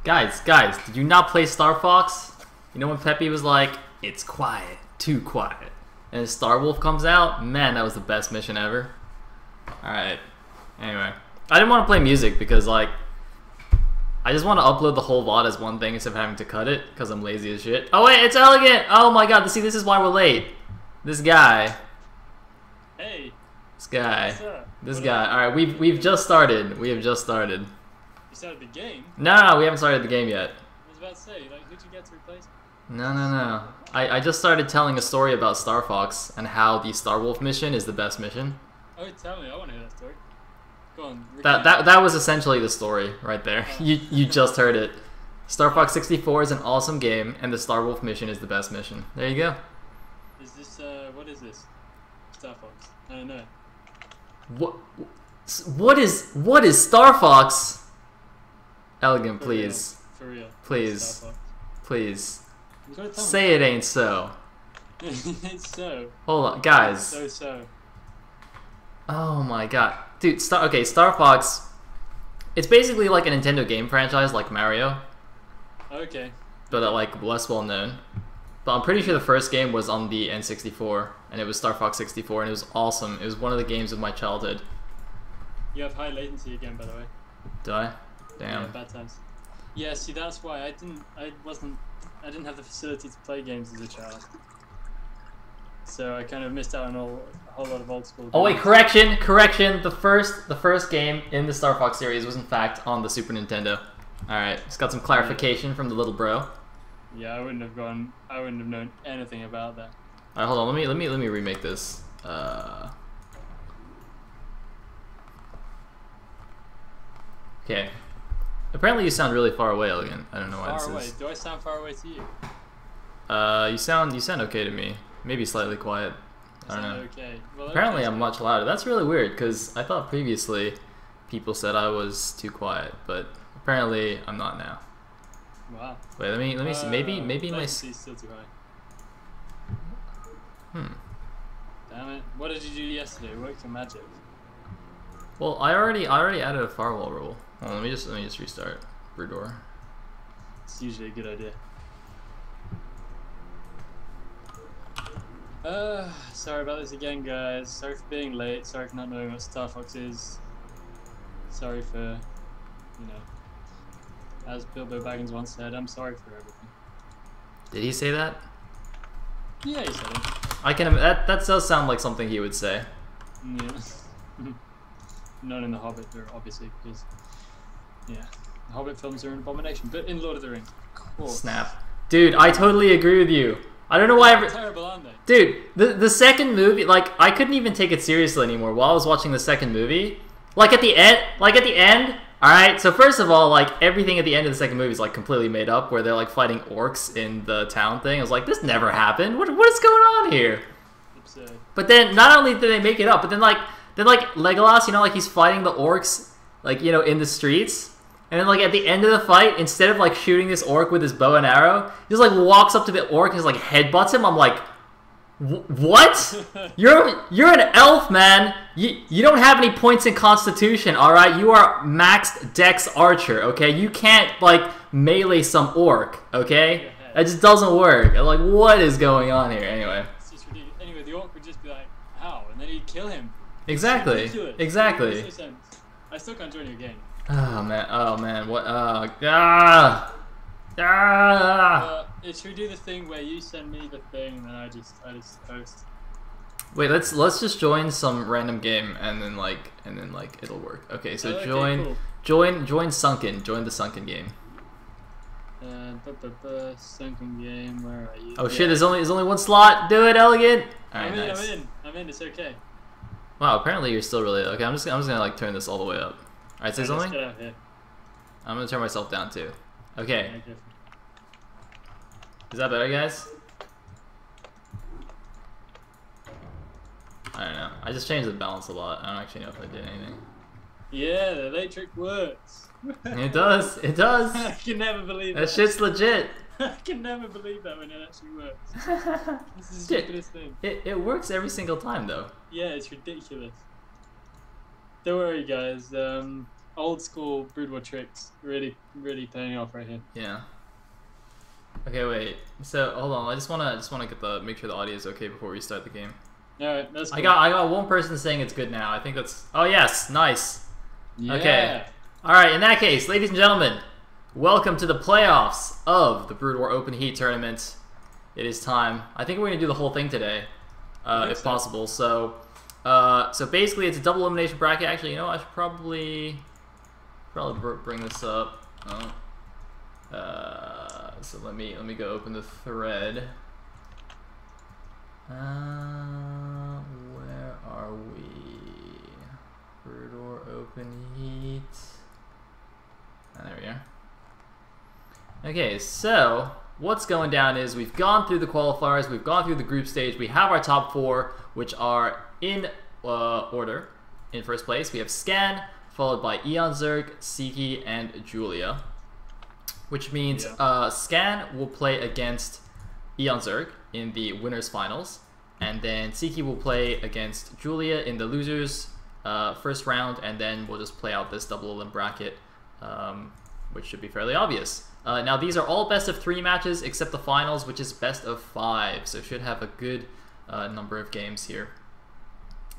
Guys, did you not play Star Fox? You know when Peppy was like, it's quiet, too quiet. And Star Wolf comes out? Man, that was the best mission ever. Alright. Anyway. I didn't want to play music because, like, I just want to upload the whole VOD as one thing instead of having to cut it because I'm lazy as shit. Oh, wait, it's Elegant! Oh my god, see, this is why we're late. This guy. Hey. This guy. What's up? This guy. Alright, we've just started. We have just started. You started the game? No, we haven't started the game yet. I was about to say, like, who'd you get to replace? No. I just started telling a story about Star Fox and how the Star Wolf mission is the best mission. Oh, tell me, I want to hear that story. Go on. That was essentially the story right there. You just heard it. Star Fox 64 is an awesome game, and the Star Wolf mission is the best mission. There you go. Is this, what is this? Star Fox? I don't know. What is Star Fox? Elegant, please. For real. Please. Please. Say Say it ain't so. It's so. Hold on, guys. So. Oh my god. Dude, Star Fox, it's basically like a Nintendo game franchise like Mario, Okay. but like less well known. But I'm pretty sure the first game was on the N64, and it was Star Fox 64, and it was awesome. It was one of the games of my childhood. You have high latency again, by the way. Do I? Damn. Yeah, bad times. Yeah, see, that's why I didn't have the facility to play games as a child. So I kind of missed out on a whole lot of old school games. Oh wait, correction. The first game in the Star Fox series was in fact on the Super Nintendo. All right, just got some clarification from the little bro. Yeah, I wouldn't have known anything about that. All right, hold on. Let me remake this. Okay. Apparently you sound really far away, Elegant. I don't know why this Far away. is. Do I sound far away to you? You sound okay to me. Maybe slightly quiet. I don't know. Okay. Well, Apparently okay, I'm much louder. That's really weird because I thought previously people said I was too quiet, but apparently I'm not now. Wow. Wait, let me see. Maybe my. Latency's still too high. Damn it! What did you do yesterday? Worked your magic. Well, I already added a firewall rule. Well, let me just restart brew door. It's usually a good idea. Sorry about this again, guys. Sorry for being late. Sorry for not knowing what Star Fox is. Sorry for, you know, as Bilbo Baggins once said, I'm sorry for everything. Did he say that? Yeah, he said it. I can. That does sound like something he would say. Yeah. Not in The Hobbit, obviously, because, yeah, the Hobbit films are an abomination. But in Lord of the Rings, of course. Snap, dude. I totally agree with you. I don't know why. They're terrible, aren't they? Dude, the second movie, like, I couldn't even take it seriously anymore while I was watching the second movie. Like at the end, alright, so first of all, like, everything at the end of the second movie is, like, completely made up, where they're, like, fighting orcs in the town thing. I was like, this never happened. What is going on here? Absurd. But then, not only did they make it up, but then Legolas, you know, like, he's fighting the orcs, like, you know, in the streets. And then, like, at the end of the fight, instead of, like, shooting this orc with his bow and arrow, he just, like, walks up to the orc and just, like, headbutts him. I'm like, what? You're an elf, man. You don't have any points in Constitution, alright? You are maxed Dex Archer, okay? You can't, like, melee some orc, okay? That just doesn't work. I'm like, what is going on here? Anyway. It's just ridiculous. Anyway, the orc would just be like, how? And then he'd kill him. Exactly. Ridiculous. Exactly. It makes no sense. I still can't join your game. Oh man, what, Should we do the thing where you send me the thing and then I just host? Wait, let's just join some random game and then like it'll work. Okay, so cool. join Sunken. Join the Sunken game. Sunken game, where are you? Oh shit, there's only one slot. Do it, Elegant. Alright, nice. I'm in, it's okay. Wow, apparently you're still really okay. I'm just gonna like turn this all the way up. Alright, say something? Get out here. I'm gonna turn myself down too. Okay. Is that better, guys? I don't know. I just changed the balance a lot. I don't actually know if I did anything. Yeah, the electric works. It does. It does. I can never believe that. That shit's legit. I can never believe that when it actually works. This is the stupidest thing. It works every single time though. Yeah, it's ridiculous. Don't worry, guys. old school Brood War tricks really paying off right here. Yeah. Okay, wait. So hold on. I just wanna make sure the audio is okay before we start the game. Alright, that's cool. I got one person saying it's good now. I think that's. Oh yes, nice. Yeah. Okay. All right. In that case, ladies and gentlemen, welcome to the playoffs of the Brood War Open Heat tournament. It is time. I think we're gonna do the whole thing today, if possible. So basically, it's a double elimination bracket. Actually, you know, I should probably bring this up. Oh. So let me go open the thread. Where are we? Brood War Open Heat. There we are. Okay, so what's going down is we've gone through the qualifiers, we've gone through the group stage, we have our top 4, which are in order. In first place, we have Scan, followed by Eon Zerg, Siki, and Julia. Which means Scan will play against Eon Zerg in the winners finals, and then Siki will play against Julia in the losers first round, and then we'll just play out this double elim bracket, which should be fairly obvious. Now these are all best of 3 matches except the finals, which is best of 5, so should have a good number of games here.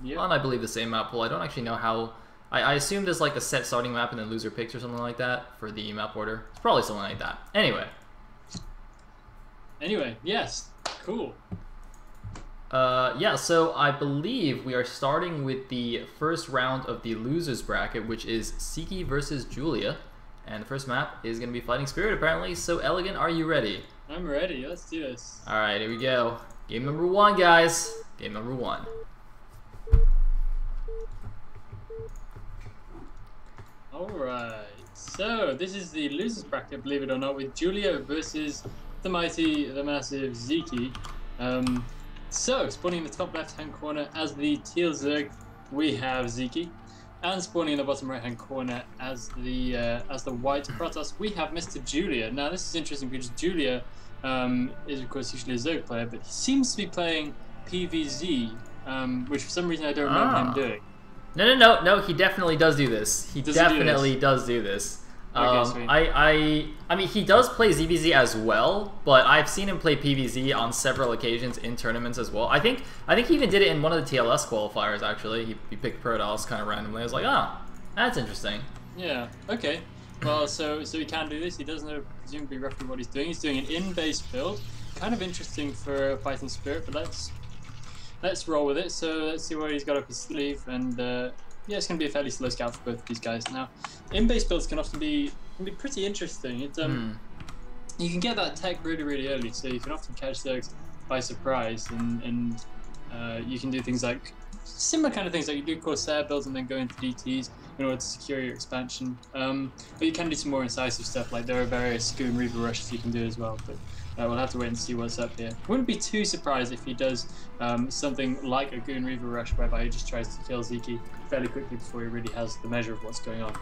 Yep. And I believe the same map pool. I don't actually know how. I assume there's like a set starting map and then loser picks or something like that for the map order. It's probably something like that. Anyway, yes, cool. Yeah, so I believe we are starting with the first round of the losers bracket, which is Siki versus Julia. And the first map is going to be Fighting Spirit, apparently. So, Elegant, are you ready? I'm ready. Let's do this. Alright, here we go. Game number 1, guys. Game number 1. Alright, so this is the losers bracket, believe it or not, with Julia versus the mighty, the massive Ziki. So, spawning in the top left-hand corner as the teal Zerg, we have Ziki. And spawning in the bottom right-hand corner as the white Protoss, we have Mr. Julia. Now, this is interesting because Julia is, of course, usually a Zerg player, but he seems to be playing PvZ, which for some reason I don't remember him doing. No, he definitely does do this. He definitely does do this. Okay, I mean, he does play ZVZ as well, but I've seen him play PvZ on several occasions in tournaments as well. I think he even did it in one of the TLS qualifiers, actually. He picked Protoss kind of randomly. I was like, oh, that's interesting. Yeah, okay. Well, so he can do this. He does know presumably roughly what he's doing. He's doing an in-base build. Kind of interesting for Fighting Spirit, but let's roll with it. So let's see what he's got up his sleeve, and yeah, it's going to be a fairly slow scout for both of these guys. Now, in-base builds can often be pretty interesting. It's you can get that tech really early, so you can often catch Zergs by surprise, and you can do things like similar kind of things like you do Corsair builds and then go into DTs in order to secure your expansion. But you can do some more incisive stuff, like there are various Goon Reaver rushes you can do as well. But we'll have to wait and see what's up here. Wouldn't be too surprised if he does something like a Goon Reaver rush, whereby he just tries to kill Ziki fairly quickly before he really has the measure of what's going on.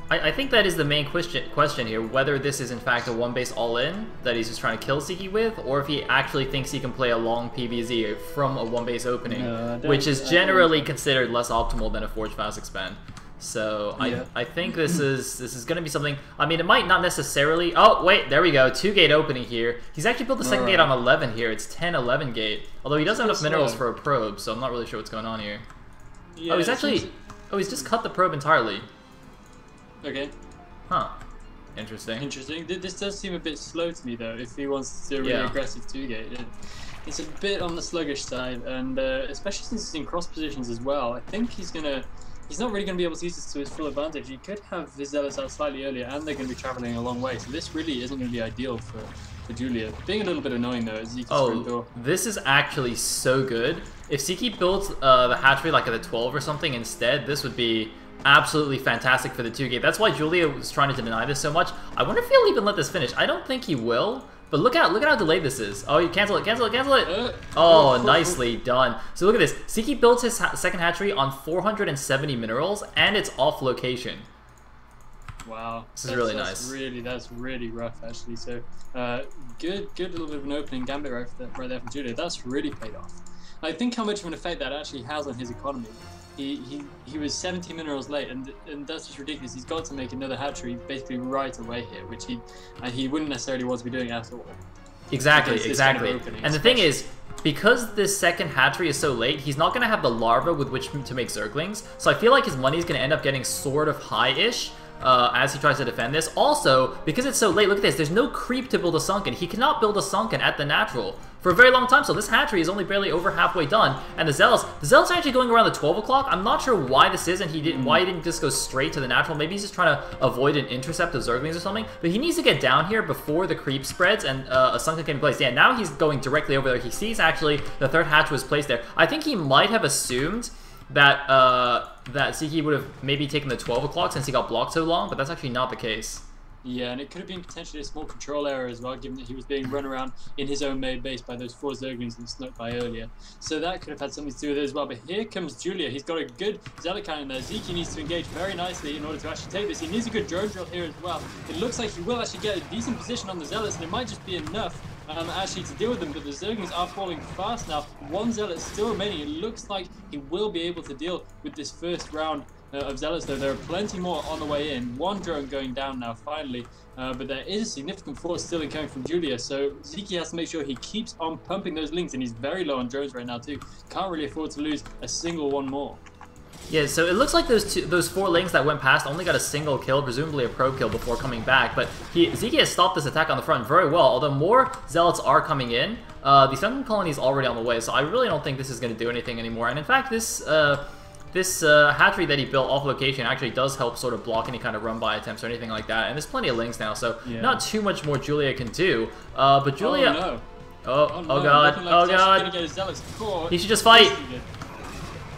I think that is the main question here, whether this is in fact a one-base all-in that he's just trying to kill Ziki with, or if he actually thinks he can play a long PvZ from a one-base opening, which is generally considered less optimal than a Forge Fast Expand. So yeah. I think this is going to be something. I mean, it might not necessarily. Oh wait, there we go. 2-gate opening here. He's actually built the second gate on 11 here. It's 10-11 gate. Although he doesn't have enough minerals for a probe, so I'm not really sure what's going on here. Yeah, oh, he's actually. Oh, he's just cut the probe entirely. Okay. Huh. Interesting. Interesting. This does seem a bit slow to me though. If he wants to do a really aggressive 2-gate, it's a bit on the sluggish side, and especially since he's in cross positions as well. I think he's not really going to be able to use this to his full advantage. He could have his zealots out slightly earlier, and they're going to be traveling a long way. So this really isn't going to be ideal for Julia. Being a little bit annoying though, as Zeke's front door. This is actually so good. If Ziki built the hatchery like at a 12 or something instead, this would be absolutely fantastic for the 2-gate. That's why Julia was trying to deny this so much. I wonder if he'll even let this finish. I don't think he will. But look how delayed this is. Oh, you cancel it. Oh, nicely done. So look at this. Ziki built his second hatchery on 470 minerals, and it's off location. Wow. This is really nice. That's really rough, actually. So, good little bit of an opening gambit right there from Julia. That's really paid off. I think how much of an effect that actually has on his economy. he was 17 minerals late, and that's just ridiculous. He's got to make another hatchery basically right away here, which he wouldn't necessarily want to be doing at all. Exactly. And the thing is, because this second hatchery is so late, he's not going to have the larva with which to make zerglings, so I feel like his money is going to end up getting sort of high-ish as he tries to defend this. Also, because it's so late, look at this, there's no creep to build a sunken. He cannot build a sunken at the natural for a very long time, so this hatchery is only barely over halfway done. And the zealots are actually going around the 12 o'clock. I'm not sure why this is, and why he didn't just go straight to the natural. Maybe he's just trying to avoid an intercept of zerglings or something, but he needs to get down here before the creep spreads and a sunken can be placed. Yeah, now he's going directly over there. He sees actually the third hatch was placed there. I think he might have assumed that that Ziki would have maybe taken the 12 o'clock since he got blocked so long, but that's actually not the case. Yeah, and it could have been potentially a small control error as well, given that he was being run around in his own made base by those 4 zerglings that snuck by earlier. So that could have had something to do with it as well. But here comes Julia. He's got a good zealot cannon there. Ziki needs to engage very nicely in order to actually take this. He needs a good drone drill here as well. It looks like he will actually get a decent position on the zealots, and it might just be enough actually to deal with them, but the zerglings are falling fast now. 1 zealot still remaining. It looks like he will be able to deal with this first round of zealots, though. There are plenty more on the way in. 1 drone going down now finally, but there is a significant force still incoming from Julia, so Ziki has to make sure he keeps on pumping those links, and he's very low on drones right now too. Can't really afford to lose a single one more. Yeah, so it looks like those 4 lings that went past only got a single kill, presumably a probe kill, before coming back. But Ziki has stopped this attack on the front very well, although more zealots are coming in. The sunken colony is already on the way, so I really don't think this is going to do anything anymore. And in fact, this hatchery that he built off location actually does help sort of block any kind of run-by attempts or anything like that. And there's plenty of lings now, so not too much more Julia can do. But Julia... Oh, no. Oh god, like oh god. Gonna get his zealots caught. He should just fight.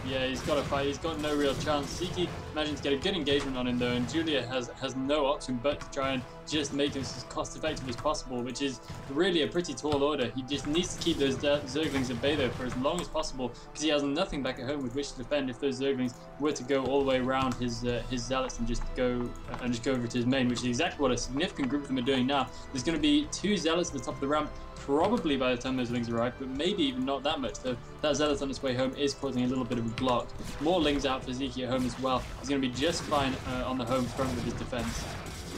Yeah, he's got to fight. He's got no real chance. Ziki managed to get a good engagement on him though, and Julia has no option but to try and just make this as cost effective as possible, which is really a pretty tall order. He just needs to keep those zerglings at bay though for as long as possible, because he has nothing back at home with which to defend if those zerglings were to go all the way around his zealots and just go over to his main, which is exactly what a significant group of them are doing now. There's going to be 2 zealots at the top of the ramp probably by the time those lings arrive, but maybe even not that much. So that zealot on its way home is causing a little bit of a block. More lings out for Ziki at home as well. He's going to be just fine on the home front with his defense.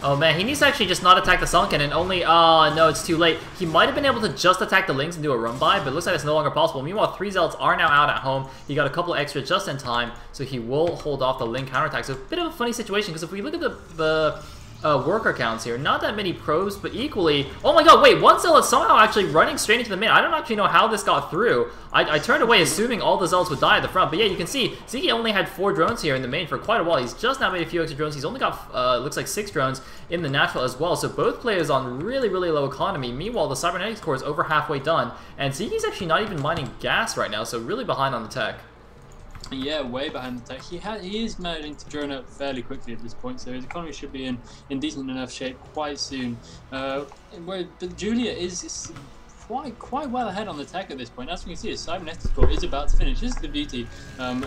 Oh man, he needs to actually just not attack the sunken and only, no, it's too late. He might have been able to just attack the lings and do a run by, but it looks like it's no longer possible. Meanwhile, 3 zealots are now out at home. He got a couple extra just in time, so he will hold off the ling counterattack. So a bit of a funny situation, because if we look at the worker counts here, not that many probes, but equally... Oh my god, wait, 1 zealot somehow actually running straight into the main. I don't actually know how this got through. I turned away assuming all the zealots would die at the front, but yeah, you can see Ziki only had 4 drones here in the main for quite a while. He's just now made a few extra drones. He's only got, looks like 6 drones in the natural as well, so both players on really, really low economy. Meanwhile, the cybernetics core is over halfway done, and Ziki's actually not even mining gas right now, so really behind on the tech. Yeah, way behind the tech. He is managing to drone up fairly quickly at this point, so his economy should be in decent enough shape quite soon. But Julia is quite well ahead on the tech at this point. As we can see, his cybernetics core is about to finish. This is the beauty of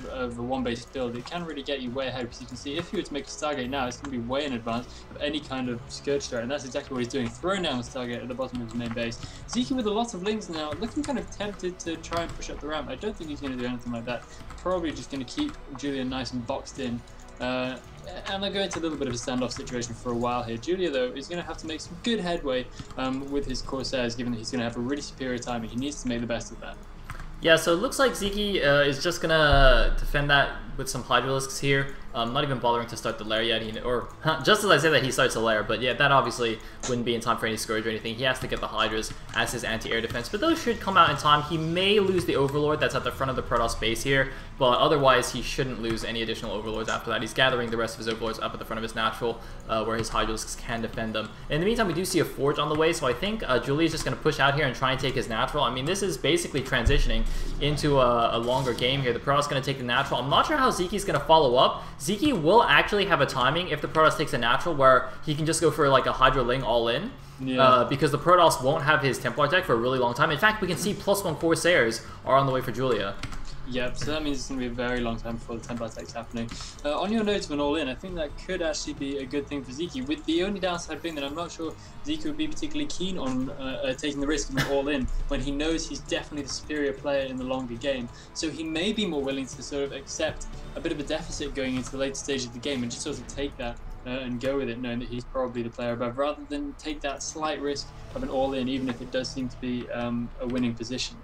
a 1-based build. It can really get you way ahead, because you can see if you were to make a Stargate now, it's going to be way in advance of any kind of Scourge strat, and that's exactly what he's doing, throwing down the Stargate at the bottom of his main base. Ziki with a lot of lings now, looking kind of tempted to try and push up the ramp. I don't think he's going to do anything like that. Probably just going to keep Julia nice and boxed in. And they're going to a little bit of a standoff situation for a while here. Julia, though, is going to have to make some good headway with his Corsairs, given that he's going to have a really superior timing. He needs to make the best of that. Yeah, so it looks like Ziki is just going to defend that with some Hydralisks here. Not even bothering to start the lair yet, or just as I say that, he starts the lair, but yeah, that obviously wouldn't be in time for any Scourge or anything. He has to get the Hydras as his anti-air defense, but those should come out in time. He may lose the Overlord that's at the front of the Protoss base here, but otherwise he shouldn't lose any additional Overlords after that. He's gathering the rest of his Overlords up at the front of his natural, where his Hydralisks can defend them. In the meantime, we do see a Forge on the way, so I think Julia's just going to push out here and try and take his natural. I mean, this is basically transitioning into a longer game here. The Protoss is going to take the natural. I'm not sure how Ziki's going to follow up. Ziki will actually have a timing if the Protoss takes a natural where he can just go for like a Hydra Ling all in. Yeah. Because the Protoss won't have his Templar tech for a really long time. In fact, we can see +1 Corsairs are on the way for Julia. Yep, so that means it's going to be a very long time before the tempo attack's happening. On your note of an all-in, I think that could actually be a good thing for Zeke, with the only downside being that I'm not sure Zeke would be particularly keen on taking the risk of an all-in when he knows he's definitely the superior player in the longer game. So he may be more willing to sort of accept a bit of a deficit going into the later stage of the game and just sort of take that and go with it, knowing that he's probably the player above, rather than take that slight risk of an all-in, even if it does seem to be a winning position.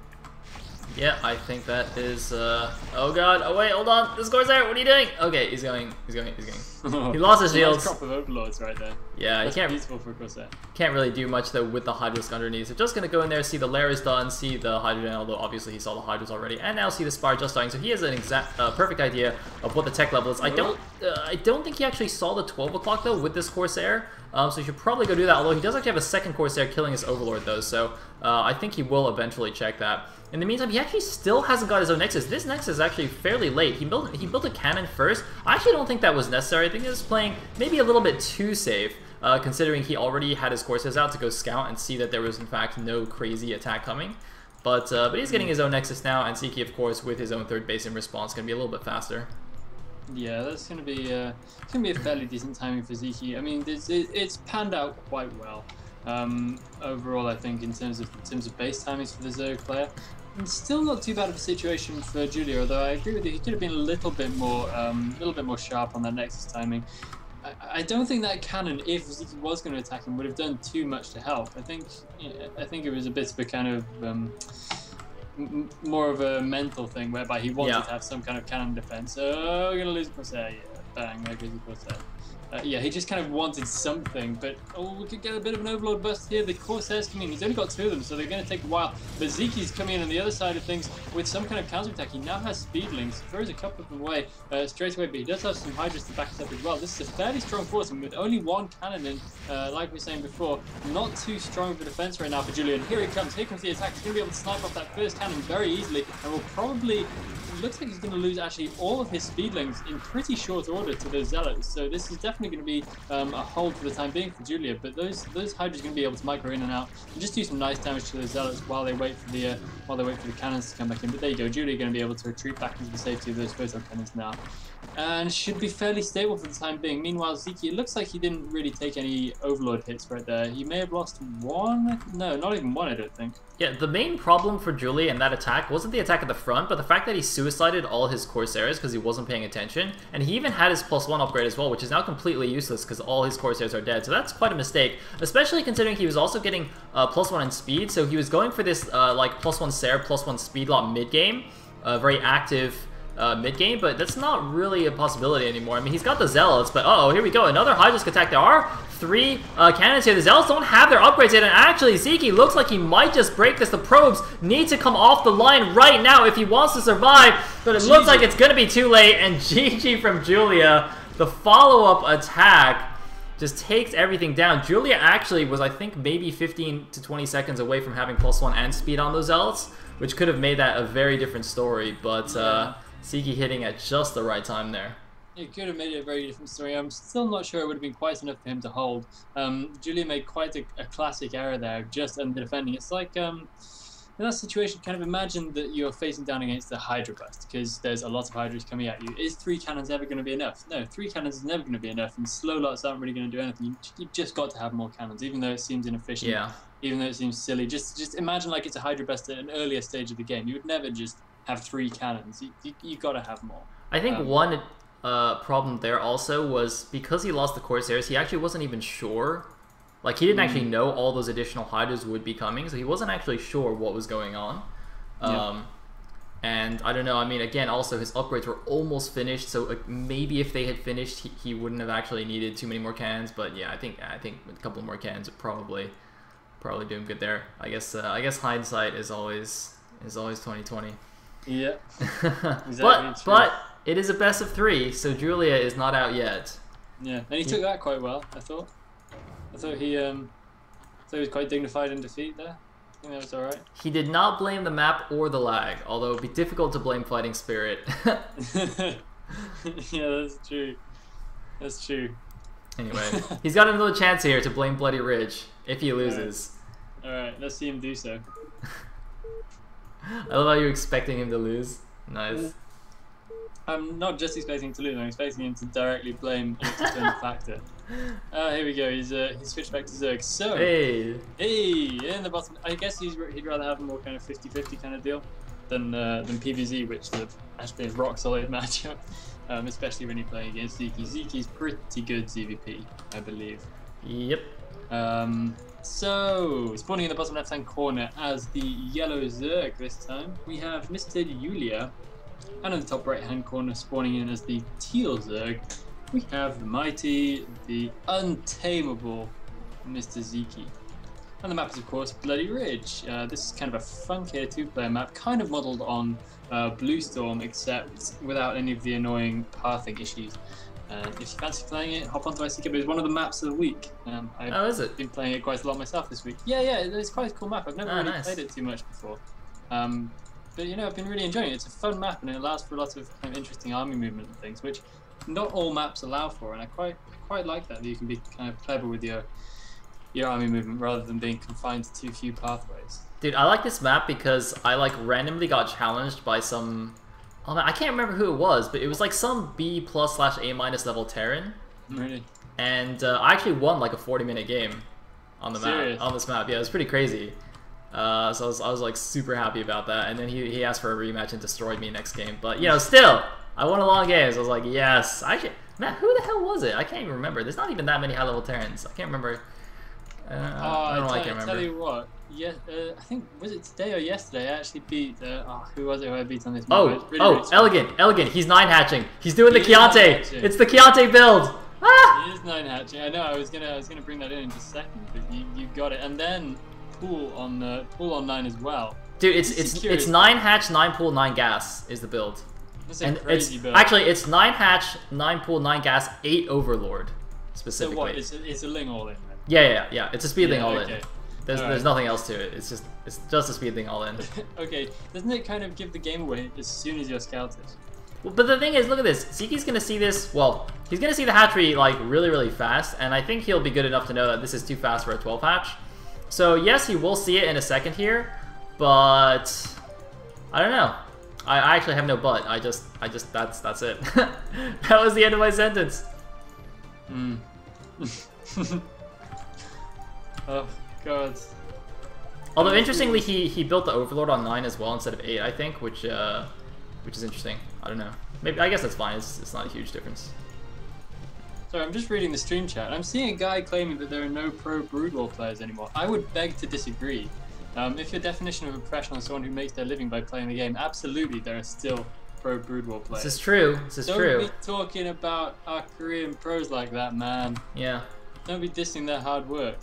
Yeah, I think that is, oh god, oh wait, hold on, this Corsair, what are you doing? Okay, he's going. He lost his shields. Nice crop of overlords right there. Yeah, that's he can't, beautiful for a Corsair. Can't really do much though with the Hydras underneath. So just gonna go in there, see the lair is done, see the Hydra, although obviously he saw the Hydras already, and now see the Spire just dying. So he has an exact, perfect idea of what the tech level is. I don't think he actually saw the 12 o'clock though with this Corsair. So he should probably go do that, although he does actually have a second Corsair killing his Overlord though, so I think he will eventually check that. In the meantime, he actually still hasn't got his own Nexus. This Nexus is actually fairly late. He built a cannon first. I actually don't think that was necessary. I think he was playing maybe a little bit too safe, considering he already had his Corsairs out to go scout and see that there was in fact no crazy attack coming. But he's getting his own Nexus now, and Zeke, of course, with his own third base in response, going to be a little bit faster. Yeah, that's going to be a fairly decent timing for Zeke. I mean, it's panned out quite well overall. I think in terms of base timings for the Zerg player, and still not too bad of a situation for Julia. Although I agree with you, he could have been a little bit more sharp on that Nexus timing. I don't think that cannon, if Zeke was going to attack him, would have done too much to help. I think it was a bit of a kind of more of a mental thing, whereby he wanted to have some kind of cannon defense. Oh, we're gonna lose Corsair. Yeah, bang, there goes the Corsair. Yeah, he just kind of wanted something, but we could get a bit of an Overlord burst here. The Corsairs come in. He's only got 2 of them, so they're going to take a while. But Zeke's coming in on the other side of things with some kind of counter-attack. He now has Speedlings, throws a couple of them away straight away, but he does have some Hydras to back us up as well. This is a fairly strong force, and with only 1 cannon in, like we were saying before, not too strong of a defense right now for Julian. Here it comes. Here comes the attack. He's going to be able to snipe off that first cannon very easily, and will probably... looks like he's going to lose actually all of his Speedlings in pretty short order to those Zealots. So this is definitely going to be a hold for the time being for Julia. But those Hydras are going to be able to micro in and out and just do some nice damage to those Zealots while they wait for the cannons to come back in. But there you go, Julia going to be able to retreat back into the safety of those photon cannons now, and should be fairly stable for the time being. Meanwhile, Zeke, it looks like he didn't really take any Overlord hits right there. He may have lost 1. No, not even 1, I don't think. Yeah, the main problem for Julia in that attack wasn't the attack at the front, but the fact that he suicided all his Corsairs because he wasn't paying attention, and he even had his +1 upgrade as well, which is now completely useless because all his Corsairs are dead. So that's quite a mistake, especially considering he was also getting +1 in speed, so he was going for this like +1 Sair, +1 speed lot mid-game, very active mid-game, but that's not really a possibility anymore. I mean, he's got the Zealots, but uh-oh, here we go, another Hydrask attack. There are 3 cannons here. The Zealots don't have their upgrades yet, and actually, Zeke looks like he might just break this. The probes need to come off the line right now if he wants to survive, but it looks like it's going to be too late, and GG from Julia. The follow-up attack just takes everything down. Julia actually was, I think, maybe 15 to 20 seconds away from having +1 and speed on those Zealots, which could have made that a very different story, but Zeke hitting at just the right time there. It could have made it a very different story. I'm still not sure it would have been quite enough for him to hold. Julia made quite a classic error there, just under defending. It's like, in that situation, kind of imagine that you're facing down against the Hydra Burst, because there's a lot of Hydras coming at you. Is 3 cannons ever going to be enough? No, 3 cannons is never going to be enough, and slow lots aren't really going to do anything. You've just got to have more cannons, even though it seems inefficient. Yeah. Even though it seems silly. Just imagine like it's a Hydra Burst at an earlier stage of the game. You would never just have 3 cannons. You got to have more. I think one problem there also was because he lost the Corsairs, he actually wasn't even sure. Like, he didn't actually know all those additional Hydras would be coming, so he wasn't actually sure what was going on. And I don't know, I mean, again, also his upgrades were almost finished, so maybe if they had finished, he wouldn't have actually needed too many more cannons. But yeah, I think a couple more cannons would probably do him good there. I guess hindsight is always 2020. Yeah, exactly. But it is a best of 3, so Julia is not out yet. Yeah, and he took that quite well, I thought. I thought he was quite dignified in defeat there. I think that was alright. He did not blame the map or the lag, although it'd be difficult to blame Fighting Spirit. Yeah, that's true. That's true. Anyway, he's got another chance here to blame Bloody Ridge if he loses. Alright, let's see him do so. I love how you're expecting him to lose. Nice. I'm not just expecting to lose, I'm expecting him to directly blame an external factor. Here we go, he's switched back to Zerg. So, hey, in the bottom, I guess he'd rather have a more kind of 50-50 kind of deal than PvZ, which is actually a rock solid matchup, especially when you're playing against Zeke. Zeke's pretty good ZVP, I believe. Yep. So, spawning in the bottom left-hand corner as the yellow Zerg this time, we have Mr. Yulia. And in the top right-hand corner, spawning in as the teal Zerg, we have the mighty, the untamable Mr. Zeke. And the map is, of course, Bloody Ridge. This is kind of a funkier 2-player map, kind of modelled on Blue Storm, except without any of the annoying pathing issues. If you fancy playing it, hop onto ICK, but it's one of the maps of the week. I've been playing it quite a lot myself this week. Yeah, it's quite a cool map. I've never really played it too much before. But you know, I've been really enjoying it. It's a fun map and it allows for lots of kind of interesting army movement and things, which not all maps allow for, and I quite like that you can be kind of clever with your army movement rather than being confined to too few pathways. Dude, I like this map because I like randomly got challenged by some... Oh man, I can't remember who it was, but it was like some B+/A- level Terran. Really? And I actually won like a 40-minute game on the Serious? map. On this map, yeah, it was pretty crazy. So I was like super happy about that, and then he asked for a rematch and destroyed me next game. But you know, still, I won a long game, so I was like, yes. Man, who the hell was it? I can't even remember. There's not even that many high-level Terrans. I can't remember. I don't know why I can't remember. Tell you what, yeah, I think, was it today or yesterday, I actually beat, who was it who I beat on this map? Really Elegant, he's 9-hatching. He's doing the Chianti. It's the Chianti build. Ah! He is 9-hatching. I know, I was gonna bring that in just a second, but you got it. And then pool on 9 as well. Dude, it's 9 hatch, 9 pool, 9 gas is the build. That's a crazy build. Actually, it's 9 hatch, 9 pool, 9 gas, 8 overlord specifically. So what? It's a ling all in then? Yeah. It's a speed thing all in. Okay. There's nothing else to it. It's just a speed thing all in. Okay, doesn't it kind of give the game away as soon as you're scouted? Well, but the thing is, look at this. Zeke's gonna see this. Well, he's gonna see the hatchery like really fast, and I think he'll be good enough to know that this is too fast for a 12 hatch. So yes, he will see it in a second here, but I don't know. I actually have no but. I just that's it. That was the end of my sentence. Oh god. Although interestingly, he built the Overlord on 9 as well instead of 8, I think, which is interesting. I don't know. Maybe I guess that's fine. It's not a huge difference. Sorry, I'm just reading the stream chat. I'm seeing a guy claiming that there are no pro Brood War players anymore. I would beg to disagree. If your definition of a professional is someone who makes their living by playing the game, absolutely there are still pro Brood War players. This is true. Don't be talking about our Korean pros like that, man. Yeah. Don't be dissing their hard work.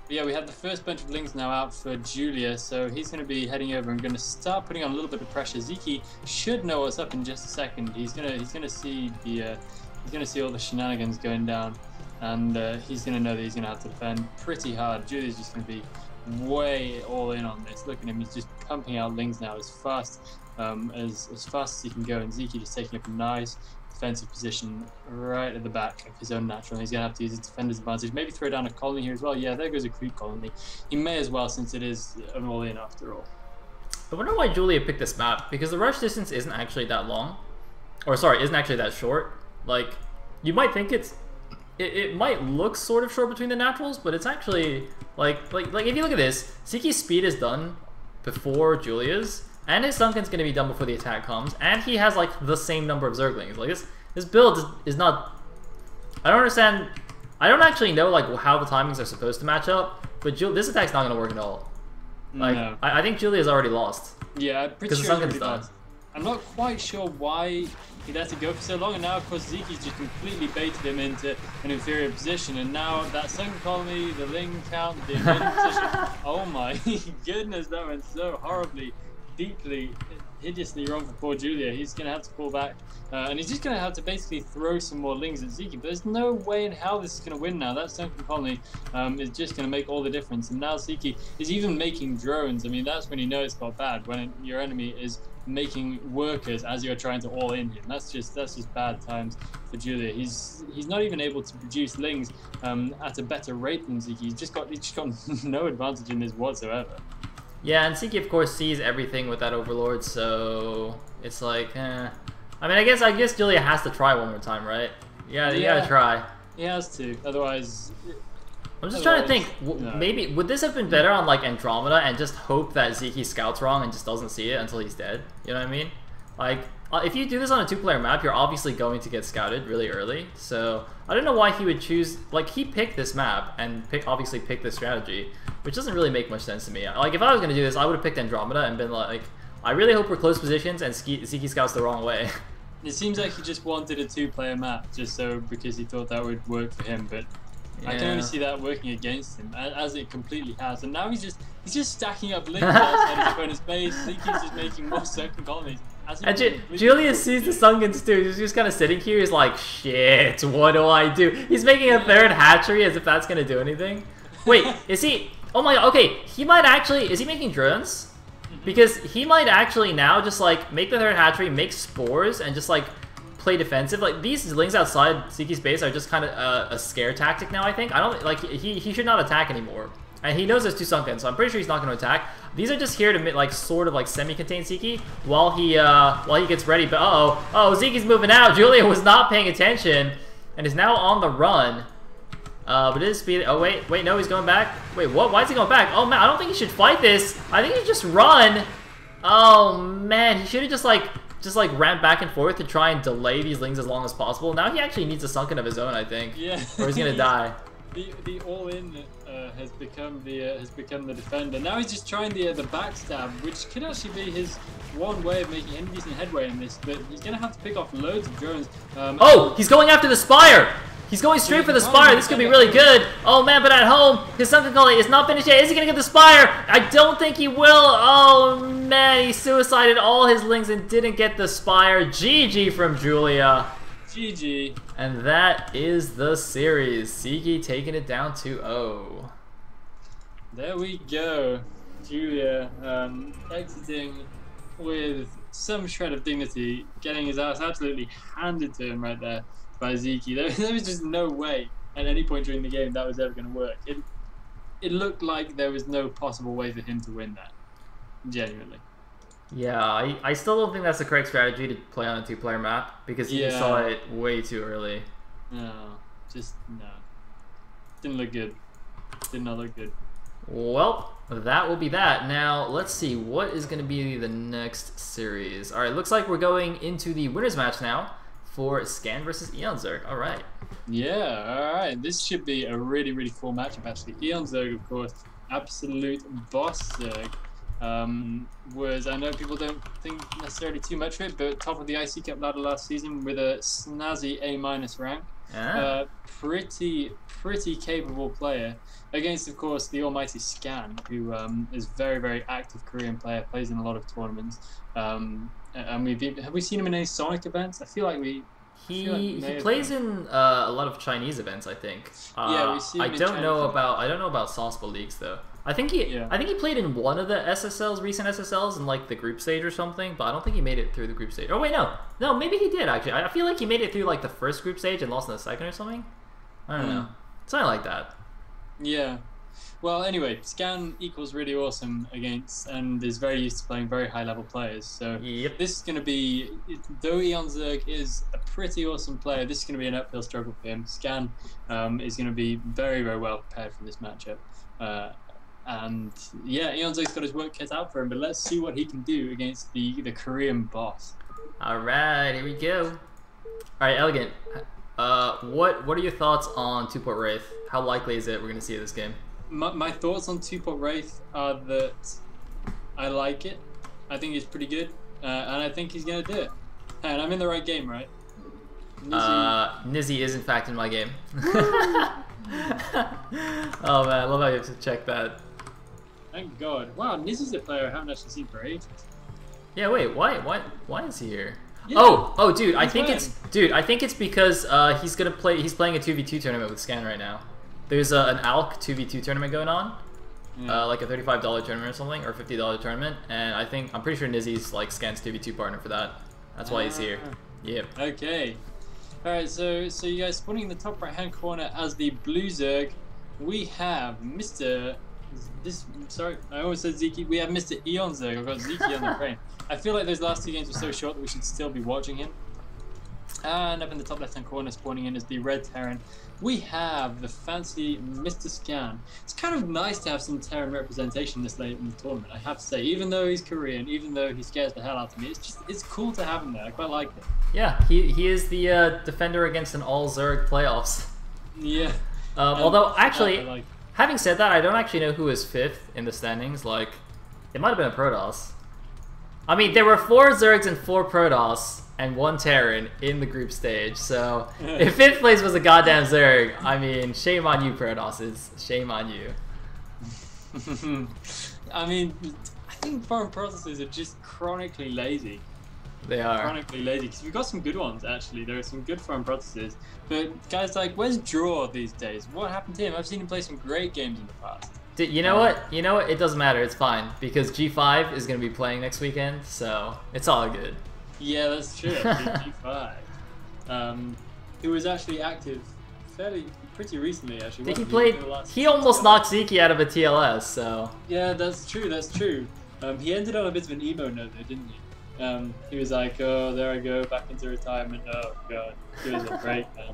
But yeah, we have the first bunch of lings now out for Julia, so he's going to be heading over and going to start putting on a little bit of pressure. Zeke should know what's up in just a second. He's gonna see the he's gonna see all the shenanigans going down, and he's gonna know that he's gonna have to defend pretty hard. Julia's just gonna be way all in on this. Look at him; he's just pumping out lings now as fast as he can go, and Zeke just taking up a nice defensive position right at the back of his own natural. He's going to have to use his defender's advantage. Maybe throw down a colony here as well. Yeah, there goes a creep colony. He may as well, since it is an all-in after all. I wonder why Julia picked this map, because the rush distance isn't actually that long. Or sorry, isn't actually that short. Like, you might think it might look sort of short between the naturals, but it's actually, like if you look at this, Zeke's speed is done before Julia's, and his Sunken's going to be done before the attack comes, and he has like the same number of Zerglings. Like this build is not... I don't understand... I don't actually know like how the timings are supposed to match up, but this attack's not going to work at all. Like, no. I think Julia's already lost. Yeah, I'm pretty sure he's lost. I'm not quite sure why he let it go for so long, and now of course Zeke's just completely baited him into an inferior position, and now that Sunken colony, the Ling count, the invasion position, oh my goodness, that went so horribly, deeply, hideously wrong for poor Julia. He's going to have to pull back, and he's just going to have to basically throw some more lings at Zeke, but there's no way in hell this is going to win now. That Sunken colony is just going to make all the difference, and now Zeke is even making drones. I mean, that's when you know it's got bad, when your enemy is making workers as you're trying to all in him. That's just bad times for Julia. He's not even able to produce lings at a better rate than Zeke. He's just got no advantage in this whatsoever. Yeah, and Siki of course sees everything with that Overlord, so it's like, I mean, I guess Julia has to try one more time, right? Yeah, you gotta try. He has to, otherwise. I'm just trying to think. No. Maybe would this have been better on like Andromeda and just hope that Ziki scouts wrong and just doesn't see it until he's dead? You know what I mean? Like, if you do this on a 2-player map, you're obviously going to get scouted really early. So I don't know why he would choose. Like, he picked this map and obviously picked this strategy, which doesn't really make much sense to me. Like, if I was gonna do this, I would have picked Andromeda and been like, I really hope we're close positions and Ziki scouts the wrong way. It seems like he just wanted a 2-player map just so because he thought that would work for him, but. Yeah. I can only see that working against him, as it completely has. And now he's just stacking up links outside his opponent's base. Ziki's just making more sunken colonies. And Julius sees the Sunkens too. He's just kind of sitting here. He's like, shit, what do I do? He's making a third hatchery as if that's going to do anything. Wait, is he... Oh my god, okay. He might actually... Is he making drones? Because he might actually now just like make the third hatchery, make spores, and just like... play defensive. Like, these lings outside Ziki's base are just kind of a scare tactic now, I think. I don't like he should not attack anymore. And he knows there's 2 sunken, so I'm pretty sure he's not going to attack. These are just here to like sort of like semi-contain Ziki while he gets ready. But oh, Ziki's moving out. Julia was not paying attention and is now on the run. But it is speed. Oh wait, no, he's going back. Wait, what? Why is he going back? Oh man, I don't think he should fight this. I think he should just run. Oh man, he should have just ran back and forth to try and delay these lings as long as possible. Now he actually needs a sunken of his own, I think. Yeah. Or he's gonna die. The all-in has become the defender. Now he's just trying the backstab, which could actually be his one way of making any decent headway in this. But he's gonna have to pick off loads of drones. He's going after the Spire. He's going straight for the Spire. This could be really good. Oh man, but at home, his sunken colony is not finished yet. Is he gonna get the Spire? I don't think he will. Oh man, he suicided all his lings and didn't get the Spire. GG from Julia. GG. And that is the series. Ziki taking it down 2-0. There we go. Julia exiting with some shred of dignity, getting his ass absolutely handed to him right there by Ziki. There was just no way at any point during the game that was ever going to work. It looked like there was no possible way for him to win that. Genuinely. Yeah, I still don't think that's the correct strategy to play on a 2-player map because he saw it way too early. No, just no. Didn't look good. Did not look good. Well, that will be that. Now, let's see. What is going to be the next series? Alright, looks like we're going into the winner's match now for Scan versus Eon Zerg. Alright. Yeah, alright. This should be a really, really cool matchup, actually. Eon Zerg, of course, absolute boss Zerg. I know people don't think necessarily too much of it, but top of the IC Cup ladder last season with a snazzy A- rank. Pretty capable player against, of course, the almighty Scan, who is very, very active Korean player, plays in a lot of tournaments. And have we seen him in any Sonic events? I feel like he plays in a lot of Chinese events, I think. Yeah, we see him I don't know about Sospa leagues though. I think he played in one of the SSLs, recent SSLs, in like the group stage or something, but I don't think he made it through the group stage. Oh wait, no, maybe he did actually. I feel like he made it through like the first group stage and lost in the second or something. I don't know, something like that. Yeah. Well, anyway, Scan equals really awesome against and is very used to playing very high-level players. So this is going to be, though Eon Zerg is a pretty awesome player, this is going to be an uphill struggle for him. Scan is going to be very, very well prepared for this matchup. And yeah, Eon Zerg's got his work cut out for him, but let's see what he can do against the Korean boss. All right, here we go. All right, Elegant. What are your thoughts on Two-Port Wraith? How likely is it we're going to see this game? My thoughts on Two-Port Wraith are that I like it. I think it's pretty good, and I think he's going to do it. And I'm in the right game, right? Nizzy is in fact in my game. Oh man, I love how you have to check that. Thank God. Wow, Nizzy's a player I haven't actually seen for ages. Yeah, wait, why is he here? Yeah, oh, dude, I think it's because he's playing a 2v2 tournament with Scan right now. There's an ALK 2v2 tournament going on, like a $35 tournament or something, or $50 tournament, and I'm pretty sure Nizzy's like Scan's 2v2 partner for that. That's why he's here. Yep. Okay. All right, so you guys spawning in the top right-hand corner as the blue Zerg, we have Mr. Sorry, I always said Zeke. We have Mr. Eons there. I've got Zeke on the frame. I feel like those last 2 games were so short that we should still be watching him. And up in the top left-hand corner, spawning in is the red Terran. We have the fancy Mr. Scan. It's kind of nice to have some Terran representation this late in the tournament, I have to say. Even though he's Korean, even though he scares the hell out of me, it's cool to have him there. I quite like it. Yeah, he is the defender against an all Zerg playoffs. Yeah. Although, actually, having said that, I don't actually know who is 5th in the standings. Like, it might have been a Protoss. I mean, there were 4 Zergs and 4 Protoss and 1 Terran in the group stage. So, if 5th place was a goddamn Zerg, I mean, shame on you, Protosses. Shame on you. I mean, I think foreign Protosses are just chronically lazy. They are. Chronically lazy, because we've got some good ones, actually. There are some good foreign Protosses. But guys like, where's Draw these days? What happened to him? I've seen him play some great games in the past. You know what? You know what? It doesn't matter. It's fine. Because G5 is going to be playing next weekend, so it's all good. Yeah, that's true. G5. Who was actually active pretty recently, actually. He almost knocked Zeke out of a TLS, so... Yeah, that's true, that's true. He ended on a bit of an emo note though, didn't he? He was like, oh, there I go, back into retirement. Oh, God. Give us a break, man.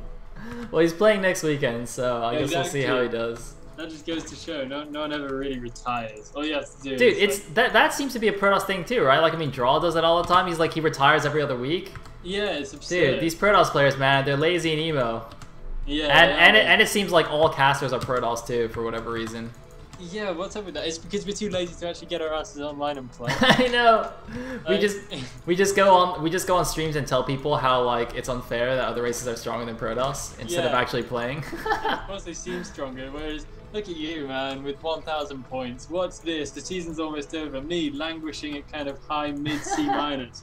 Well, he's playing next weekend, so I guess we'll see how he does. That just goes to show, no one ever really retires. All you have to do Dude, is that seems to be a Protoss thing too, right? Like, I mean, Draw does it all the time. He's like, he retires every other week. Yeah, it's absurd. Dude, these Protoss players, man, they're lazy and emo. Yeah, and it seems like all casters are Protoss too, for whatever reason. Yeah, what's up with that? It's because we're too lazy to actually get our asses online and play. I know. We just go on streams and tell people how like it's unfair that other races are stronger than Protoss instead of actually playing. Of course they seem stronger, whereas look at you, man, with 1,000 points. What's this? The season's almost over. Me languishing at kind of high mid C minus,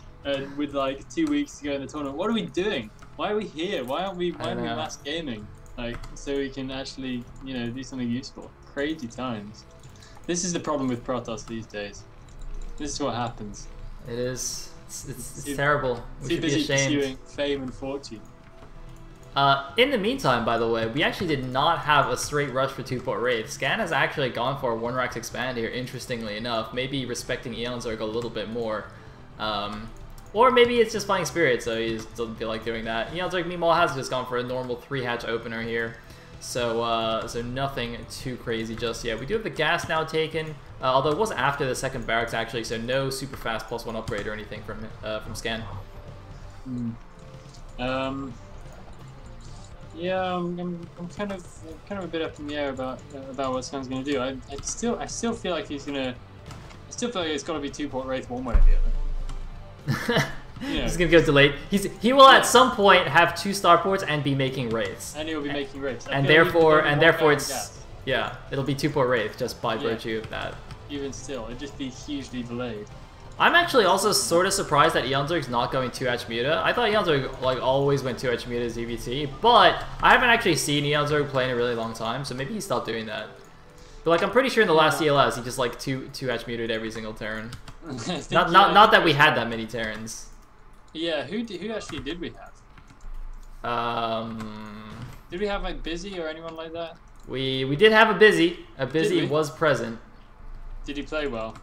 with like 2 weeks to go in the tournament. What are we doing? Why are we here? Why aren't we mass gaming? Like, so we can actually, you know, do something useful. Crazy times. This is the problem with Protoss these days. This is what happens. It is. It's terrible. We should be ashamed. Pursuing fame and fortune. In the meantime, by the way, we actually did not have a straight rush for 2-port Wraith. Scan has actually gone for a 1-Rax expand here, interestingly enough. Maybe respecting Eon Zerg a little bit more. Or maybe it's just Flying Spirit, so he just doesn't feel like doing that. Eon Zerg, meanwhile, has just gone for a normal 3-hatch opener here. So so nothing too crazy just yet. We do have the gas now taken, although it was after the second barracks actually, so no super fast +1 upgrade or anything from Scan. Yeah, I'm kind of a bit up in the air about what Scan's gonna do. I still feel like he's gonna. I still feel like it's got to be 2-port Wraith one way or the other. Yeah. He's gonna go delayed. He will at some point have 2 starports and be making Wraiths. And he'll be making Wraiths. And therefore it's it'll be 2-port Wraith just by virtue of that. Even still, it'd just be hugely delayed. I'm actually also sort of surprised that Eon Zerg's not going 2-hatch Muta. I thought Eon Zerg like always went 2-hatch Muta as EVT, but I haven't actually seen Eon Zerg play in a really long time, so maybe he stopped doing that. But like I'm pretty sure in the last CLS he just like 2-hatch muted every single Terran. not that we had that many Terrans. Yeah, who actually did we have? Did we have like Busy or anyone like that? We did have a Busy. A Busy was present. Did he play well?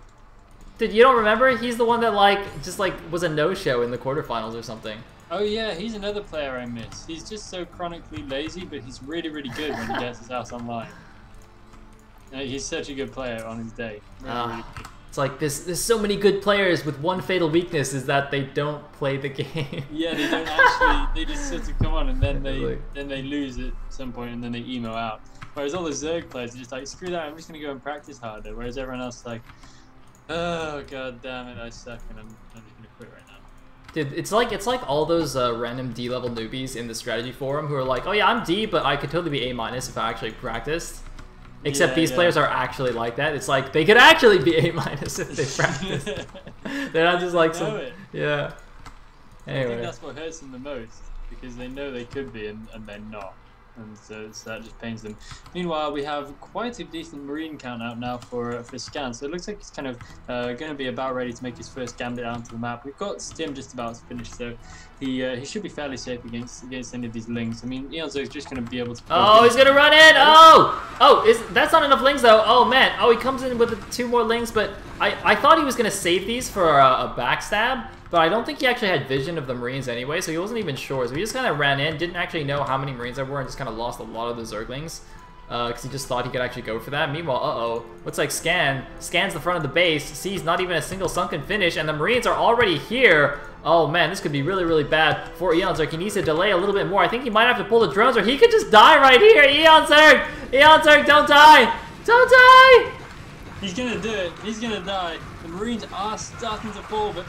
Dude, you don't remember? He's the one that just was a no-show in the quarterfinals or something. Oh yeah, he's another player I miss. He's just so chronically lazy, but he's really good when he gets his house online. He's such a good player on his day. Really good. It's like there's so many good players with one fatal weakness is that they don't play the game. Yeah, they don't actually. They just sort of come on and then they lose at some point and then they emo out. Whereas all the Zerg players are just like, screw that, I'm just gonna go and practice harder. Whereas everyone else is like, oh god damn it, I suck and I'm just gonna quit right now. Dude, it's like all those random D level newbies in the strategy forum who are like, oh yeah, I'm D, but I could totally be A- if I actually practiced. Except these players are actually like that. It's like they could actually be A- if they practice. They're not just like some. Yeah. Anyway. I think that's what hurts them the most because they know they could be and they're not. and so that just pains them. Meanwhile, we have quite a decent Marine count out now for Scan, so it looks like he's kind of going to be about ready to make his first gambit out onto the map. We've got Stim just about to finish, so he should be fairly safe against any of these lings. I mean, Eonzo is just going to be able to... Oh, he's going to run in! That's not enough lings, though. Oh, man. Oh, he comes in with 2 more lings, but I thought he was going to save these for a backstab, but I don't think he actually had vision of the Marines anyway, so he wasn't even sure. So he just kind of ran in, didn't actually know how many Marines there were, and just kind of lost a lot of the Zerglings. Because he just thought he could actually go for that. Meanwhile, looks like scans the front of the base, sees not even a single sunken finish, and the Marines are already here. Oh man, this could be really, really bad for Eonzerg. He needs to delay a little bit more. I think he might have to pull the drones, or he could just die right here. Eonzerg! Eonzerg, don't die! Don't die! He's gonna do it. He's gonna die. The Marines are starting to fall, but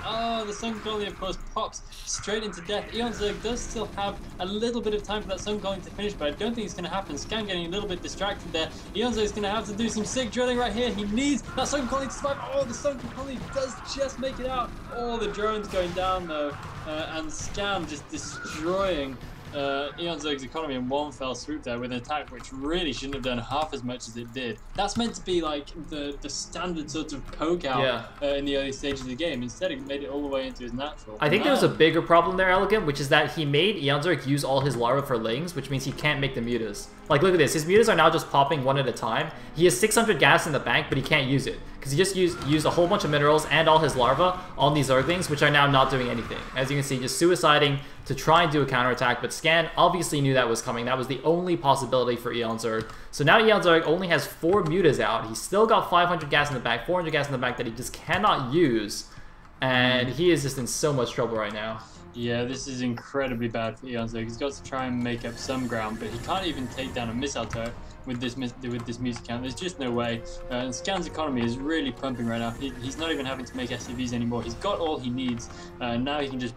the Sun Colony, of course, pops straight into death. Eonzerg does still have a little bit of time for that Sun Colony to finish, but I don't think it's gonna happen. Scan getting a little bit distracted there. Eonzerg's gonna have to do some sick drilling right here. He needs that Sun Colony to survive. Oh, the Sun Colony does just make it out. All the drones going down though, and Scan just destroying Eonzerg's economy in one fell swoop there with an attack which really shouldn't have done half as much as it did. That's meant to be like the standard sort of poke out in the early stages of the game. Instead, it made it all the way into his natural. I think there was a bigger problem there, Elegant, which is that he made Eonzerg use all his larvae for lings, which means he can't make the mutas. Like, look at this. His mutas are now just popping one at a time. He has 600 gas in the bank, but he can't use it because he just used a whole bunch of minerals and all his larvae on these Zerglings, which are now not doing anything. As you can see, just suiciding to try and do a counterattack, but Scan obviously knew that was coming. That was the only possibility for Eonzerg. So now Eonzerg only has 4 mutas out. He's still got 500 gas in the bank, 400 gas in the bank that he just cannot use, and he is just in so much trouble right now. Yeah, this is incredibly bad for Eonzerg. He's got to try and make up some ground, but he can't even take down a missile turret with this music count. There's just no way. And Scan's economy is really pumping right now. He's not even having to make SCVs anymore. He's got all he needs. Now he can just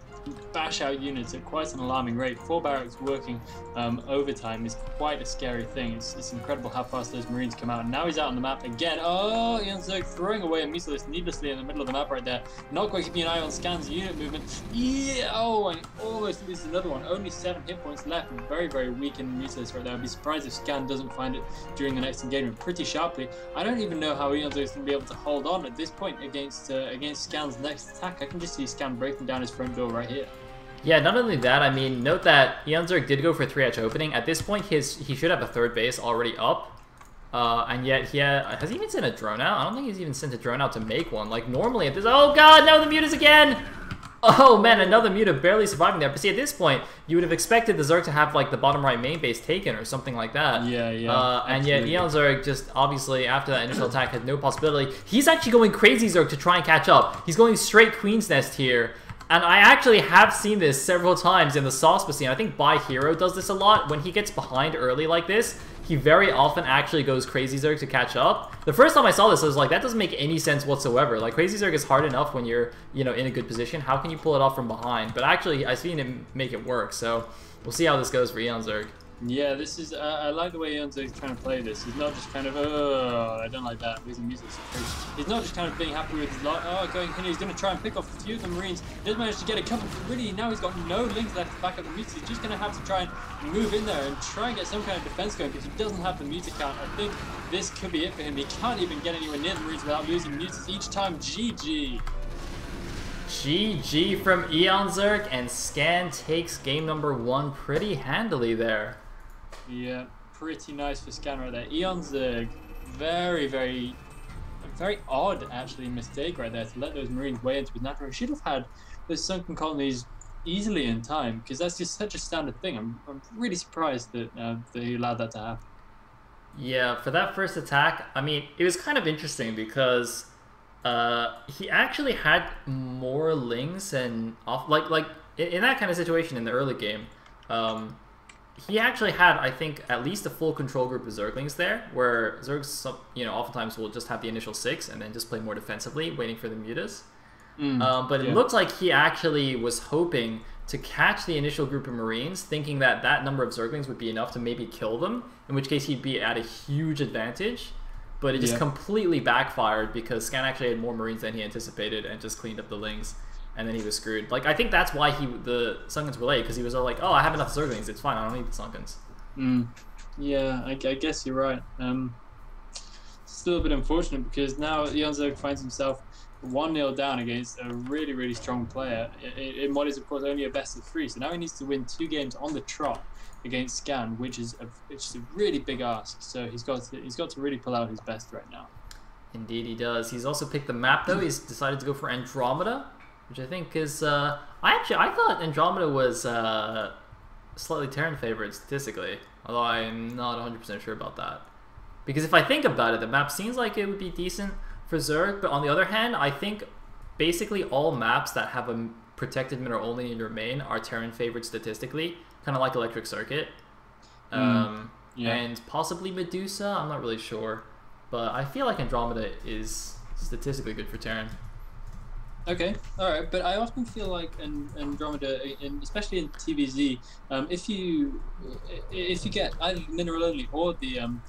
bash out units at quite an alarming rate. 4 barracks working overtime is quite a scary thing. It's incredible how fast those Marines come out. And now he's out on the map again. Oh, Eonzerg throwing away a Mucilis needlessly in the middle of the map right there. Not quite keeping an eye on Scan's unit movement. Yeah, oh, and almost loses another one. Only 7 hit points left. Very, very weak in Mucilis right there. I'd be surprised if Scan doesn't find it during the next engagement pretty sharply. I don't even know how Eonzerg is going to be able to hold on at this point against Scan's next attack. I can just see Scan breaking down his front door right here. Yeah, not only that, I mean, note that Eonzerg did go for 3H opening. At this point, he should have a 3rd base already up. And yet, has he even sent a drone out? I don't think he's even sent a drone out to make one. Like, normally at this... Oh, God, no, the mutas again! Oh, man, another muta barely surviving there. But see, at this point, you would have expected the Zerg to have, like, the bottom right main base taken or something like that. Yeah. And yet, Eonzerg just, obviously, after that initial attack, had no possibility. He's actually going crazy Zerg to try and catch up. He's going straight Queen's Nest here. And I actually have seen this several times in the Sospa scene. I think By Hero does this a lot. When he gets behind early like this, he very often actually goes Crazy Zerg to catch up. The first time I saw this, I was like, that doesn't make any sense whatsoever. Like, Crazy Zerg is hard enough when you're, in a good position. How can you pull it off from behind? But actually, I've seen him make it work. So, we'll see how this goes for Eonzerg. Yeah, this is, I like the way Eonzerg is trying to play this. He's not just kind of, oh, I don't like that, losing music. He's not just kind of being happy with his lot. Oh, going in, he's going to try and pick off a few of the Marines. He does manage to get a couple, but really now he's got no links left to back up the mutas. He's just going to have to try and move in there and try and get some kind of defense going because he doesn't have the muta count. I think this could be it for him. He can't even get anywhere near the Marines without losing mutas each time. GG. GG from Eonzerg, and Scan takes game number 1 pretty handily there. Yeah, pretty nice for Scan right there. Eonzerg, very, very odd, actually, mistake right there to let those Marines way into his natural. He should have had those sunken colonies easily in time, because that's just such a standard thing. I'm really surprised that, that he allowed that to happen. Yeah, for that first attack, I mean, it was kind of interesting because he actually had more lings and like in that kind of situation in the early game. He actually had, I think, at least a full control group of Zerglings there, where Zergs, oftentimes will just have the initial 6 and then just play more defensively, waiting for the mutas. But it looked like he actually was hoping to catch the initial group of Marines, thinking that that number of Zerglings would be enough to maybe kill them, in which case he'd be at a huge advantage. But it just completely backfired because Scan actually had more Marines than he anticipated and just cleaned up the lings. And then he was screwed. Like, I think that's why the Sunkens were late, because he was all like, oh, I have enough Zerglings, it's fine, I don't need the Sunkens. Mm. Yeah, I guess you're right. Still a bit unfortunate because now Ionzog finds himself 1-0 down against a really, really strong player in what is, of course, only a best of 3. So now he needs to win 2 games on the trot against Scan, which is a really big ask. So he's got to really pull out his best right now. Indeed, he does. He's also picked the map though. He's decided to go for Andromeda, which I think is. I thought Andromeda was slightly Terran favorite statistically, although I'm not 100% sure about that. Because if I think about it, the map seems like it would be decent for Zerg, but on the other hand, I think basically all maps that have a protected mineral only in your main are Terran favorite statistically, kind of like Electric Circuit. Yeah. And possibly Medusa, I'm not really sure. But I feel like Andromeda is statistically good for Terran. Okay, alright, but I often feel like Andromeda, especially in TVZ, if you get either mineral only or the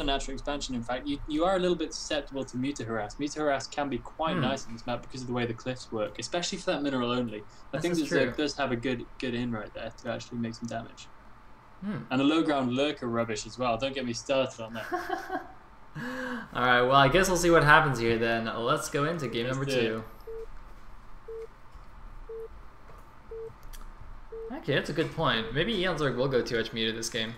natural expansion, in fact, you are a little bit susceptible to Muta Harass. Muta Harass can be quite nice on this map because of the way the cliffs work, especially for that mineral only. I think that Zerg does have a good in right there to actually make some damage. And the low ground lurker rubbish as well. Don't get me started on that. Alright, well, I guess we'll see what happens here then. Let's go into game number 2. Actually, that's a good point. Maybe Ionzorg will go 2H muted this game.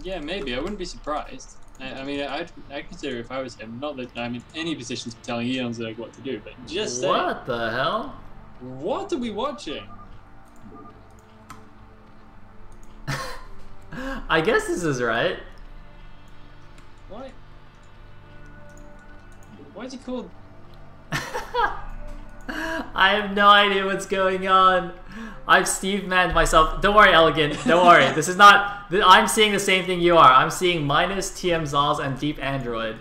Yeah, maybe. I wouldn't be surprised. I mean, I'd consider if I was him. Not that I'm in any position to be telling Ionzorg what to do, but just saying. What the hell? What are we watching? I guess this is right. Why? Why is he called? I have no idea what's going on. I've Steve manned myself. Don't worry, Elegant. Don't worry. This is not. I'm seeing the same thing you are. I'm seeing minus TM Zaz and Deep Android.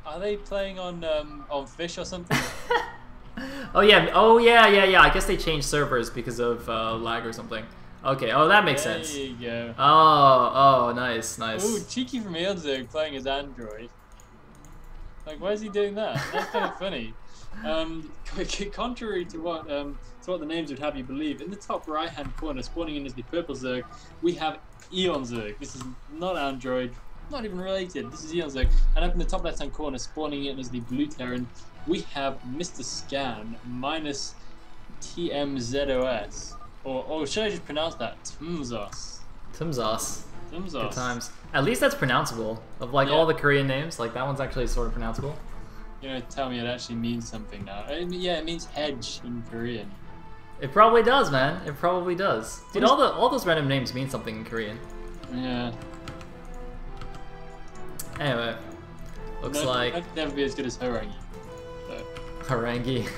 Are they playing on Fish or something? Oh yeah. Oh yeah. I guess they changed servers because of lag or something. Okay. Oh, that makes sense. There you go. Oh, nice. Ooh, cheeky from Ionzorg playing as Android. Like, why is he doing that? That's kind of funny. Contrary to what the names would have you believe, in the top right-hand corner, spawning in as the purple Zerg, we have Ionzorg. This is not Android, not even related. This is Ionzorg. And up in the top left-hand corner, spawning in as the blue Terran, we have Mr. Scan minus TMZOS. Or should I just pronounce that? Tumzos. Tumzos. Tumzos. Good times. At least that's pronounceable. Of like all the Korean names, like that one's actually sort of pronounceable. You know, tell me it actually means something now. Yeah, it means hedge in Korean. It probably does, man. It probably does. Dude, all those random names mean something in Korean. Yeah. Anyway, looks like I'd never be as good as Harangi. So. Harangi.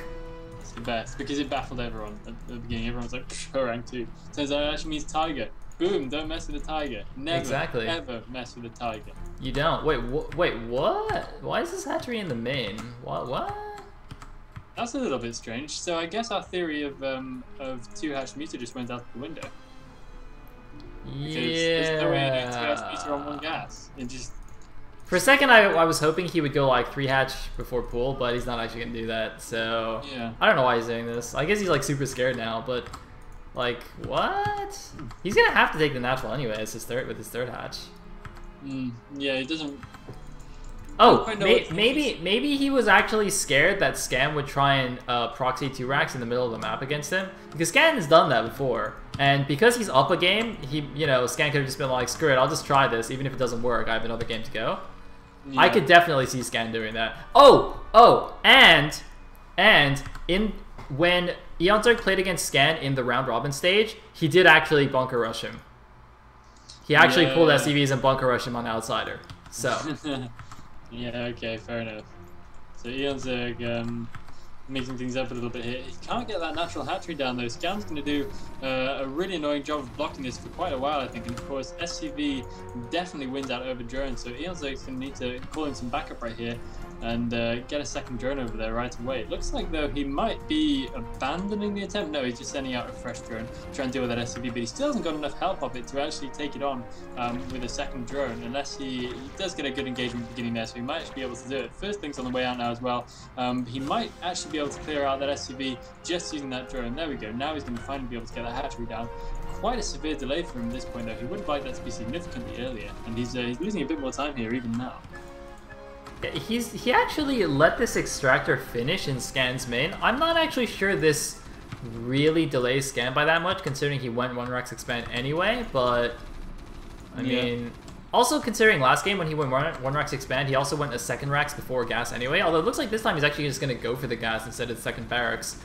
It's the best because it baffled everyone at the beginning. Everyone's like, Harang too. Turns out it actually means tiger. Boom! Don't mess with a tiger. Never, ever mess with a tiger. You don't. Wait, what? Why is this hatchery in the main? What? That's a little bit strange. So I guess our theory of 2-hatch meter just went out the window. Because there's no way to do 2-hatch meter on one gas. It just. For a second, I was hoping he would go like 3-hatch before pool, but he's not actually gonna do that. So yeah. I don't know why he's doing this. I guess he's like super scared now, but. Like, what? He's gonna have to take the natural anyway with his third hatch. Yeah, he doesn't. Oh, maybe he was actually scared that Scan would try and proxy 2 racks in the middle of the map against him, because Scan has done that before, and because he's up a game, Scan could have just been like, screw it, I'll just try this, even if it doesn't work. I have another game to go. Yeah. I could definitely see Scan doing that. When Ionzorg played against Scan in the round robin stage, he did actually bunker rush him. He actually pulled SCVs and bunker rushed him on Outsider. So. Yeah, okay, fair enough. So Ionzorg mixing things up a little bit here. He can't get that natural hatchery down though. Scan's going to do a really annoying job of blocking this for quite a while, I think. And of course, SCV definitely wins out over drone. So Ionzorg's going to need to call in some backup right here. and get a second drone over there right away. It looks like, though, he might be abandoning the attempt. No, he's just sending out a fresh drone, trying to deal with that SCV, but he still hasn't got enough help of it to actually take it on with a second drone, unless he does get a good engagement at the beginning there, so he might actually be able to do it. First thing's on the way out now as well. He might actually be able to clear out that SCV just using that drone. There we go. Now he's going to finally be able to get that hatchery down. Quite a severe delay for him at this point, though. He would have liked that to be significantly earlier, and he's losing a bit more time here even now. He actually let this extractor finish in Scan's main. I'm not actually sure this really delays Scan by that much, considering he went 1 Rex expand anyway, but I mean, also considering last game when he went 1 Rex expand, he also went a 2nd Rex before gas anyway, although it looks like this time he's actually just going to go for the gas instead of the 2nd barracks.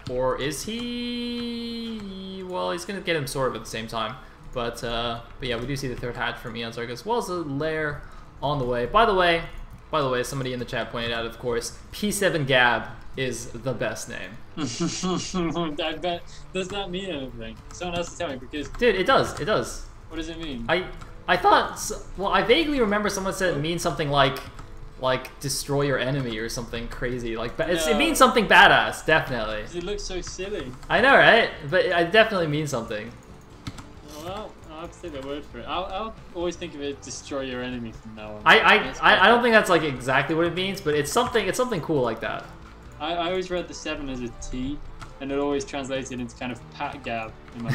Or is he? Well, he's going to get him sort of at the same time. But yeah, we do see the 3rd hatch from Eon Zerg as well as a lair on the way. By the way, somebody in the chat pointed out, of course, P7 Gab is the best name. I bet. Does that mean anything? Someone has to tell me, because... Dude, it does. It does. What does it mean? I thought... Well, I vaguely remember someone said it means something like destroy your enemy or something crazy. Like, it means something badass, definitely. It looks so silly. I know, right? But it definitely means something. Well, I'll have to take their word for it. I'll always think of it, destroy your enemy from now on. I don't think that's like exactly what it means, but it's something cool like that. I always read the 7 as a T, and it always translated into kind of Pat Gab in my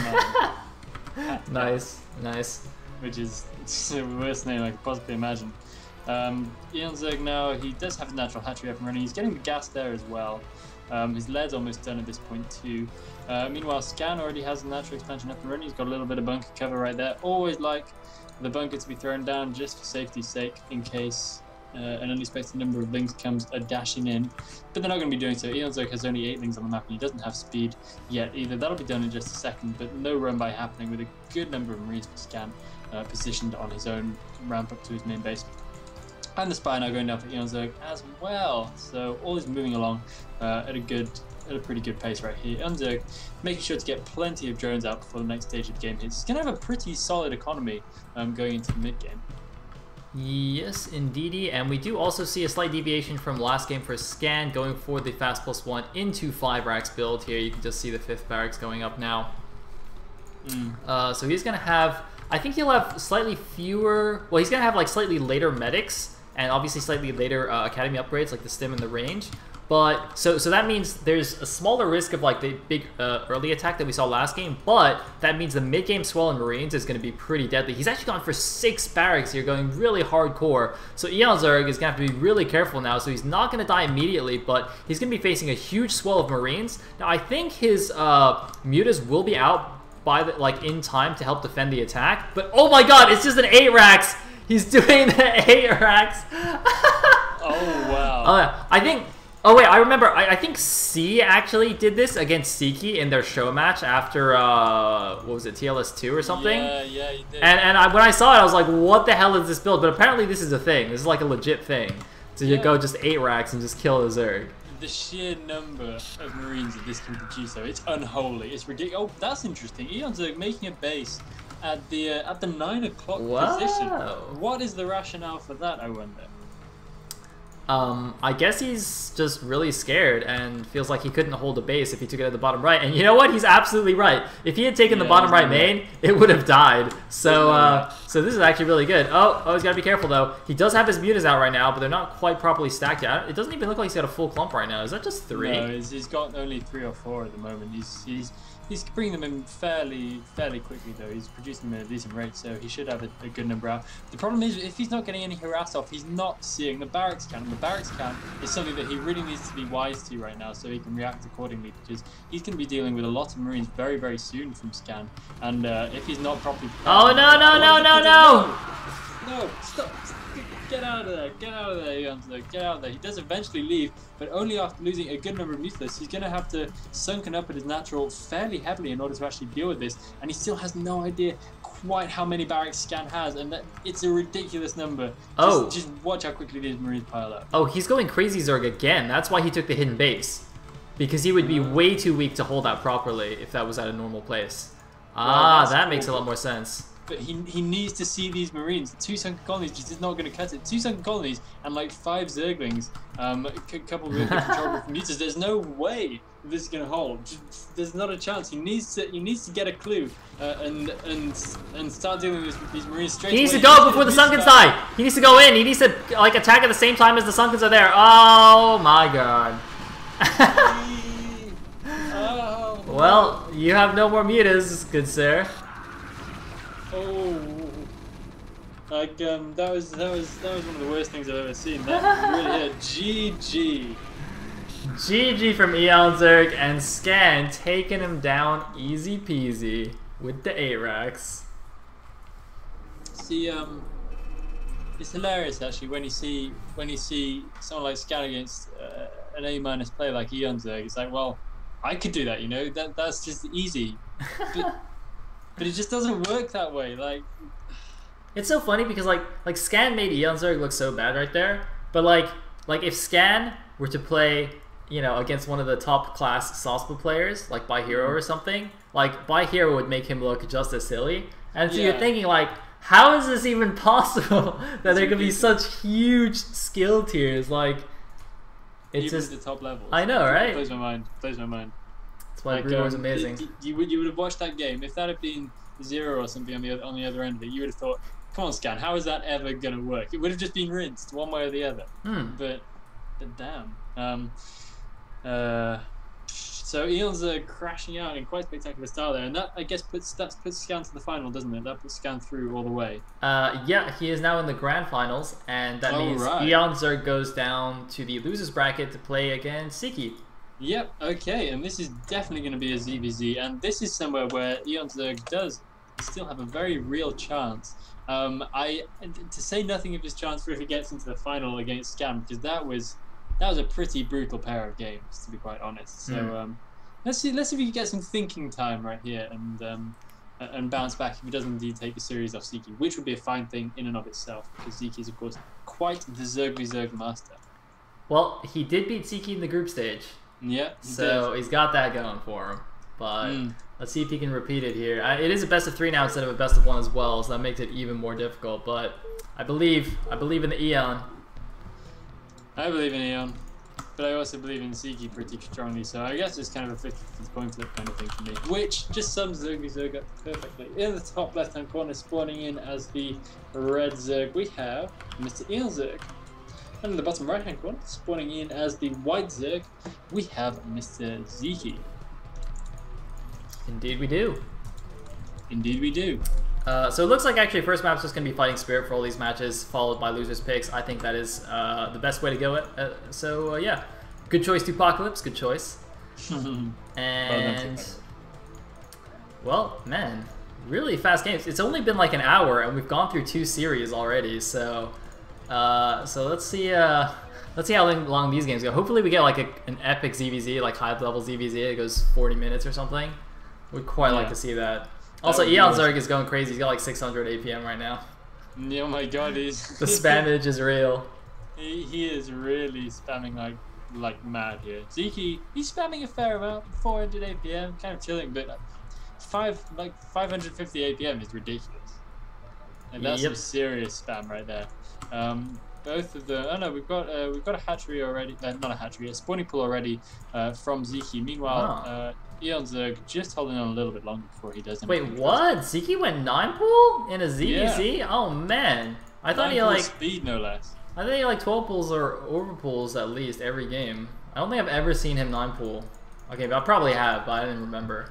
mind. Nice, nice. Which is the worst name I could possibly imagine. Eon Zerg now, he does have a natural hatchery up and running. He's getting the gas there as well. His lead's almost done at this point too. Meanwhile, Scan already has a natural expansion up and running. He's got a little bit of bunker cover right there. Always like the bunker to be thrown down just for safety's sake, in case an unexpected number of lings comes dashing in. But they're not going to be doing so. Eon Zerg has only 8 lings on the map and he doesn't have speed yet either. That'll be done in just a second, but no run by happening with a good number of Marines for Scan positioned on his own ramp up to his main base. And the spy now going down for Eon Zerg as well. So all is moving along at a pretty good pace right here. Eon Zerg making sure to get plenty of drones out before the next stage of the game hits. He's going to have a pretty solid economy going into the mid game. Yes, indeedy, and we do also see a slight deviation from last game for Scan, going for the fast +1 into 5 racks build here. You can just see the 5th barracks going up now. So he's going to have, I think he'll have slightly fewer, well, he's going to have like slightly later medics, and obviously slightly later academy upgrades like the stim and the range. But so that means there's a smaller risk of like the big early attack that we saw last game, but that means the mid game swell in Marines is going to be pretty deadly. He's actually gone for 6 barracks here, going really hardcore. So Eon Zerg is going to have to be really careful now. So he's not going to die immediately, but he's going to be facing a huge swell of Marines. Now I think his mutas will be out by the, in time to help defend the attack. But oh my god, it's just an 8 racks. He's doing the 8 racks. Oh wow. I think. Oh wait, I remember. I think C actually did this against Siki in their show match after what was it, TLS2 or something? Yeah, he did. And when I saw it, I was like, what the hell is this build? But apparently this is a thing. This is like a legit thing. To go just 8 racks and just kill the Zerg. The sheer number of Marines that this can produce, though, it's unholy. It's ridiculous. Oh, that's interesting. Eon Zerg making a base at the 9 o'clock position. What is the rationale for that, I wonder? I guess he's just really scared and feels like he couldn't hold a base if he took it at the bottom right. And you know what? He's absolutely right. If he had taken the bottom right main, it would have died. So so this is actually really good. Oh, he's got to be careful, though. He does have his mutas out right now, but they're not quite properly stacked yet. It doesn't even look like he's got a full clump right now. Is that just 3? No, he's got only 3 or 4 at the moment. He's bringing them in fairly quickly, though. He's producing them at a decent rate, so he should have a good number out. The problem is, if he's not getting any harass off, he's not seeing the barracks count. And the barracks count is something that he really needs to be wise to right now, so he can react accordingly, because he's going to be dealing with a lot of Marines very, very soon from Scan. And if he's not properly prepared... Oh, no! No, stop! Get out of there! Get out of there, Eon Zerg! Get out of there! He does eventually leave, but only after losing a good number of mutas. He's going to have to sunken up at his natural fairly heavily in order to actually deal with this, and he still has no idea quite how many barracks Scan has, and it's a ridiculous number. Just watch how quickly these Marines pile up. Oh, he's going crazy Zerg again. That's why he took the hidden base, because he would be way too weak to hold that properly if that was at a normal place. That makes a lot more sense. but he needs to see these Marines. 2 sunken colonies just is not going to cut it. 2 sunken colonies and like 5 Zerglings, coupled with the control from mutas. There's no way this is going to hold. There's not a chance. He needs to get a clue and start dealing with these Marines straight away. He needs to go before the Sunkens die. He needs to go in. He needs to like attack at the same time as the Sunkens are there. Oh my god. Oh, well, you have no more mutas, good sir. Oh, like that was one of the worst things I've ever seen. That really hit. GG. GG from Eon Zerg, and Scan taking him down easy peasy with the 8 racks. See, it's hilarious actually when you see someone like Scan against an A- player like Eon Zerg. It's like, well, I could do that, you know. That's just easy. But it just doesn't work that way. Like, it's so funny because like Scan made Eon Zerg look so bad right there. But like if Scan were to play, you know, against one of the top class Saucepool players, like By Hero or something, like By Hero would make him look just as silly. And so you're thinking like, how is this even possible that there could be such huge skill tiers? Like, it's even just at the top levels. I know, right? Blows my mind. Blows my mind. That's why Bruno was amazing. You would have watched that game if that had been 0 or something on the other end of it. You would have thought, come on, Scan, how is that ever gonna work? It would have just been rinsed one way or the other. But damn. So Eons are crashing out in quite spectacular style there, and that I guess puts Scan to the final, doesn't it? That puts Scan through all the way. Yeah, he is now in the grand finals, and that means Eon Zerg goes down to the losers bracket to play against Siki. Yep, okay, and this is definitely going to be a ZVZ, and this is somewhere where Eon Zerg does still have a very real chance. To say nothing of his chance for if he gets into the final against Scan, because that was a pretty brutal pair of games, to be quite honest. So let's see if he can get some thinking time right here and bounce back if he does indeed take a series off Ziki, which would be a fine thing in and of itself, because Ziki is of course quite the Zerg master. Well, he did beat Ziki in the group stage. Yeah, so he's got that going for him. But let's see if he can repeat it here. It is a best of 3 now instead of a best of 1 as well, so that makes it even more difficult. But I believe in the Eon. I believe in Eon, but I also believe in Ziki pretty strongly. So I guess it's kind of a 50-50 coin flip kind of thing for me, which just sums Zerg up perfectly. In the top left-hand corner, spawning in as the red Zerg, we have Mr. Eon Zerg. And in the bottom right-hand corner, spawning in as the white Zerg, we have Mr. Ziki. Indeed we do. Indeed we do. So it looks like actually first map's just going to be Fighting Spirit for all these matches, followed by losers picks. I think that is the best way to go. Yeah, good choice, Apocalypse. Good choice. And well, man, really fast games. It's only been like an hour, and we've gone through 2 series already. So let's see how long these games go. Hopefully we get like an epic ZVZ, like high level ZVZ. It goes 40 minutes or something. Would quite like to see that. Also, Eon Zerg is going crazy. He's got like 600 APM right now. Oh my god, the spammage is real. He is really spamming like mad here. Ziki, he's spamming a fair amount, 400 APM, kind of chilling, but 550 APM is ridiculous. And that's some serious spam right there. Both of the we've got a hatchery already, not a hatchery, a spawning pool already from Ziki. Meanwhile, Eon Zerg just holding on a little bit longer before he does. Wait, what? Ziki went 9 pool in a ZVZ? Yeah. Oh man, I thought he like speed no less. I think he like 12 pools or over pools at least every game. I don't think I've ever seen him 9 pool. Okay, but I probably have, but I didn't remember.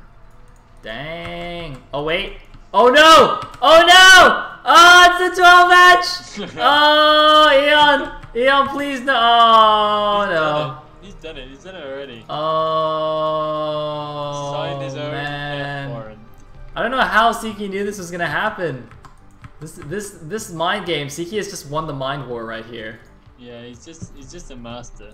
Dang. Oh wait. Oh no! Oh no! Oh, it's a 12 match! Oh, Eon, please no! Oh no! He's done it. He's done it already. Oh, signed his own man! I don't know how Ziki knew this was gonna happen. This mind game, Ziki has just won the mind war right here. Yeah, he's just a master.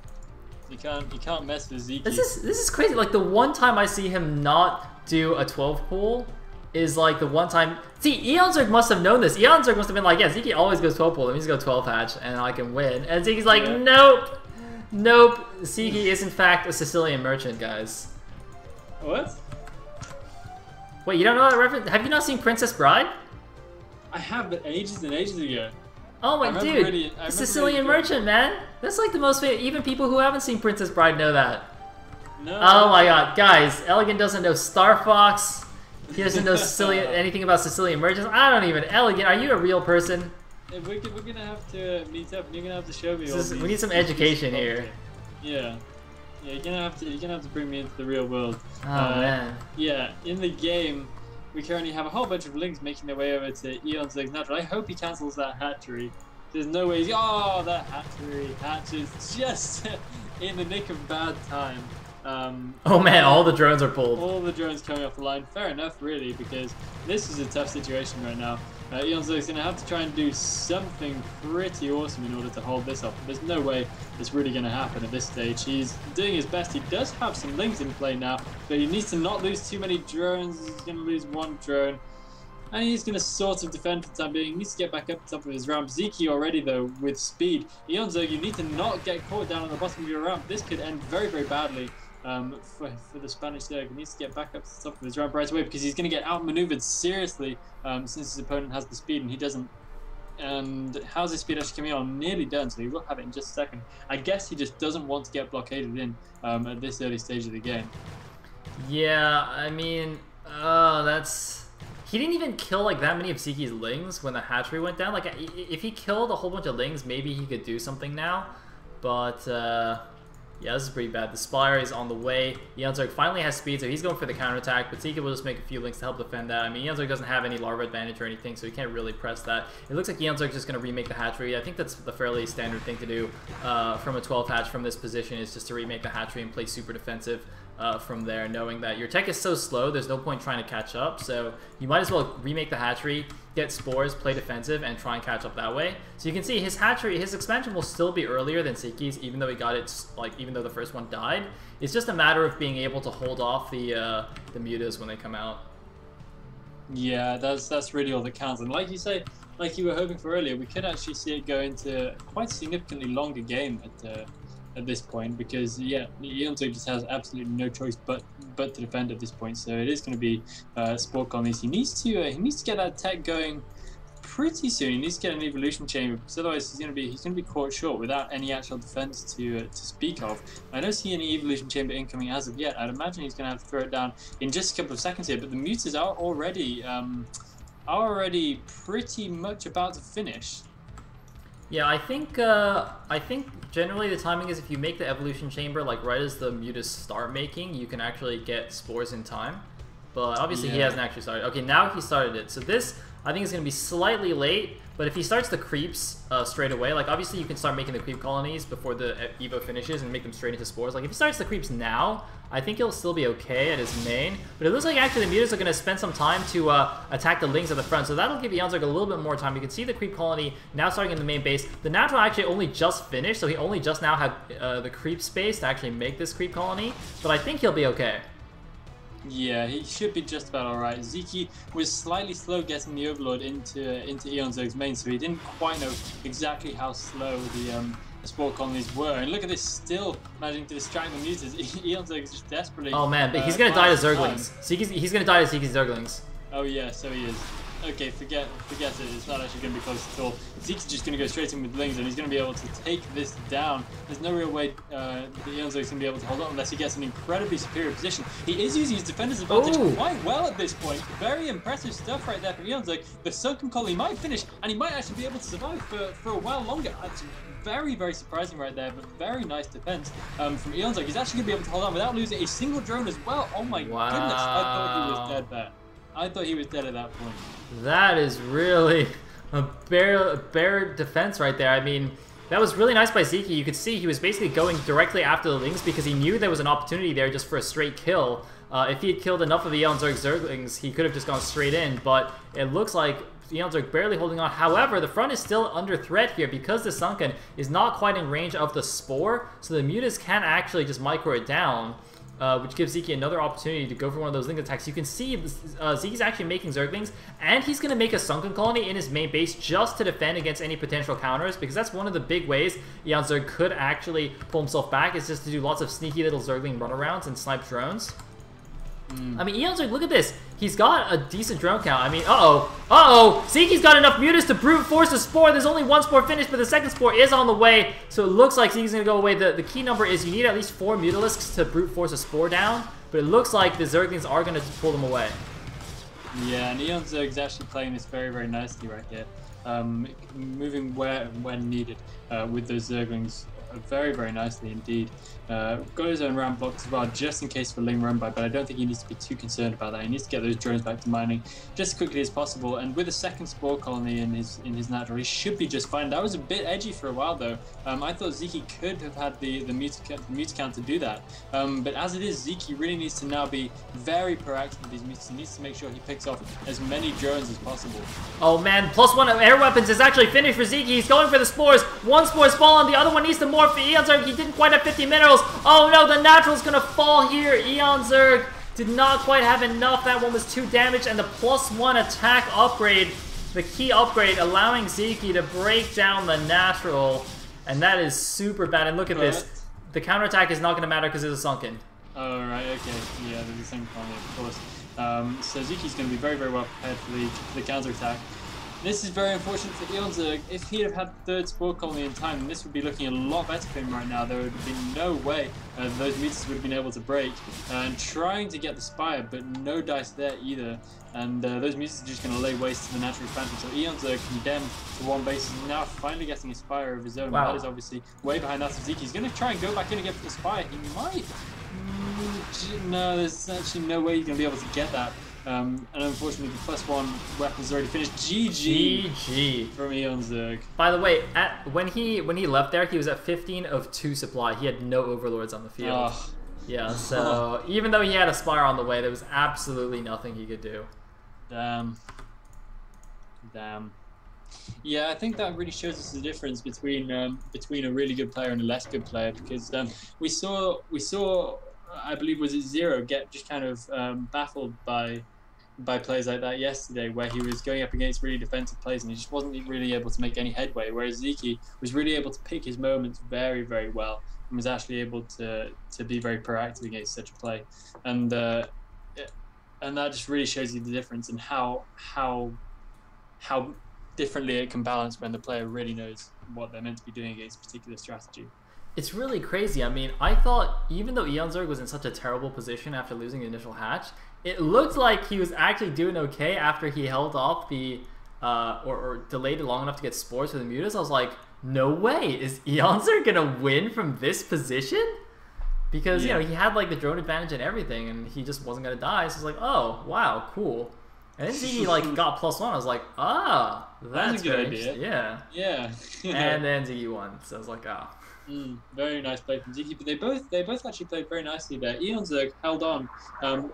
You can't mess with Ziki. This is crazy. Like the one time I see him not do a 12 pool is like the one time. See, Eon Zerg must have known this. Eon Zerg must have been like, yeah, Ziki always goes 12 pool. Let me just go 12 hatch and I can win. And Ziki's like, nope. Ziki is in fact a Sicilian merchant, guys. What? Wait, you don't know that reference? Have you not seen Princess Bride? I have, but ages and ages ago. Oh my dude, the Sicilian merchant, man. That's like the most famous. Even people who haven't seen Princess Bride know that. No. Oh my god, guys, Elegant doesn't know Star Fox. He doesn't know anything about Sicilian merchants. I don't even. Elegant, are you a real person? We're gonna have to meet up, and you're gonna have to show me. We need some education here. Yeah, you're gonna have to bring me into the real world. Oh man. Yeah, in the game, we currently have a whole bunch of links making their way over to Eon Zerg's natural. I hope he cancels that hatchery. There's no way. Oh, that hatchery hatches just in the nick of bad time. Oh man, all the drones are pulled. All the drones coming off the line. Fair enough, really, because this is a tough situation right now. Eon Zerg's going to have to try and do something pretty awesome in order to hold this up. There's no way it's really going to happen at this stage. He's doing his best. He does have some links in play now, but he needs to not lose too many drones. He's going to lose one drone. And he's going to sort of defend for the time being. He needs to get back up the top of his ramp. Ziki already, though, with speed. Eon Zerg, you need to not get caught down on the bottom of your ramp. This could end very, very badly. For the Spanish Zerg. He needs to get back up to the top of his ramp right away because he's going to get outmaneuvered seriously since his opponent has the speed and he doesn't. And how's his speed actually coming on? Nearly done, so he will have it in just a second. I guess he just doesn't want to get blockaded in at this early stage of the game. Yeah, I mean, that's... He didn't even kill like that many of Ziki's lings when the hatchery went down. Like, if he killed a whole bunch of lings, maybe he could do something now. But, yeah, this is pretty bad. The Spire is on the way. Eon Zerg finally has speed, so he's going for the counterattack, but Zika will just make a few links to help defend that. I mean, Eon Zerg doesn't have any larva advantage or anything, so he can't really press that. It looks like Eon Zerg is just going to remake the hatchery. I think that's the fairly standard thing to do from a 12 hatch from this position, is just to remake the hatchery and play super defensive from there, knowing that your tech is so slow, there's no point trying to catch up, so you might as well remake the hatchery, get spores, play defensive, and try and catch up that way. So you can see his hatchery, his expansion will still be earlier than Ziki's, even though he got it, like, even though the first one died. It's just a matter of being able to hold off the mutas when they come out. Yeah, that's really all that counts. And like you say, like you were hoping for earlier, we could actually see it go into quite a significantly longer game at this point, because yeah, Eon Zerg just has absolutely no choice but to defend at this point. So it is going to be spore colonies. He needs to get that tech going pretty soon. He needs to get an evolution chamber, because otherwise he's going to be caught short without any actual defense to speak of. I don't see any evolution chamber incoming as of yet. I'd imagine he's going to have to throw it down in just a couple of seconds here. But the mutas are already pretty much about to finish. Yeah, I think generally the timing is if you make the evolution chamber like right as the mutas start making, you can actually get spores in time. But obviously he hasn't actually started. Okay, now he started it. So this, I think, is going to be slightly late. But if he starts the creeps straight away, like obviously you can start making the creep colonies before the Evo finishes and make them straight into spores. Like if he starts the creeps now, I think he'll still be okay at his main. But it looks like actually the mutas are going to spend some time to attack the lings at the front. So that'll give Eon Zerg a little bit more time. You can see the creep colony now starting in the main base. The natural actually only just finished, so he only just now had the creep space to actually make this creep colony. But I think he'll be okay. Yeah, he should be just about alright. Ziki was slightly slow getting the Overlord into Eon Zerg's main, so he didn't quite know exactly how slow the spore colonies were. And look at this, still managing to distract the mutas. Eon Zerg is just desperately... Oh man, but he's gonna die to Zerglings. He's gonna die to Ziki's Zerglings. Oh yeah, so he is. Okay, forget it. It's not actually going to be close at all. Zeke's just going to go straight in with Lings, and he's going to be able to take this down. There's no real way the Eon Zerg's going to be able to hold on unless he gets an incredibly superior position. He is using his defender's advantage quite well at this point. Very impressive stuff right there from Eon Zerg. The Sunken Colony might finish, and he might actually be able to survive for a while longer. That's very, very surprising right there, but very nice defense from Eon Zerg. He's actually going to be able to hold on without losing a single drone as well. Oh my goodness, I thought he was dead there. I thought he was dead at that point. That is really a bare defense right there. I mean, that was really nice by Ziki. You could see he was basically going directly after the Lings because he knew there was an opportunity there just for a straight kill. If he had killed enough of the Eon Zerg Zerglings, he could have just gone straight in, but it looks like Eon Zerg barely holding on. However, the front is still under threat here because the Sunken is not quite in range of the Spore, so the mutas can actually just micro it down. Which gives Ziki another opportunity to go for one of those link attacks. You can see Ziki's actually making Zerglings, and he's going to make a Sunken Colony in his main base just to defend against any potential counters, because that's one of the big ways Eon Zerg could actually pull himself back, is just to do lots of sneaky little Zergling runarounds and snipe drones. I mean, Eonzerg, look at this. He's got a decent drone count. I mean, uh-oh. Zeke's got enough mutas to brute force the Spore. There's only one Spore finished, but the second Spore is on the way. So it looks like Zeke's going to go away. The key number is you need at least 4 Mutalisks to brute force a Spore down. But it looks like the Zerglings are going to pull them away. Yeah, and Eonzerg's actually playing this very, very nicely right here. Moving where and when needed with those Zerglings very, very nicely indeed. Got his own ramp blocks as well, just in case for Ling run by, but I don't think he needs to be too concerned about that. He needs to get those drones back to mining just as quickly as possible, and with a second Spore colony in his natural, he should be just fine. That was a bit edgy for a while though. I thought Zeke could have had the muta count to do that, but as it is, Zeke really needs to now be very proactive with these mutas. He needs to make sure he picks off as many drones as possible. Oh man, +1 of air weapons is actually finished for Zeke. He's going for the Spores. One Spore's fallen, the other one needs to morph for Eonzerg. He didn't quite have 50 minerals. Oh no, the natural's gonna fall here. Eonzerg did not quite have enough. That one was too damaged, and the +1 attack upgrade, the key upgrade, allowing Zeke to break down the natural, and that is super bad. And look at this. The counterattack is not gonna matter because it's a sunken. Oh, right, okay. Yeah, there's a sunken colony, of course. So Zeke's going to be very, very well prepared for the counterattack. This is very unfortunate for Eonzerg. If he'd have had the third Spore colony in time, this would be looking a lot better for him right now. There would have been no way those mutas would have been able to break. And trying to get the Spire, but no dice there either. And those mutas are just going to lay waste to the natural expansion. So Eonzerg condemned to one base, is now finally getting a Spire of his own. Wow. That is obviously way behind that of Zeke. He's going to try and go back in again for the Spire. He might. No, there's actually no way he's going to be able to get that. And unfortunately, the +1 weapon is already finished. GG from Eonzerg. By the way, when he left there, he was at 15 of 2 supply. He had no overlords on the field. Oh. Yeah, so even though he had a Spire on the way, there was absolutely nothing he could do. Damn. Yeah, I think that really shows us the difference between a really good player and a less good player, because we saw I believe was it Zero get just kind of baffled by plays like that yesterday, where he was going up against really defensive plays and he just wasn't really able to make any headway, whereas Zeke was really able to pick his moments very, very well and was actually able to be very proactive against such a play, and that just really shows you the difference and how differently it can balance when the player really knows what they're meant to be doing against a particular strategy. It's really crazy. I mean, I thought even though Eonzerg was in such a terrible position after losing the initial hatch, it looked like he was actually doing okay after he held off the or delayed it long enough to get spores for the mutas. I was like, no way, is Eonzerg gonna win from this position? Because you know, he had like the drone advantage and everything, and he just wasn't gonna die. So it's like, oh wow, cool. And then Zeke like got +1. I was like, ah, that's a good idea. Yeah. Yeah. And then Zeke won. So I was like, ah. Very nice play from Zeke, but they both actually played very nicely there. Eonzerg held on.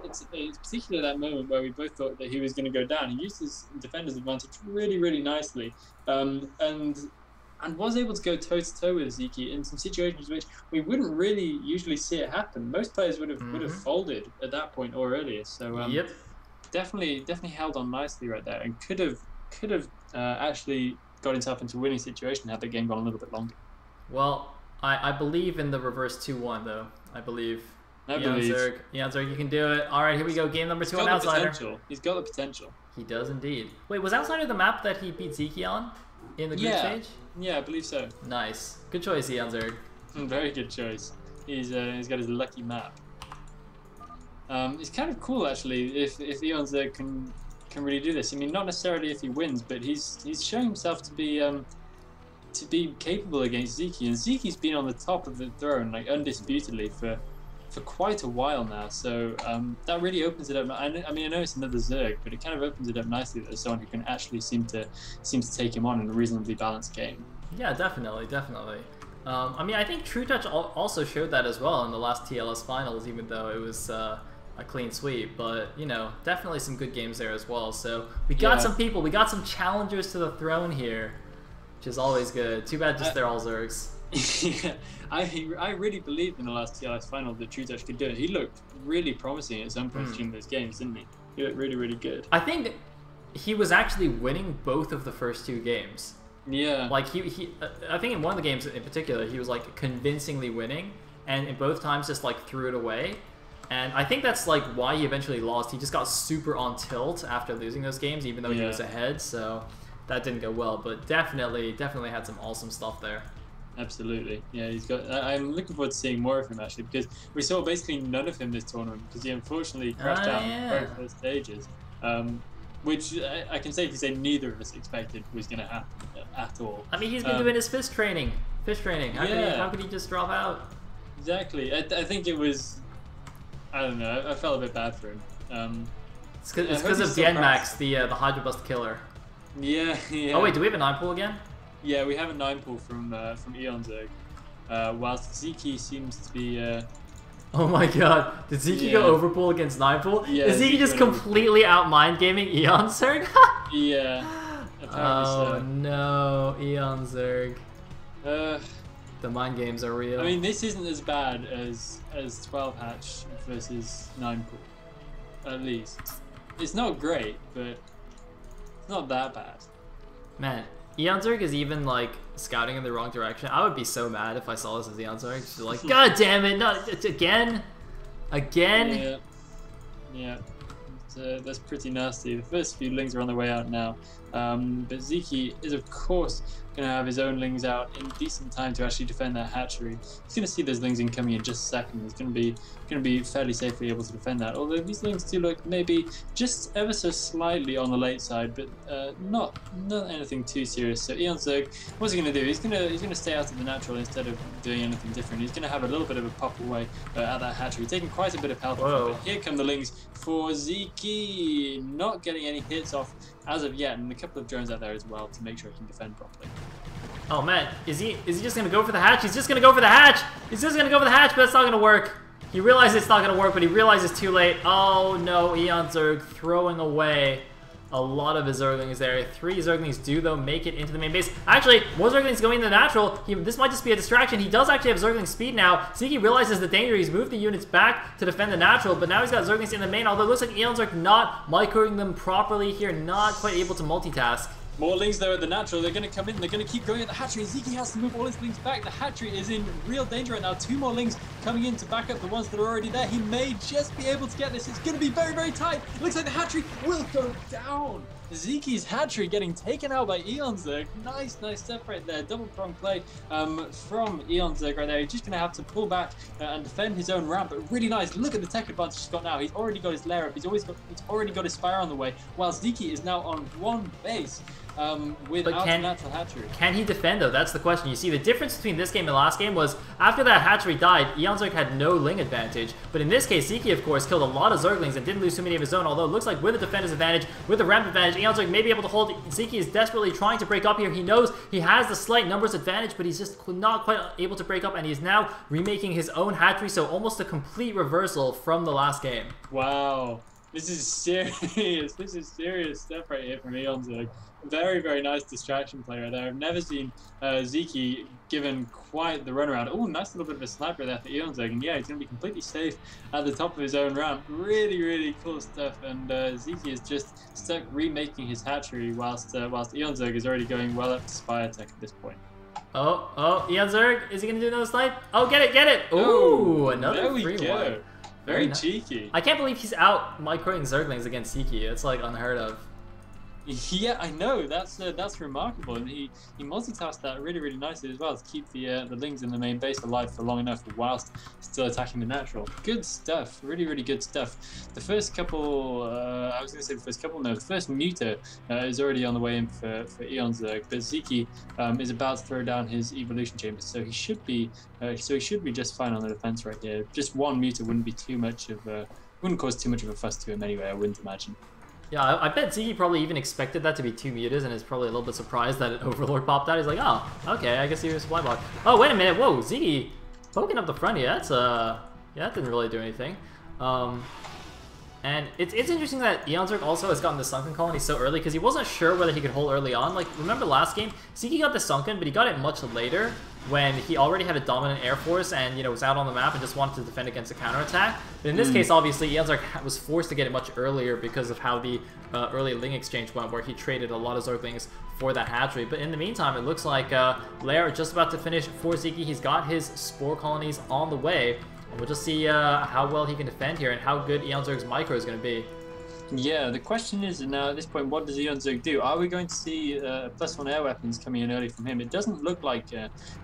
It's particularly that moment where we both thought that he was going to go down. He used his defender's advantage really, really nicely, and was able to go toe to toe with Zeke in some situations which we wouldn't really usually see it happen. Most players would have folded at that point or earlier. So definitely held on nicely right there, and could have actually got himself into a winning situation had the game gone a little bit longer. Well, I believe in the reverse 2-1 though. I believe. Eonzerg, you can do it. All right, here we go. Game number 2 on Outsider. He's got the potential. He does indeed. Wait, was Outsider the map that he beat Zeke on in the group stage? Yeah, I believe so. Nice. Good choice, Eonzerg. Very good choice. He's got his lucky map. It's kind of cool actually if Eonzerg can really do this. I mean, not necessarily if he wins, but he's showing himself to be capable against Zeke, and Zeke's been on the top of the throne like undisputedly for quite a while now. So that really opens it up. I mean, I know it's another Zerg, but it kind of opens it up nicely that there's someone who can actually seem to take him on in a reasonably balanced game. Yeah, definitely. I mean, I think True Touch also showed that as well in the last TLS finals, even though it was a clean sweep. But, you know, definitely some good games there as well. So we got some people, we got some challengers to the throne here, which is always good. Too bad just they're all Zergs. Yeah, I really believed in the last TLS final that True Touch could do it. He looked really promising at some point during those games, didn't he? He looked really, really good. I think he was actually winning both of the first 2 games. Yeah. Like I think in one of the games in particular, he was like convincingly winning, and in both times just like threw it away. And I think that's like why he eventually lost. He just got super on tilt after losing those games, even though he was ahead. So that didn't go well. But definitely had some awesome stuff there. Absolutely, yeah. He's got. I'm looking forward to seeing more of him actually, because we saw basically none of him this tournament because he unfortunately crashed out in the very first stages, which I can safely say neither of us expected was going to happen at all. I mean, he's been doing his fish training. How could he just drop out? Exactly. I think it was. I don't know. I felt a bit bad for him. It's because of Genmax, the Hydro Bust killer. Yeah. Oh wait, do we have a 9 pool again? Yeah, we have a 9 pool from Eonzerg, whilst Zeki seems to be. Oh my god, did Zeki go overpool against 9 pool? Yeah, is Zeki just completely out mind gaming Eonzerg? Yeah. Oh no, Eonzerg. The mind games are real. I mean, this isn't as bad as 12 hatch versus 9 pool, at least. It's not great, but it's not that bad. Man. Eonzerg is even like scouting in the wrong direction. I would be so mad if I saw this as Eonzerg. She's like, God damn it, not again. Yeah. That's pretty nasty. The first few lings are on their way out now, but Zeki is of course going to have his own lings out in decent time to actually defend that hatchery. He's going to see those lings incoming in just a second. He's going to be fairly safely able to defend that. Although these lings do look maybe just ever so slightly on the late side, but not anything too serious. So Eonzerg, what's he going to do? He's going to stay out of the natural instead of doing anything different. He's going to have a little bit of a pop away at that hatchery, taking quite a bit of health. But here come the lings for Zeki, not getting any hits off as of yet, and a couple of drones out there as well to make sure he can defend properly. Oh man, is he just gonna go for the hatch? He's just gonna go for the hatch! He's just gonna go for the hatch, but it's not gonna work. He realizes it's not gonna work, but he realizes too late. Oh no, Eonzerg throwing away a lot of his Zerglings there. 3 Zerglings do though make it into the main base. Actually, more Zerglings going into the natural. This might just be a distraction. He does actually have Zergling speed now. Zeki realizes the danger. He's moved the units back to defend the natural, but now he's got Zerglings in the main, although it looks like Eonzerg not microing them properly here, not quite able to multitask. More lings though at the natural. They're going to come in. They're going to keep going at the hatchery. Zeki has to move all his lings back. The hatchery is in real danger right now. 2 more lings coming in to back up the ones that are already there. He may just be able to get this. It's going to be very, very tight. It looks like the hatchery will go down. Zeke's hatchery getting taken out by Eonzerg. Nice stuff right there. Double prong play from Eonzerg right there. He's just going to have to pull back and defend his own ramp. But really nice. Look at the tech advantage he's got now. He's already got his lair up. He's already got his spire on the way. While Zeki is now on 1 base. Without a natural hatchery. Can he defend though? That's the question. You see, the difference between this game and last game was after that hatchery died, Eonzerg had no ling advantage. But in this case, Zeki, of course, killed a lot of Zerglings and didn't lose too many of his own. Although it looks like with the defender's advantage, with the ramp advantage, Eonzerg may be able to hold. Zeki is desperately trying to break up here. He knows he has the slight numbers advantage, but he's just not quite able to break up, and he's now remaking his own hatchery. So almost a complete reversal from the last game. Wow. This is serious. This is serious stuff right here from Eonzerg. Very, very nice distraction play right there. I've never seen Zeki given quite the runaround. Oh, nice little bit of a sniper there for Eonzerg. And yeah, he's going to be completely safe at the top of his own ramp. Really, really cool stuff. And Zeki is just stuck remaking his hatchery whilst Eonzerg is already going well up to spire tech at this point. Oh, Eonzerg, is he going to do another snipe? Oh, get it. Ooh, another 3-1. Very cheeky. I can't believe he's out microing Zerglings against Zeki. It's like unheard of. Yeah, I know. That's remarkable, and he multitasked that really, really nicely as well to keep the lings in the main base alive for long enough whilst still attacking the natural. Good stuff. Really, really good stuff. The first couple, I was going to say the first couple. No, the first muter is already on the way in for Eonzerg, but Zeki is about to throw down his evolution chamber, so he should be just fine on the defense right here. Just 1 muter wouldn't be too much of wouldn't cause too much of a fuss to him anyway. I wouldn't imagine. Yeah, I bet Zeki probably even expected that to be 2 mutas and is probably a little bit surprised that an Overlord popped out. He's like, oh, okay, I guess he was supply block. Oh, wait a minute, whoa, Zeki poking up the front here. That's, yeah, that didn't really do anything. And it's interesting that Eonzerg also has gotten the Sunken Colony so early because he wasn't sure whether he could hold early on. Like, remember last game? Zeki got the Sunken, but he got it much later when he already had a dominant Air Force and, you know, was out on the map and just wanted to defend against a counterattack. But in this case, obviously, Eonzerg was forced to get it much earlier because of how the early Ling exchange went, where he traded a lot of Zerglings for that hatchery. But in the meantime, it looks like Lair is just about to finish for Zeki. He's got his Spore Colonies on the way. We'll just see how well he can defend here and how good Eonzerg's micro is going to be. Yeah, the question is now at this point, what does Eonzerg do? Are we going to see +1 air weapons coming in early from him? It doesn't look like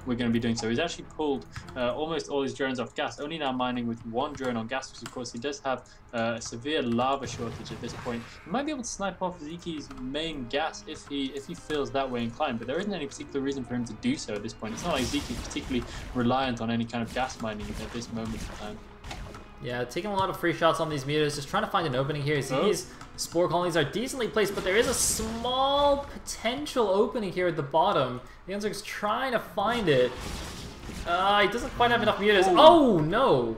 we're going to be doing so. He's actually pulled almost all his drones off gas, only now mining with 1 drone on gas, because of course he does have a severe lava shortage at this point. He might be able to snipe off Zeeky's main gas if he feels that way inclined, but there isn't any particular reason for him to do so at this point. It's not like Zeeky is particularly reliant on any kind of gas mining at this moment in time. Yeah, taking a lot of free shots on these meters, just trying to find an opening here. Zeeky's spore colonies are decently placed, but there is a small potential opening here at the bottom. Eonzerg's trying to find it. He doesn't quite have enough meters. Oh, no!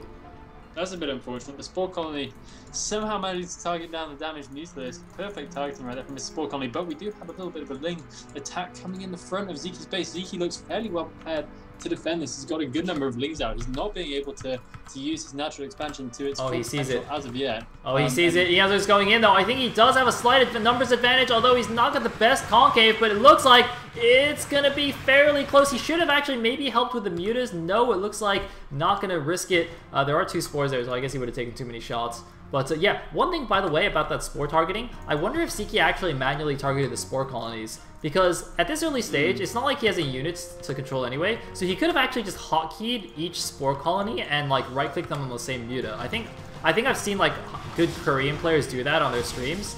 That's a bit unfortunate. The spore colony somehow managed to target down the damaged nucleus. Perfect targeting right there from the spore colony, but we do have a little bit of a Ling attack coming in the front of Zeeky's base. Zeeky looks fairly well prepared to defend this. He's got a good number of Lings out. He's not being able to use his natural expansion to its full potential as of yet. He sees it. Eonzerg's going in though. I think he does have a slight numbers advantage, although he's not got the best concave, but it looks like it's going to be fairly close. He should have actually maybe helped with the mutas. No, it looks like not going to risk it. There are 2 spores there, so I guess he would have taken too many shots. But yeah, one thing, by the way, about that spore targeting, I wonder if Zeeky actually manually targeted the spore colonies. Because at this early stage, it's not like he has any units to control anyway, so he could have actually just hotkeyed each spore colony and like right-click them on the same muta. I think I've seen like good Korean players do that on their streams.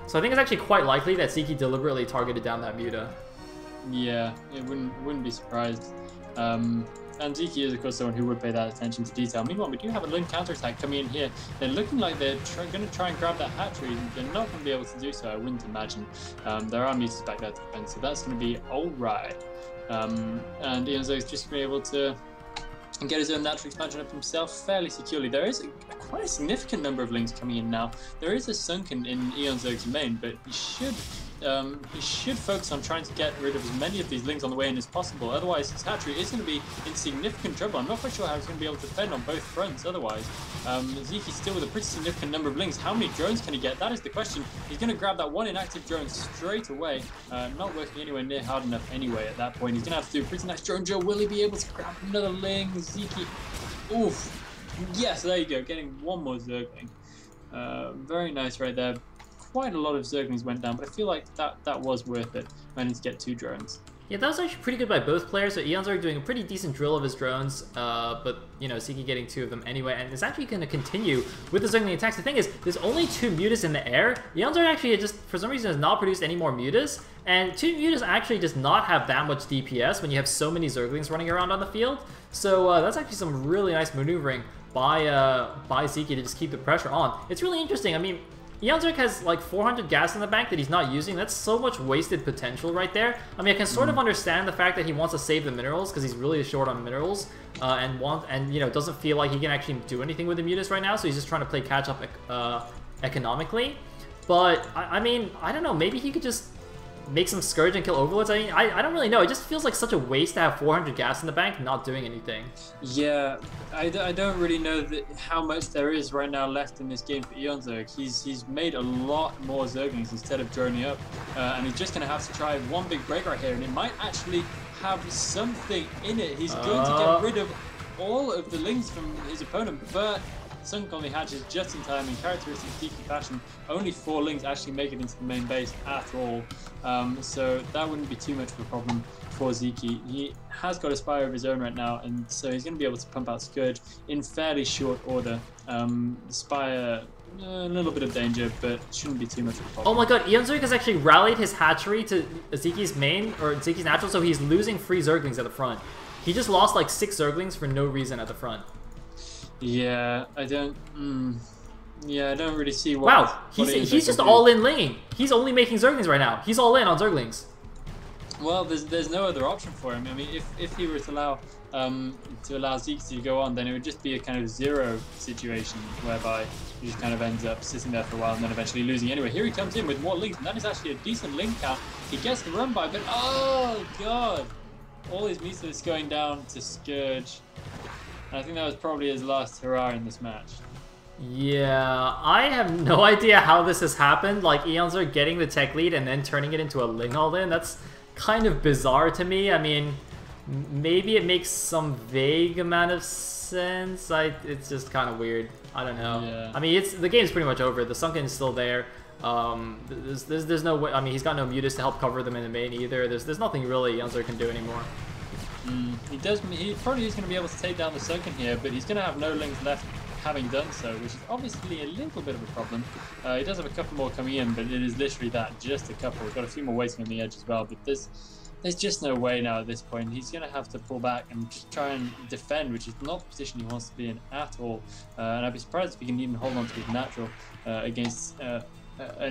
So I think it's actually quite likely that Zeeky deliberately targeted down that muta. Yeah, it wouldn't be surprised. And Zeeky is, of course, someone who would pay that attention to detail. Meanwhile, we do have a Ling counterattack coming in here. They're looking like they're going to try and grab that hatchery. They're not going to be able to do so, I wouldn't imagine. There are meters back there to defend, so that's going to be alright. And Eonzerg is just going to be able to get his own natural expansion up himself fairly securely. There is quite a significant number of Lings coming in now. There is a sunken in Eonzerg's main, but he should focus on trying to get rid of as many of these Lings on the way in as possible. Otherwise, his hatchery is going to be in significant trouble. I'm not quite sure how he's going to be able to defend on both fronts otherwise. Zeeky's still with a pretty significant number of Lings. How many drones can he get? That is the question. He's going to grab that one inactive drone straight away. Not working anywhere near hard enough anyway at that point. He's going to have to do a pretty nice drone drill. Will he be able to grab another Ling? Zeeky. Oof. Yes, there you go. Getting one more Zergling. Very nice right there. Quite a lot of Zerglings went down, but I feel like that was worth it. Managed to get 2 drones. Yeah, that was actually pretty good by both players. So Eonzerg doing a pretty decent drill of his drones, but you know, Zeeky getting 2 of them anyway, and it's actually going to continue with the Zergling attacks. The thing is, there's only 2 mutas in the air. Eonzerg actually just, for some reason, has not produced any more mutas, and 2 mutas actually does not have that much DPS when you have so many Zerglings running around on the field. So that's actually some really nice maneuvering by Zeeky to just keep the pressure on. It's really interesting. I mean, Eonzerg has like 400 gas in the bank that he's not using. That's so much wasted potential right there. I mean, I can sort of understand the fact that he wants to save the minerals because he's really short on minerals, and you know, doesn't feel like he can actually do anything with the mutas right now. So he's just trying to play catch up economically. But I mean, I don't know. Maybe he could just make some Scourge and kill Overlords. I mean, I don't really know. It just feels like such a waste to have 400 gas in the bank not doing anything. Yeah, I don't really know how much there is right now left in this game for Eonzerg. He's made a lot more Zerglings instead of droning up, and he's just going to have to try one big break right here, and it might actually have something in it. He's going to get rid of all of the Lings from his opponent, but Sunk only hatches just in time in characteristic Zeeky fashion. Only 4 Lings actually make it into the main base at all, so that wouldn't be too much of a problem for Zeeky. He has got a Spire of his own right now, and so he's going to be able to pump out Scourge in fairly short order. Spire, a little bit of danger, but shouldn't be too much of a problem. Oh my god, Eonzerg has actually rallied his hatchery to Zeeky's main, or Zeeky's natural, so he's losing 3 Zerglings at the front. He just lost like 6 Zerglings for no reason at the front. Yeah, I don't really see what. Wow, he's just all in linging. He's only making Zerglings right now. He's all in on Zerglings. Well, there's no other option for him. I mean, if he were to allow Zeeky to go on, then it would just be a kind of 0 situation whereby he just kind of ends up sitting there for a while and then eventually losing anyway. Here he comes in with more Lings, and that is actually a decent Ling count. He gets the run by, but oh god, all his meters going down to Scourge. I think that was probably his last hurrah in this match. Yeah, I have no idea how this has happened. Like, Eonzerg getting the tech lead and then turning it into a Ling all-in. That's kind of bizarre to me. I mean, maybe it makes some vague amount of sense. It's just kind of weird. I don't know. Yeah. I mean, the game's pretty much over. The sunken is still there. There's no way. I mean, he's got no mutas to help cover them in the main either. There's nothing really Yunzer can do anymore. He probably is going to be able to take down the sunken here, but he's going to have no links left having done so, which is obviously a little bit of a problem. He does have a couple more coming in, but it is literally that, just a couple. We've got a few more waiting on the edge as well, but there's just no way now at this point. He's going to have to pull back and just try and defend, which is not the position he wants to be in at all. And I'd be surprised if he can even hold on to his natural against an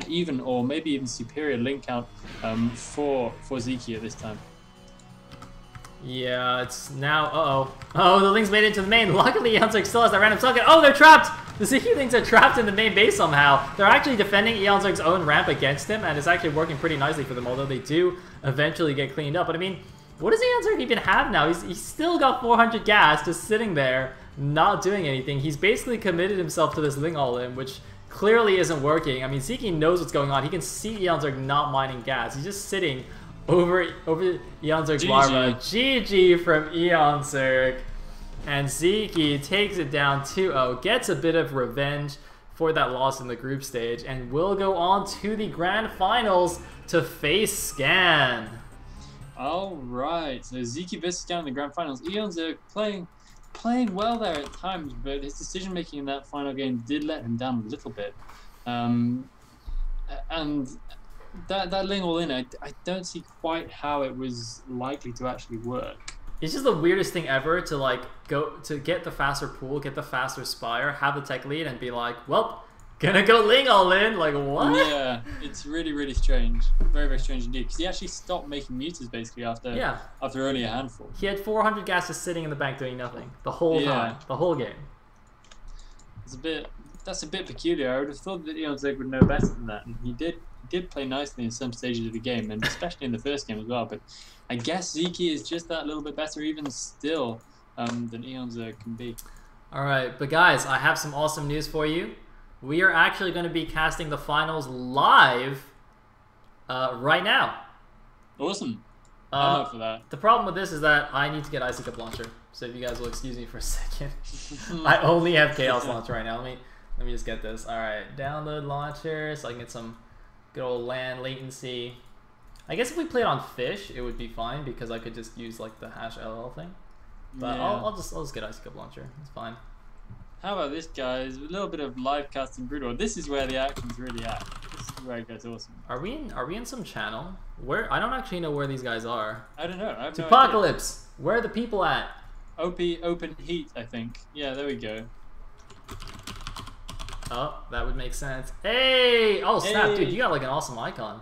even or maybe even superior link count for Ziki at this time. Yeah, it's now. Oh, the Lings made it into the main. Luckily, Eonzerg still has that random sunken. Oh, they're trapped! The Ziki Lings are trapped in the main base somehow. They're actually defending Eonzerg's own ramp against him, and it's actually working pretty nicely for them, although they do eventually get cleaned up. But I mean, what does Eonzerg even have now? He's still got 400 gas just sitting there, not doing anything. He's basically committed himself to this Ling all-in, which clearly isn't working. I mean, Ziki knows what's going on. He can see Eonzerg not mining gas. He's just sitting over Eonzerg's Larva. GG from Eonzerg. And Ziki takes it down 2-0, gets a bit of revenge for that loss in the group stage, and will go on to the grand finals to face Scan. Alright, so Ziki versus Scan in the grand finals. Eonzerg playing well there at times, but his decision making in that final game did let him down a little bit. And that Ling all in, I don't see quite how it was likely to actually work. It's just the weirdest thing ever to like go to get the faster pool, get the faster Spire, have the tech lead, and be like, well, gonna go Ling all in. Like, what? Yeah, it's really, really strange. Very, very strange indeed. Because he actually stopped making mutas basically after only a handful. He had 400 gas just sitting in the bank doing nothing the whole time, the whole game. That's a bit peculiar. I would have thought that Eonzerg would know better than that, and he did play nicely in some stages of the game, and especially in the first game as well. But I guess Ziki is just that little bit better even still than Eonzerg can be. Alright, but guys, I have some awesome news for you. We are actually going to be casting the finals live right now. Awesome. I'm up for that. The problem with this is that I need to get Icy Cup Launcher, so if you guys will excuse me for a second. I only have Chaos Launcher right now. Let me just get this. Alright, download launcher so I can get some good old LAN latency. I guess if we played on Fish, it would be fine because I could just use like the #LL thing. But yeah. I'll just get Icy Cup Launcher. It's fine. How about this, guys? A little bit of live casting Broodor. This is where the action's really at. This is where it gets awesome. Are we in some channel? Where I don't actually know where these guys are. I don't know. I have no Apocalypse. idea. Where are the people at? OP Open Heat, I think. Yeah, there we go. Oh, that would make sense. Hey! Oh snap, hey. Dude, you got like an awesome icon.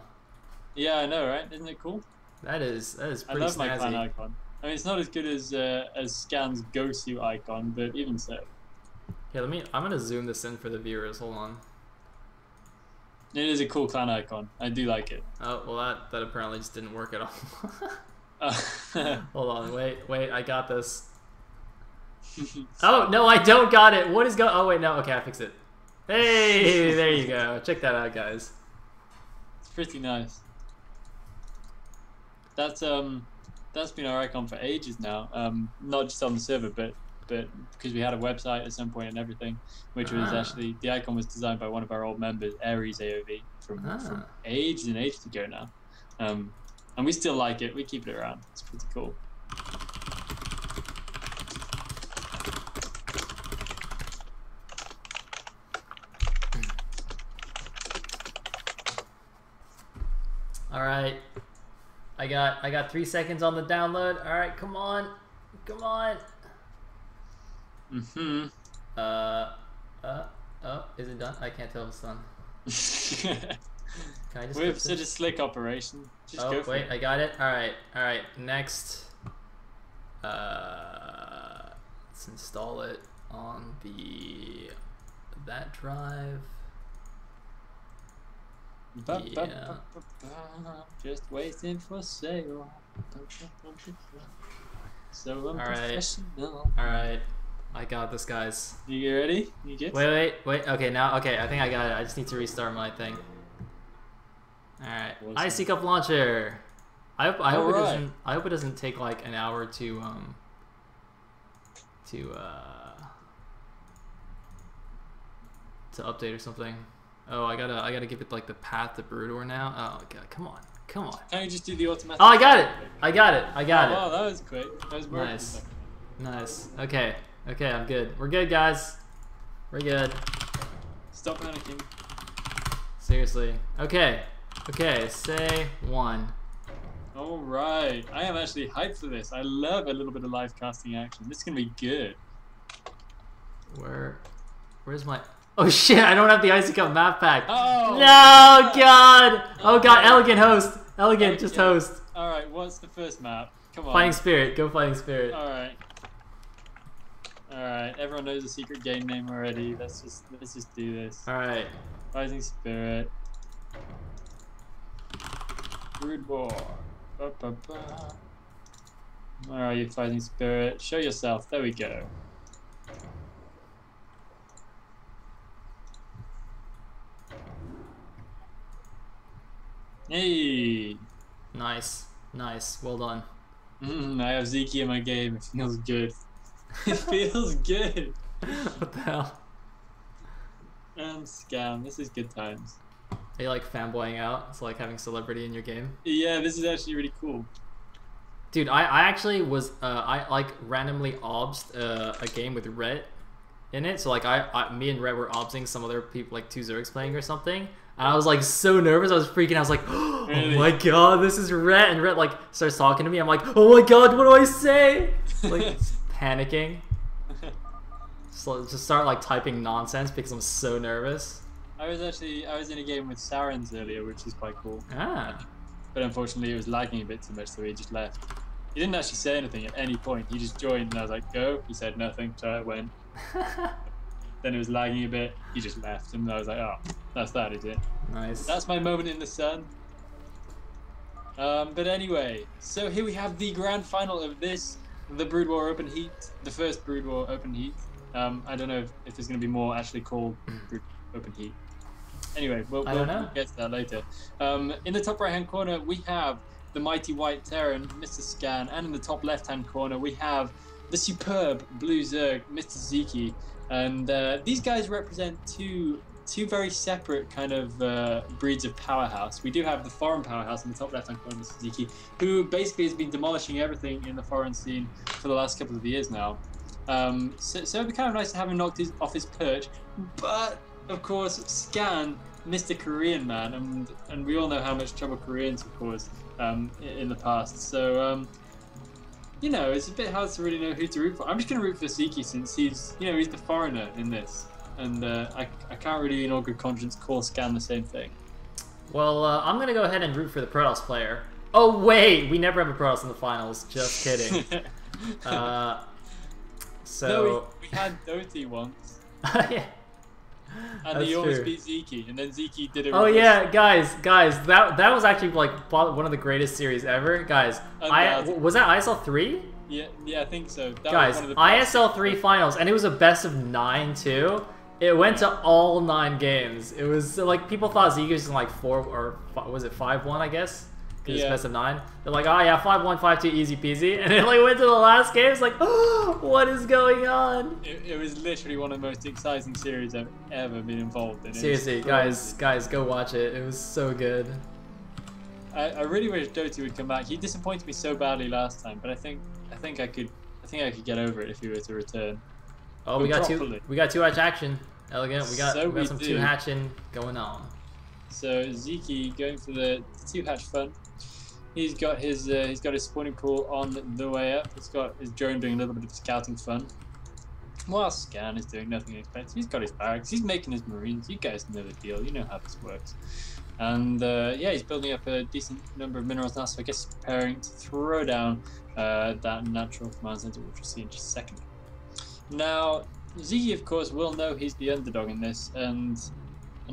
Yeah, I know, right? Isn't it cool? That is pretty I love snazzy. my clan icon. I mean, it's not as good as Scan's Gosu icon, but even so. Yeah, I'm gonna zoom this in for the viewers. Hold on. It is a cool clan icon. I do like it. Oh well, that apparently just didn't work at all. Hold on, wait, I got this. Oh no, I don't got it. What is Oh wait, no, okay, I fixed it. Hey, there you go. Check that out, guys. It's pretty nice. That's been our icon for ages now. Not just on the server, but because we had a website at some point and everything, which was actually the icon was designed by one of our old members, Aries AOV, from ages and ages ago now. And we still like it. We keep it around. It's pretty cool. All right, I got 3 seconds on the download. All right, come on. Mm-hmm. Oh, is it done? I can't tell if it's done. Can I just? We have such a slick operation. Just go for it. I got it. All right. Next, let's install it on that drive. Yeah. Just waiting for Sayle. So unprofessional. Alright. I got this, guys. You ready? You get? Wait. Okay, I think I got it. I just need to restart my thing. Alright. Awesome. Icy Cup Launcher. I hope it Alright. doesn't. I hope it doesn't take like an hour to update or something. Oh, I gotta give it like the path to Broodor now. Oh god, come on. Can't you just do the automatic? Oh, I got it. I got it. Wow, that was quick. That was working. Nice. Okay, I'm good. We're good, guys. We're good. Stop panicking. Seriously. Okay, say 1. Alright, I am actually hyped for this. I love a little bit of live casting action. This is gonna be good. Where's my... Oh shit, I don't have the Icy Cup map pack. Oh! No, god! Oh god, Elegant host. Elegant, just host. Alright, what's the first map? Come on. Fighting Spirit, go Fighting Spirit. Alright. Alright, everyone knows the secret game name already. Let's just do this. Alright. Rising Spirit. Brood War. Ba, ba, ba. Where are you, Fighting Spirit? Show yourself. There we go. Hey! Nice. Well done. I have Zeke in my game. It feels good. It feels good. What the hell? And scam. This is good times. Are you like fanboying out? It's like having celebrity in your game? Yeah, this is actually really cool. Dude, I actually was I like randomly obsed a game with Rhett in it. So like me and Rhett were obsing some other people, like 2 Zergs playing or something. And I was like so nervous. I was freaking out. I was like, oh Really? my god, this is Rhett. And Rhett like starts talking to me. I'm like, oh my god, what do I say? Like panicking. Just start like typing nonsense because I'm so nervous. I was in a game with Sarens earlier, which is quite cool. Ah. But unfortunately, it was lagging a bit too much, so he just left. He didn't actually say anything at any point. He just joined, and I was like, go. He said nothing, so I went. Then it was lagging a bit. He just left, and I was like, oh, that's that, is it? Nice. That's my moment in the sun. But anyway, so here we have the grand final of this, the Brood War Open Heat, the first Brood War Open Heat. I don't know if there's going to be more actually called Brood Open Heat. Anyway, we'll get to that later. In the top right-hand corner, we have the mighty White Terran, Mr. Scan, and in the top left-hand corner, we have the superb Blue Zerg, Mr. Zeke. And these guys represent two very separate kind of breeds of powerhouse. We do have the foreign powerhouse in the top left-hand corner, Mr. Zeke, who basically has been demolishing everything in the foreign scene for the last couple of years now. So it'd be kind of nice to have him knocked off his perch, but of course, Scan, Mr. Korean man, and we all know how much trouble Koreans have caused in the past. So you know, it's a bit hard to really know who to root for. I'm just going to root for Zeke since he's the foreigner in this, and I can't really, in all good conscience, call Scan the same thing. Well, I'm going to go ahead and root for the Protoss player. Oh wait, we never have a Protoss in the finals. Just kidding. So no, we had Doty once. Yeah. And he always beat Zeke, and then Zeke did it. Oh yeah, guys, that was actually like one of the greatest series ever, guys. Was that ISL 3? Yeah, I think so. That guys, was one of the ISL 3 finals, and it was a best of 9 too. It went to all 9 games. It was like people thought Zeke was in like 4 or was it 5-1, I guess. It's best of 9. They're like, oh yeah, 5-1, 5-2, easy peasy. And it like went to the last game. It's like, oh, what is going on? It was literally one of the most exciting series I've ever been involved in. Seriously, guys, go watch it. It was so good. I really wish Doty would come back. He disappointed me so badly last time, but I think I could get over it if he were to return. Oh, we got 2 hatch action. Elegant. We got some 2 hatching going on. So Zeke going for the 2 hatch fun. He's got his spawning pool on the way up. He's got his drone doing a little bit of scouting fun. While Scan is doing nothing unexpected. He's got his barracks. He's making his marines. You guys know the deal. You know how this works. And yeah, he's building up a decent number of minerals now. So I guess he's preparing to throw down that natural command center, which we'll see in just a second. Now, Zeke, of course, will know he's the underdog in this, and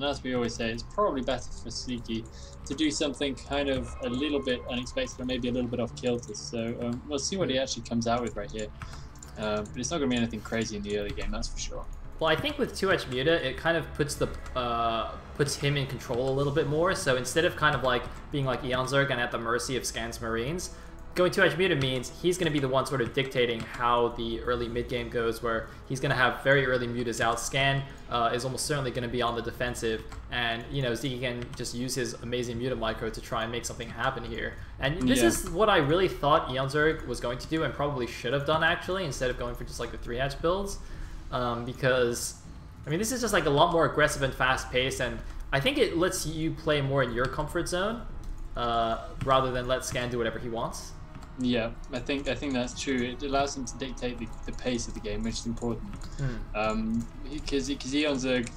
as we always say, it's probably better for Zeke to do something kind of a little bit unexpected or maybe a little bit off kilter. So we'll see what he actually comes out with right here. But it's not going to be anything crazy in the early game, that's for sure. Well, I think with 2H Muta, it kind of puts him in control a little bit more. So instead of kind of like being like Eon Zerg and at the mercy of Scan's Marines, going 2H Muta means he's going to be the one sort of dictating how the early mid game goes, where he's going to have very early mutas out. Scan is almost certainly going to be on the defensive, and you know Zeke can just use his amazing muta micro to try and make something happen here. And this is what I really thought Eon Zerg was going to do, and probably should have done actually, instead of going for just like the 3-hatch builds. Because, I mean, this is just like a lot more aggressive and fast-paced, and I think it lets you play more in your comfort zone, rather than let Scan do whatever he wants. Yeah, I think that's true. It allows him to dictate the pace of the game, which is important. Because Eon Zerg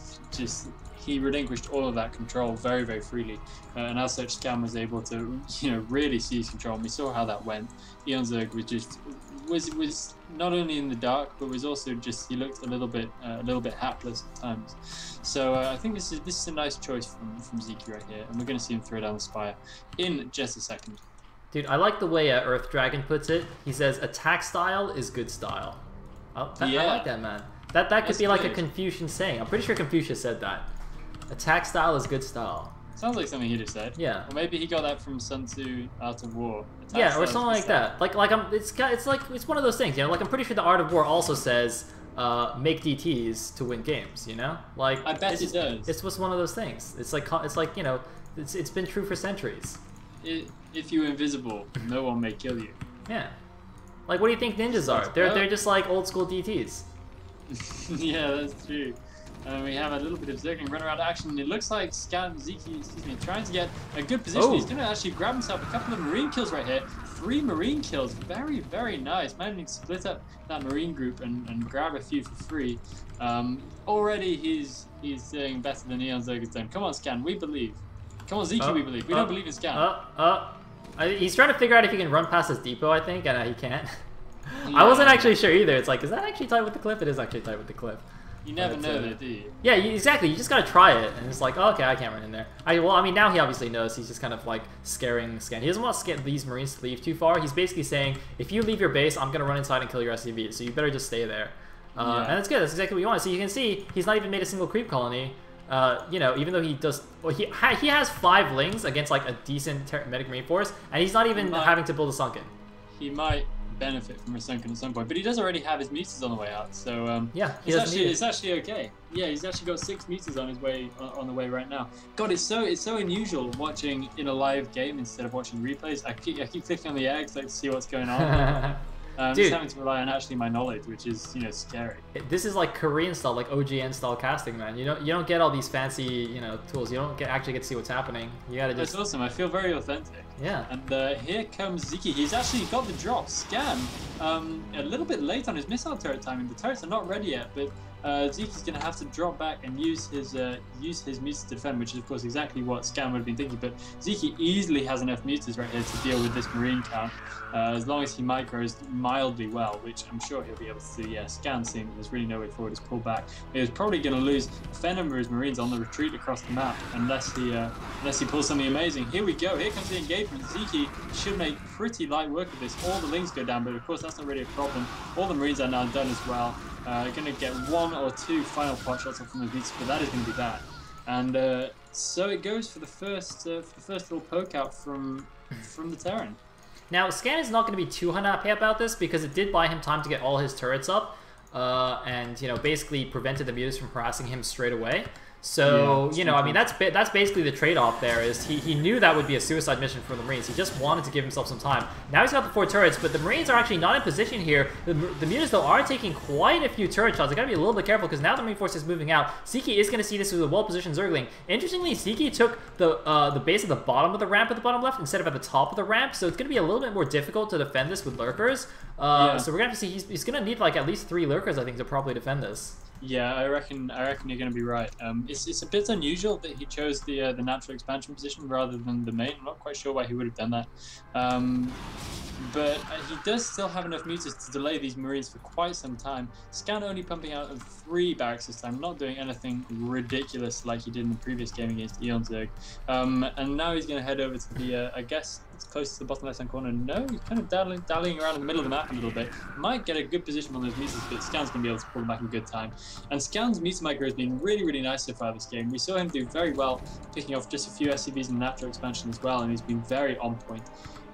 he relinquished all of that control very, very freely, and as such, Scan was able to, you know, really seize control. And we saw how that went. Eon Zerg was not only in the dark, but was also he looked a little bit hapless at times. So I think this is a nice choice from Zeke right here, and we're going to see him throw down the Spire in just a second. Dude, I like the way Earth Dragon puts it. He says, attack style is good style. I like that, man. That could be like a Confucian saying. I'm pretty sure Confucius said that. Attack style is good style. Sounds like something he'd have said. Yeah. Or maybe he got that from Sun Tzu Art of War. Yeah, or something like that. It's one of those things, you know. Like I'm pretty sure the Art of War also says make DTs to win games, you know. Like I bet it does. It's just one of those things. It's like you know, it's been true for centuries. If you're invisible, no one may kill you. Yeah. Like, what do you think ninjas are? They're just like old school DTs. Yeah, that's true. We have a little bit of circling run around action. It looks like Zeke, trying to get a good position. He's going to actually grab himself a couple of Marine kills right here. 3 Marine kills. Very, very nice. Managing to split up that Marine group and grab a few for free. Already he's doing better than Eon Zerg has done. Come on, Scan, we believe. Come on, Zeke, we believe. We don't believe in Scan. He's trying to figure out if he can run past his depot, I think, and he can't. Yeah. I wasn't actually sure either. It's like, is that actually tied with the cliff? It is actually tied with the cliff. You never know though, do you? Yeah, exactly. You just gotta try it, and it's like, oh, okay, I can't run in there. Well, I mean, now he obviously knows. He's just kind of like scaring Scan. He doesn't want these Marines to leave too far. He's basically saying, if you leave your base, I'm gonna run inside and kill your SCVs, so you better just stay there. And that's good. That's exactly what you want. So you can see he's not even made a single creep colony. You know, even though he does, well, he has 5 lings against like a decent medic marine force, and he's not even having to build a sunken. He might benefit from a sunken at some point, but he does already have his mutas on the way out, so yeah, it's actually okay. Yeah, he's actually got 6 mutas on his way on the way right now. God, it's so unusual watching in a live game instead of watching replays. I keep clicking on the eggs like to see what's going on. Just having to rely on actually my knowledge, which is, you know, scary. This is like Korean style, like OGN style casting, man. You don't get all these fancy, you know, tools. You don't actually get to see what's happening. You gotta just. That's awesome. I feel very authentic. Yeah. And here comes Zeke. He's actually got the drop. Scan a little bit late on his missile turret timing. The turrets are not ready yet, but Zeke is going to have to drop back and use his mutas to defend, which is of course exactly what Scan would have been thinking. But Zeke easily has enough mutas right here to deal with this Marine count, as long as he micros mildly well, which I'm sure he'll be able to do. Yeah, Scan seeing that there's really no way forward, is pulled back. He was probably going to lose a fair number of his Marines on the retreat across the map unless he pulls something amazing. Here we go. Here comes the engagement. Zeke should make pretty light work of this. All the lings go down, but of course that's not really a problem. All the Marines are now done as well. Going to get 1 or 2 final pot shots off from the beats, but that is going to be that. And so it goes for the first little poke out from the Terran. Now Scan is not going to be too unhappy about this because it did buy him time to get all his turrets up, and you know, basically prevented the mutas from harassing him straight away. So, you know, I mean, that's basically the trade-off there, is he knew that would be a suicide mission for the Marines. He just wanted to give himself some time. Now he's got the 4 turrets, but the Marines are actually not in position here. The mutas, though, are taking quite a few turret shots. They gotta be a little bit careful, because now the Marine force is moving out. Zeke is gonna see this with a well-positioned Zergling. Interestingly, Zeke took the base at the bottom of the ramp at the bottom left instead of at the top of the ramp, so it's gonna be a little bit more difficult to defend this with lurkers. So we're gonna have to see, he's gonna need like at least 3 lurkers, I think, to properly defend this. Yeah, I reckon you're going to be right. It's a bit unusual that he chose the natural expansion position rather than the main. I'm not quite sure why he would have done that. But he does still have enough mutas to delay these Marines for quite some time. Scan only pumping out 3 barracks this time, not doing anything ridiculous like he did in the previous game against Eon Zerg. And now he's going to head over to the, I guess, It's close to the bottom left-hand corner. No, he's kind of dallying around in the middle of the map a little bit. Might get a good position on those meters, but Scan's going to be able to pull them back in good time. And Scan's meter micro has been really, really nice so far this game. We saw him do very well, picking off just a few SCVs in the natural expansion as well, and he's been very on point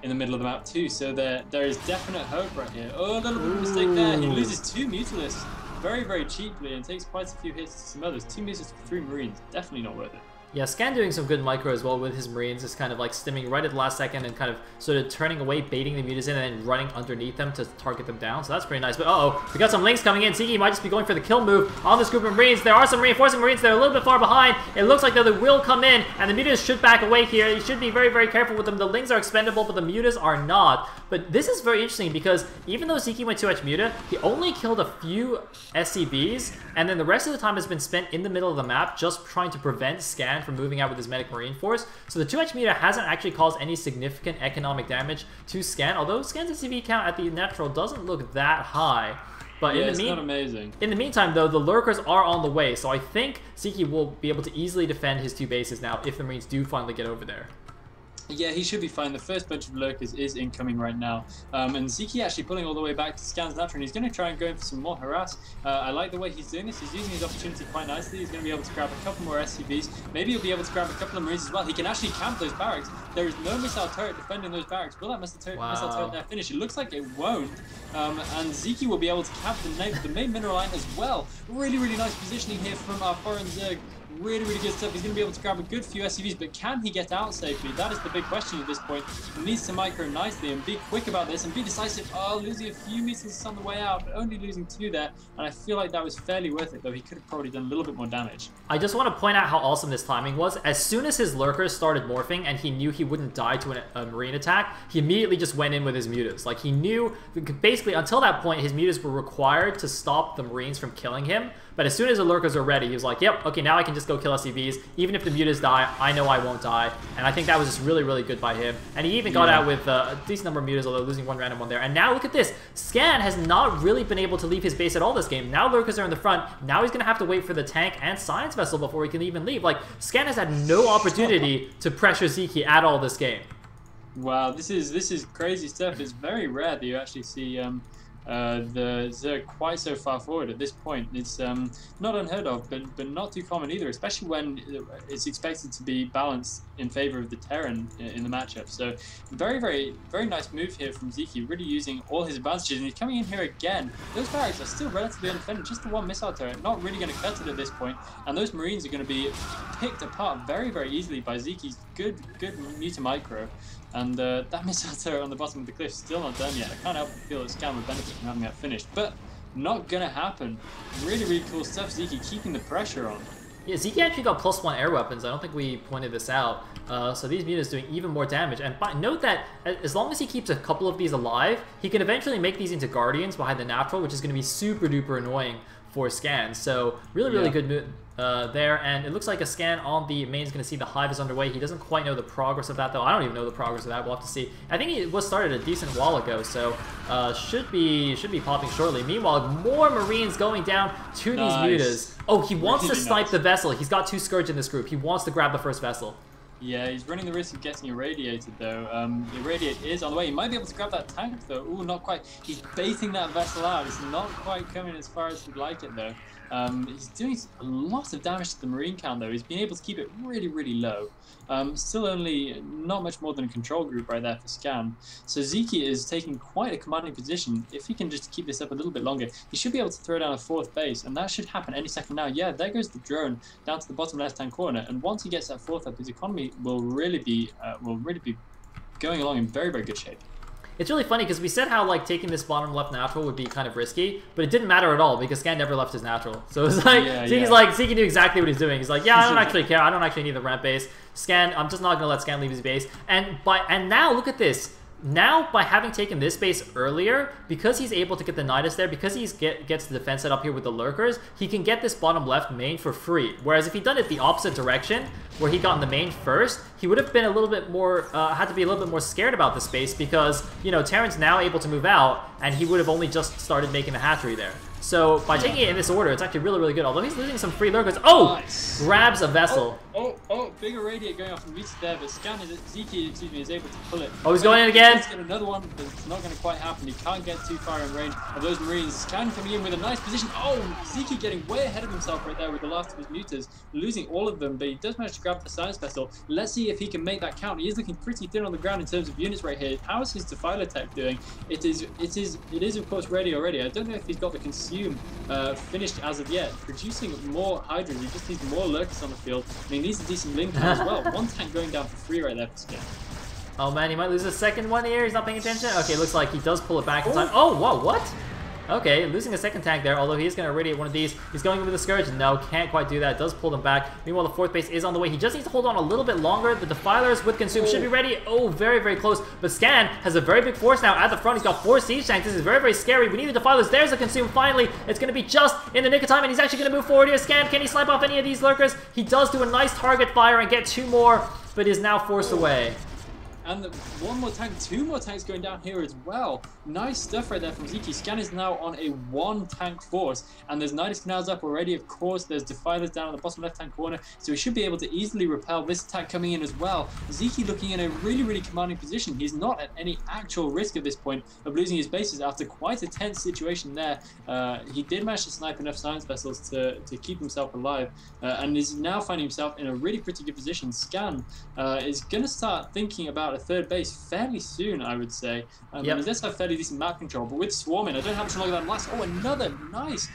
in the middle of the map too. So there is definite hope right here. Oh, a little bit of a mistake there. He loses 2 Mutalisks very, very cheaply and takes quite a few hits to some others. 2 Mutalisks for 3 Marines. Definitely not worth it. Yeah, Scan doing some good micro as well with his Marines, just kind of like stimming right at the last second and kind of sort of turning away, baiting the mutas in, and then running underneath them to target them down. So that's pretty nice. But uh-oh, we got some links coming in. Ziki might just be going for the kill move on this group of Marines. There are some reinforcing Marines that are a little bit far behind. It looks like they will come in, and the mutas should back away here. You should be very, very careful with them. The links are expendable, but the mutas are not. But this is very interesting because even though Ziki went 2H muta, he only killed a few SCVs, and then the rest of the time has been spent in the middle of the map just trying to prevent Scan from moving out with his medic Marine force. So the 2H meter hasn't actually caused any significant economic damage to Scan, although Scan's SCV count at the natural doesn't look that high. But yeah, it's not amazing. In the meantime, though, the lurkers are on the way, so I think Ziki will be able to easily defend his 2 bases now if the Marines do finally get over there. Yeah, he should be fine. The first bunch of lurkers is incoming right now. And Ziki actually pulling all the way back to Scan's natural, and he's going to try and go in for some more harass. I like the way he's doing this. He's using his opportunity quite nicely. He's going to be able to grab a couple more SCVs. Maybe he'll be able to grab a couple of Marines as well. He can actually camp those barracks. There is no missile turret defending those barracks. Will that missile turret there finish? It looks like it won't. And Ziki will be able to camp the main mineral line as well. Really, really nice positioning here from our foreign Zerg. Really, really good stuff. He's going to be able to grab a good few SCVs, but can he get out safely? That is the big question at this point. He needs to micro nicely and be quick about this and be decisive. Oh, losing a few missiles on the way out, but only losing 2 there. And I feel like that was fairly worth it, though he could have probably done a little bit more damage. I just want to point out how awesome this timing was. As soon as his lurkers started morphing and he knew he wouldn't die to a Marine attack, he immediately just went in with his mutas. Like, he knew, basically, until that point, his mutas were required to stop the Marines from killing him. But as soon as the lurkers are ready, he was like, yep, okay, now I can just go kill SCVs. Even if the mutas die, I know I won't die. And I think that was just really, really good by him. And he even got out with a decent number of mutas, although losing 1 random one there. And now look at this. Scan has not really been able to leave his base at all this game. Now lurkers are in the front. Now he's going to have to wait for the tank and science vessel before he can even leave. Like, Scan has had no opportunity to pressure Ziki at all this game. Wow, this is crazy stuff. It's very rare that you actually see the Zerg quite so far forward at this point. It's not unheard of, but not too common either, especially when it's expected to be balanced in favor of the Terran in the matchup. So very, very, very nice move here from Ziki, really using all his advantages, and he's coming in here again. Those barracks are still relatively undefended, just the 1 missile turret, not really going to cut it at this point, and those Marines are going to be picked apart very, very easily by Ziki's good muta micro. And that missile turret on the bottom of the cliff is still not done yet. I can't help but feel that Scan would benefit from having that finished, but not gonna happen. Really, really cool stuff. Ziki keeping the pressure on. Yeah, Ziki actually got +1 air weapons. I don't think we pointed this out. So these mutas doing even more damage. And note that as long as he keeps a couple of these alive, he can eventually make these into Guardians behind the natural, which is going to be super duper annoying for Scan. So really, really good there. And it looks like a Scan on the main is going to see the hive is underway. He doesn't quite know the progress of that, though. I don't even know the progress of that. We'll have to see. I think it was started a decent while ago, so should be popping shortly. Meanwhile, more Marines going down to these mutas. Oh, he wants to snipe the vessel. He's got 2 Scourge in this group. He wants to grab the first vessel. Yeah, he's running the risk of getting irradiated, though. The irradiate is on the way. He might be able to grab that tank, though. Ooh, not quite. He's baiting that vessel out. It's not quite coming as far as he'd like it, though. He's doing a lot of damage to the Marine count, though. He's been able to keep it really, really low. Still only not much more than a control group right there for Scan. So Ziki is taking quite a commanding position. If he can just keep this up a little bit longer, he should be able to throw down a 4th base, and that should happen any second now. Yeah, there goes the drone down to the bottom left-hand corner, and once he gets that 4th up, his economy will really be going along in very, very good shape. It's really funny because we said how like taking this bottom left natural would be kind of risky, but it didn't matter at all because Scan never left his natural. So it's like Ziki knew exactly what he's doing. He's like, yeah, I don't actually care. I don't actually need the ramp base. Scan, I'm just not gonna let Scan leave his base. And now look at this. Now, by having taken this base earlier, because he's able to get the Nidus there, because he gets the defense set up here with the lurkers, he can get this bottom left main for free. Whereas if he'd done it the opposite direction, where he got in the main first, he would have been a little bit more, had to be a little bit more scared about the space because, you know, Terran's now able to move out, and he would have only just started making the hatchery there. So by taking it in this order, it's actually really, really good. Although he's losing some free lurkers. Oh! Nice. Grabs a vessel. Oh, bigger radiate going off from Rita there, but Zeke, is able to pull it. Oh, he's going in again. He's got another one, but it's not going to quite happen. He can't get too far in range of those Marines. Scan coming in with a nice position. Oh, Zeke getting way ahead of himself right there with the last of his mutas, losing all of them, but he does manage to grab the science vessel. Let's see if he can make that count. He is looking pretty thin on the ground in terms of units right here. How is his Defiler tech doing? It is of course ready already. I don't know if he's got the consume finished as of yet. Producing more Hydras, he just needs more lurkers on the field, and he needs a decent link as well. One tank going down for free right there for Scan. Oh man, he might lose a second one here. He's not paying attention. Okay, looks like he does pull it back in time. Oh, whoa, what? Okay, losing a second tank there, although he's going to irradiate one of these. He's going with the Scourge. No, can't quite do that. Does pull them back. Meanwhile, the fourth base is on the way. He just needs to hold on a little bit longer. The Defilers with Consume should be ready. Oh, very, very close. But Scan has a very big force now at the front. He's got 4 siege tanks. This is very, very scary. We need the Defilers. There's a Consume finally. It's going to be just in the nick of time, and he's actually going to move forward here. Scan, can he snipe off any of these lurkers? He does do a nice target fire and get 2 more, but is now forced away. And one more tank, 2 more tanks going down here as well. Nice stuff right there from Zeke. Scan is now on a 1 tank force, and there's Nidus Canals up already, of course. There's Defilers down in the bottom left-hand corner, so he should be able to easily repel this attack coming in as well. Zeke looking in a really, really commanding position. He's not at any actual risk at this point of losing his bases after quite a tense situation there. He did manage to snipe enough science vessels to keep himself alive, and is now finding himself in a really pretty good position. Scan is going to start thinking about a third base fairly soon, I would say. He does have fairly decent map control, but with swarming, I don't know how much longer that lasts. Oh, another nice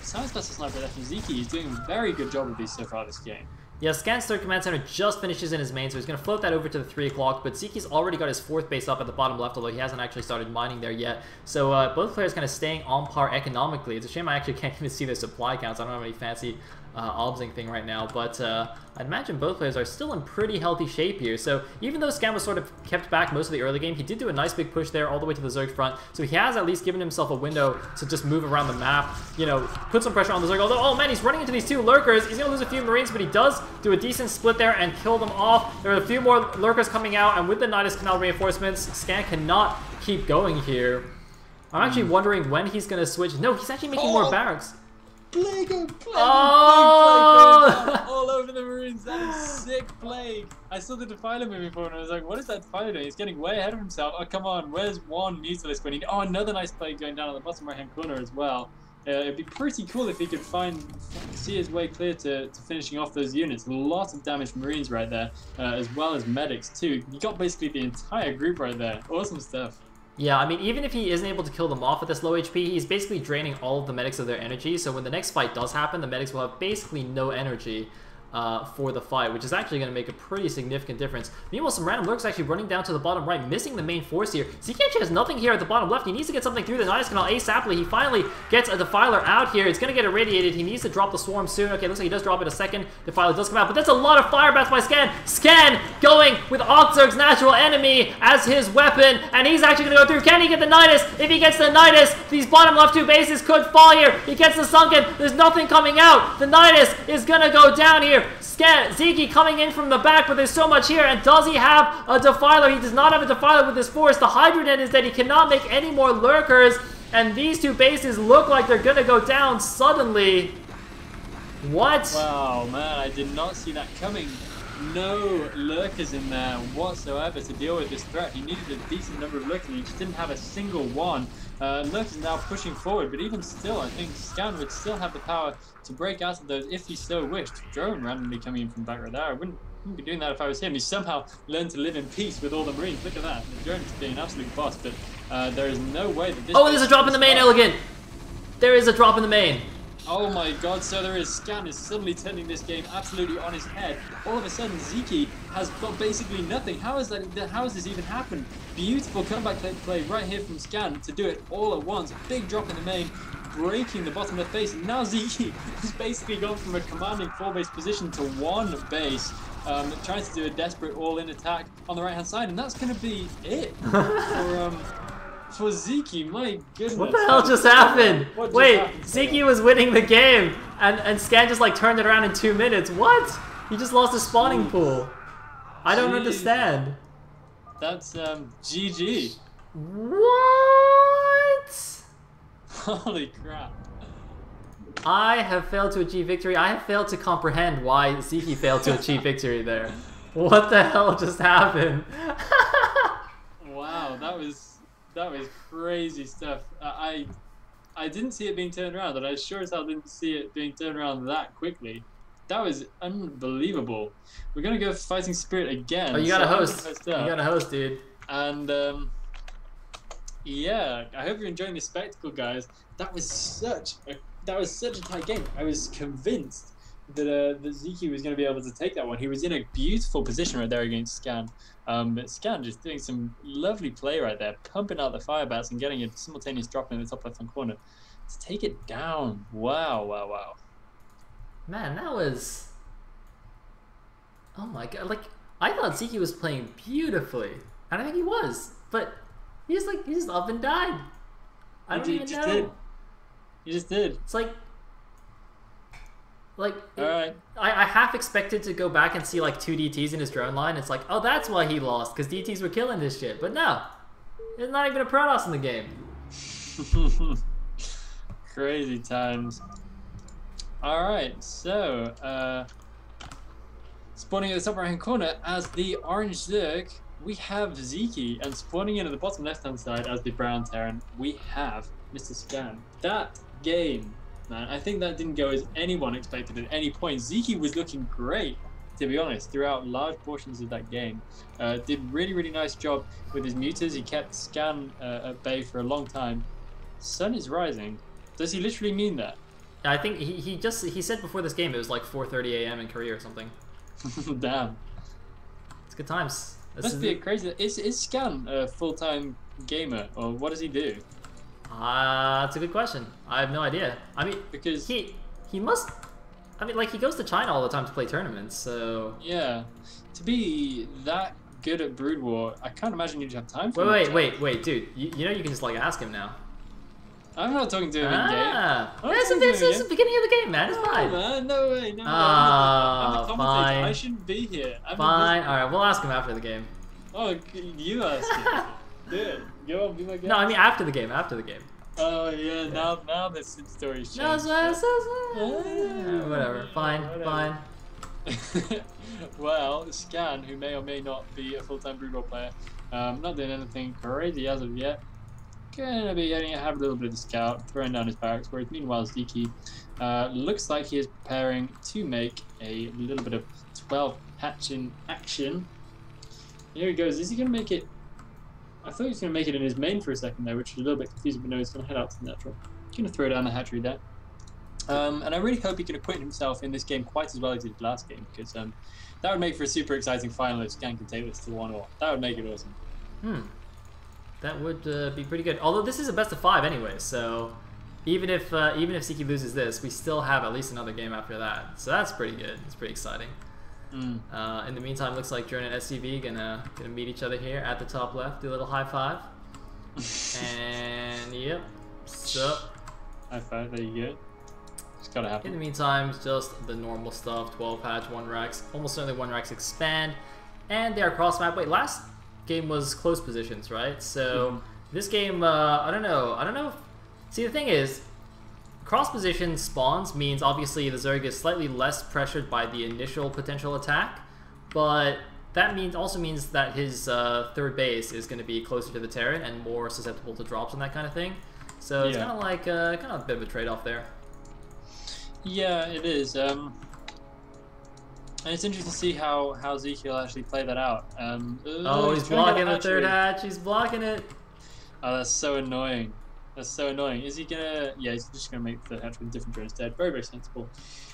science vessel sniper there from Zeke. He's doing a very good job with these so far this game. Yeah, Scan's third command center just finishes in his main, so he's going to float that over to the 3 o'clock, but Zeke's already got his 4th base up at the bottom left, although he hasn't actually started mining there yet. So both players kind of staying on par economically. It's a shame I actually can't even see their supply counts. I don't have any fancy obsing thing right now, but I'd imagine both players are still in pretty healthy shape here. So even though Scan was sort of kept back most of the early game, he did do a nice big push there all the way to the Zerg front, so he has at least given himself a window to just move around the map, you know, put some pressure on the Zerg. Although, oh man, he's running into these 2 lurkers. He's going to lose a few Marines, but he does do a decent split there and kill them off. There are a few more lurkers coming out, and with the Nidus Canal reinforcements, Scan cannot keep going here. I'm actually wondering when he's going to switch. No, he's actually making more barracks. Plague Oh! all over the Marines. That is sick Plague. I saw the Defiler moving forward and I was like, what is that Defiler doing? He's getting way ahead of himself. Oh, come on. Where's one Mutalist when he... Oh, another nice Plague going down on the bottom right-hand corner as well. It'd be pretty cool if he could see his way clear to finishing off those units. A lot of damaged Marines right there, as well as medics too. You got basically the entire group right there. Awesome stuff. Yeah, I mean, even if he isn't able to kill them off at this low HP, he's basically draining all of the medics of their energy, so when the next fight does happen, the medics will have basically no energy for the fight, which is actually going to make a pretty significant difference. Meanwhile, some random lurks actually running down to the bottom right, missing the main force here. Zeke actually has nothing here at the bottom left. He needs to get something through the Nidus Canal ASAPly. He finally gets a Defiler out here. It's going to get irradiated. He needs to drop the swarm soon. Okay, looks like he does drop it a second. Defiler does come out, but that's a lot of fire bats by Scan. Scan going with Oxzerg's natural enemy as his weapon, and he's actually going to go through. Can he get the Nidus? If he gets the Nidus, these bottom left 2 bases could fall here. He gets the Sunken. There's nothing coming out. The Nidus is going to go down here. Zeke coming in from the back, but there's so much here. And does he have a Defiler? He does not have a Defiler with his force. The Hydra Den is that he cannot make any more lurkers, and these 2 bases look like they're gonna go down suddenly. What? Wow, man, I did not see that coming. No lurkers in there whatsoever to deal with this threat. He needed a decent number of lurkers, and he just didn't have a single one. Lurkers now pushing forward, but even still, I think Scan would still have the power to break out of those if he so wished. Drone randomly coming in from back right there. I wouldn't be doing that if I was him. He somehow learned to live in peace with all the Marines. Look at that. The drone is being an absolute boss, but there is no way that this... Oh, there's a drop in the main, Elegant! There is a drop in the main. Oh my god, so there is. Scan is suddenly turning this game absolutely on his head. All of a sudden, Zeke has got basically nothing. How has this even happened? Beautiful comeback play right here from Scan to do it all at once. Big drop in the main, breaking the bottom left base. And now Zeke has basically gone from a commanding 4-base position to 1 base. Trying to do a desperate all-in attack on the right-hand side, and that's going to be it for Zeke. My goodness. What the hell just happened? Wait, Zeke was winning the game, and Scan just like turned it around in 2 minutes. What? He just lost his spawning pool. I don't understand. That's GG. What? Holy crap. I have failed to achieve victory. I have failed to comprehend why Zeke failed to achieve victory there. What the hell just happened? Wow, that was crazy stuff. I didn't see it being turned around, and I sure as hell didn't see it being turned around that quickly. That was unbelievable. We're gonna go fighting spirit again. Oh, you got a host. You got a host, dude. And yeah, I hope you're enjoying the spectacle, guys. That was such a tight game. I was convinced that Zeke was going to be able to take that one. He was in a beautiful position right there against Scan. But Scan just doing some lovely play right there, pumping out the fire bats and getting a simultaneous drop in the top left-hand corner to take it down. Wow, wow, wow. Man, that was... Oh my god, like, I thought Zeke was playing beautifully. And I think he was, but he just up and died. I don't even know. You just did. It's like... Alright. I half expected to go back and see like 2 DTs in his drone line. It's like, oh, that's why he lost, because DTs were killing this shit. But no, there's not even a Protoss in the game. Crazy times. Alright, so, spawning at the top right hand corner as the orange Zerg, we have Zeke, and spawning in at the bottom left hand side as the brown Terran, we have Mr. Scan. That game, man, I think that didn't go as anyone expected at any point. Zeke was looking great, to be honest, throughout large portions of that game. Did really, really nice job with his muters. He kept Scan at bay for a long time. Sun is rising. Does he literally mean that? I think he said before this game it was like 4:30 a.m. in Korea or something. Damn. It's good times. Must be a crazy... Is Scan a full-time gamer, or what does he do? That's a good question. I have no idea. I mean, because he must... I mean, like, he goes to China all the time to play tournaments, so... Yeah. To be that good at Brood War, I can't imagine you'd have time for Wait, dude. You know you can just, like, ask him now. I'm not talking to him in game. This is the beginning of the game, man. It's fine. Man, no way. I'm a commentator. Fine. I shouldn't be here. Fine. Alright, we'll ask him after the game. Oh, you ask him. Do it. Go on, be my guest. No, I mean after the game. Oh, yeah. Now the story's changed. Whatever. Fine. Well, Scan, who may or may not be a full-time Brood War player, not doing anything crazy as of yet. Gonna be have a little bit of a scout, throwing down his barracks, whereas meanwhile Zeke looks like he is preparing to make a little bit of 12 hatching action. Here he goes. Is he gonna make it? I thought he was gonna make it in his main for a second there, which is a little bit confusing, but no, he's gonna head out to the natural. Gonna throw down the hatchery there. And I really hope he can acquit himself in this game quite as well as he did last game, because that would make for a super exciting final if Scan can take this to 1-1. That would make it awesome. That would be pretty good. Although this is a best of 5 anyway, so even if Zeke loses this, we still have at least another game after that. So that's pretty good. It's pretty exciting. In the meantime, looks like Drone and SCV gonna meet each other here at the top left. Do a little high five. And yep. So high five. There you go. It's gotta happen. In the meantime, just the normal stuff. 12 patch, 1 racks. Almost certainly 1 racks expand, and they are cross map. Wait, last game was close positions, right? So this game, I don't know. See, the thing is, cross position spawns means obviously the Zerg is slightly less pressured by the initial potential attack, but that also means that his third base is going to be closer to the Terran and more susceptible to drops and that kind of thing. So it's kind of like a bit of a trade-off there. Yeah, it is. And it's interesting to see how Zeke will actually play that out. He's blocking the third hatch. He's blocking it. Oh, that's so annoying. That's so annoying. Is he gonna... Yeah, he's just gonna make the hatch with a different drone instead. Very, very sensible.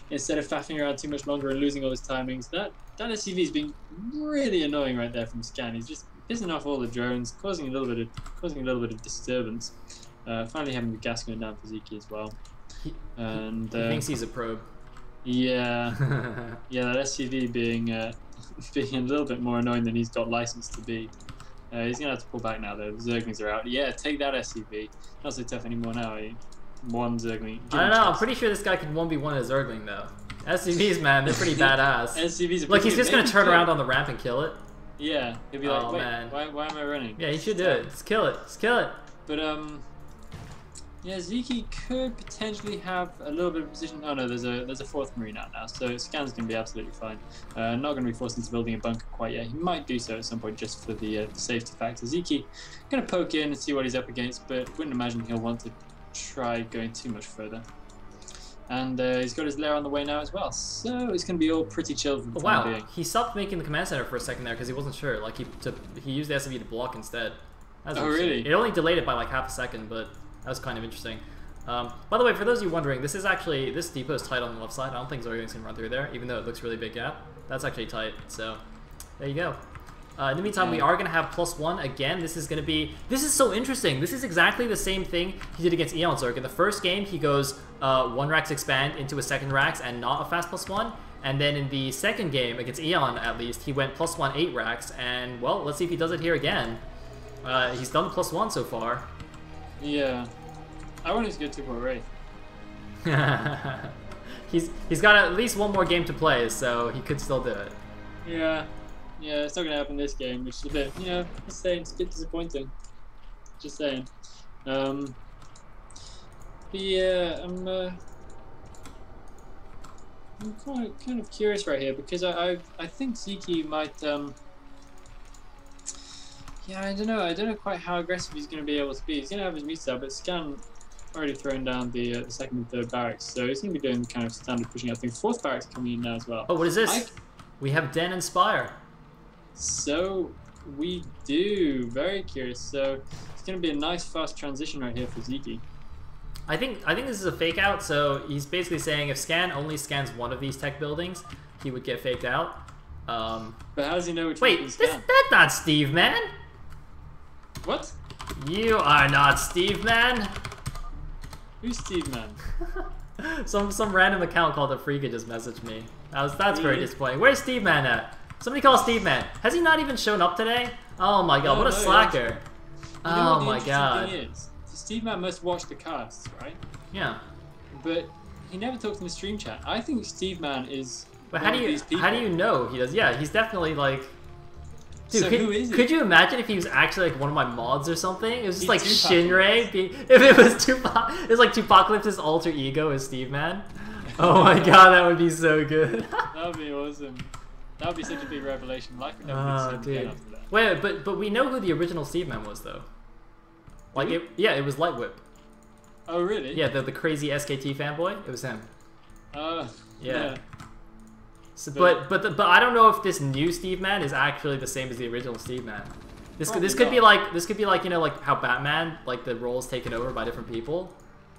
Instead of faffing around too much longer and losing all his timings. That SCV is being really annoying right there from Scan. He's just pissing off all the drones, causing a little bit of disturbance. Finally having the gas going down for Zeke as well. He thinks he's a probe. Yeah, that SCV being a little bit more annoying than he's got license to be. He's gonna have to pull back now though. The Zerglings are out. Yeah, take that SCV. Not so tough anymore now. One Zergling. I don't know. I'm pretty sure this guy can 1v1 a Zergling though. SCVs, man, they're pretty badass. SCVs. Look, he's just gonna turn around on the ramp and kill it. Yeah, he'll be like, wait, why am I running? Yeah, he should do it. Just kill it. Just kill it. But Yeah, Zeke could potentially have a little bit of position. Oh no, there's a fourth marine out now, so Scan's going to be absolutely fine. Not going to be forced into building a bunker quite yet. He might do so at some point just for the safety factor. Zeke going to poke in and see what he's up against, but wouldn't imagine he'll want to try going too much further. And he's got his lair on the way now as well, so it's going to be all pretty chill for the time being. He stopped making the command center for a second there because he wasn't sure. Like he used the SMV to block instead. Oh really? It only delayed it by like half a second, but that was kind of interesting. By the way, for those of you wondering, this depot is tight on the left side. I don't think Zorgang's going to run through there, even though it looks really big gap. That's actually tight, so there you go. In the meantime, we are going to have +1 again. This is so interesting. This is exactly the same thing he did against Eon Zerg. In the first game, he goes 1 Rax expand into a second Rax and not a fast +1. And then in the second game, against Eon at least, he went +1 8 Rax. And, well, let's see if he does it here again. He's done +1 so far. Yeah. I want him to go 2-4 Wraith. He's got at least one more game to play, so he could still do it. Yeah. Yeah, it's not going to happen this game, which is a bit, you know, just saying, it's a bit disappointing. Just saying. But yeah, I'm quite kind of curious right here because I think Zeke might yeah, I don't know quite how aggressive he's going to be able to be. He's going to have his meat out, but Scan already thrown down the second and third barracks, so he's going to be doing the kind of standard pushing out thing. Fourth barracks coming in now as well. Oh, what is this? We have Den and Spire. So we do. Very curious. So it's going to be a nice fast transition right here for Zeke. I think this is a fake out. So he's basically saying if Scan only scans one of these tech buildings, he would get faked out. But how does he know which one? Wait, that's not Steve, man. What? You are not Steve, man. Who's Steve, man? some random account called the Freaka just messaged me. That's really? Very disappointing. Where's Steve, man at? Somebody call Steve, man. Has he not even shown up today? Oh my god, what a slacker. Oh my god. Thing is, Steve Man must watch the casts, right? Yeah. But he never talks in the stream chat. I think Steve Man is but how do you know he does? Yeah, he's definitely like. Dude, so who is he? Could you imagine if he was actually like one of my mods or something? It was just like Shinrei. If it was Tupac, it's like Tupacalypse's alter ego is Steve Man. Oh my god, that would be so good. That would be awesome. That would be such a big revelation. Life would never be the same again after that. Wait, but we know who the original Steve Man was though. Like it was Light Whip. Oh really? Yeah, the crazy SKT fanboy. It was him. Yeah. So, but I don't know if this new Steve Man is actually the same as the original Steve Man. This could be like you know like how Batman like the role's taken over by different people.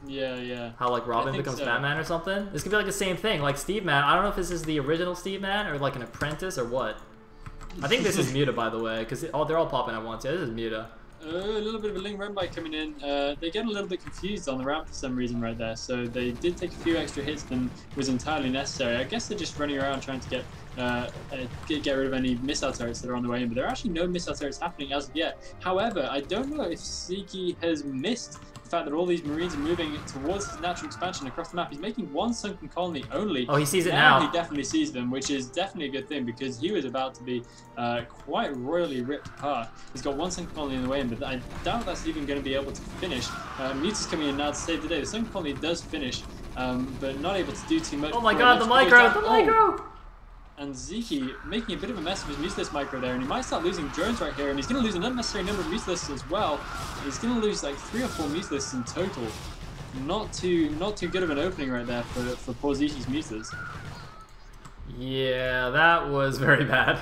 Yeah. How like Robin becomes Batman or something. This could be like the same thing. Like Steve Man. I don't know if this is the original Steve Man or like an apprentice or what. I think this is Muta by the way because they're all popping at once. Yeah, this is Muta. A little bit of a Ling run by coming in. They get a little bit confused on the ramp for some reason right there, so they did take a few extra hits than was entirely necessary. I guess they're just running around trying to get rid of any missile turrets that are on the way in, but there are actually no missile turrets happening as of yet. However, I don't know if Zeke has missed the fact that all these Marines are moving towards his natural expansion across the map. He's making one sunken colony only. Oh, he sees it now. He definitely sees them, which is definitely a good thing because he was about to be quite royally ripped apart. He's got one sunken colony in the way in, but I doubt that's even going to be able to finish. Muta's coming in now to save the day. The sunken colony does finish, but not able to do too much. Oh my god, the micro! And Zeke making a bit of a mess of his Museless micro there, and he might start losing drones right here, and he's going to lose an unnecessary number of Museless as well. He's going to lose like 3 or 4 Museless in total. Not too good of an opening right there for poor Zeke's Museless. Yeah, that was very bad.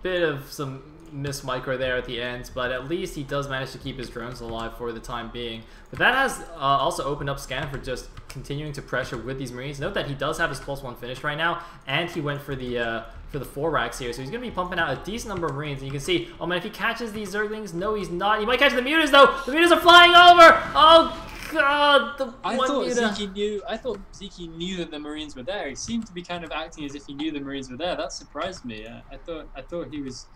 Bit of some missed micro there at the end, but at least he does manage to keep his drones alive for the time being. But that has also opened up Scan for just continuing to pressure with these Marines. Note that he does have his +1 finish right now, and he went for the 4 racks here, so he's going to be pumping out a decent number of Marines. And you can see, oh man, if he catches these Zerglings, no he's not. He might catch the Mutas though! The Mutas are flying over! Oh god, the I one thought muta. Zeke knew. I thought Zeke knew that the Marines were there. He seemed to be kind of acting as if he knew the Marines were there. That surprised me. I thought he was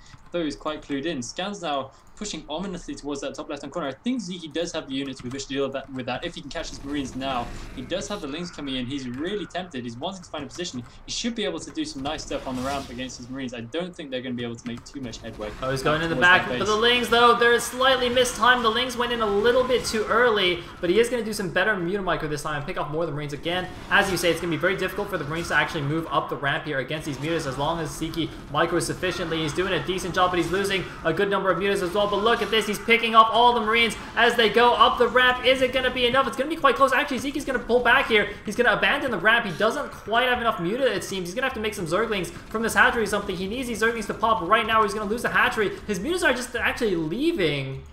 quite clued in. Scan's now pushing ominously towards that top left-hand corner. I think Zeke does have the units with which to deal with that. If he can catch his Marines now, he does have the links coming in. He's really tempted. He's wanting to find a position. He should be able to do some nice stuff on the ramp against his Marines. I don't think they're going to be able to make too much headway. Oh, he's going in the back for the Lings, though. They're slightly mistimed. The Lings went in a little bit too early, but he is going to do some better Mutamicro this time and pick off more of the Marines again. As you say, it's going to be very difficult for the Marines to actually move up the ramp here against these mutas as long as Zeke micros sufficiently. He's doing a decent job, but he's losing a good number of mutas as well. But look at this. He's picking off all the Marines as they go up the ramp. Is it going to be enough? It's going to be quite close. Actually, Zeke's going to pull back here. He's going to abandon the ramp. He doesn't quite have enough muta, it seems. He's going to have to make some Zerglings from this hatchery or something. He needs these Zerglings to pop right now or he's going to lose the hatchery. His mutas are just actually leaving.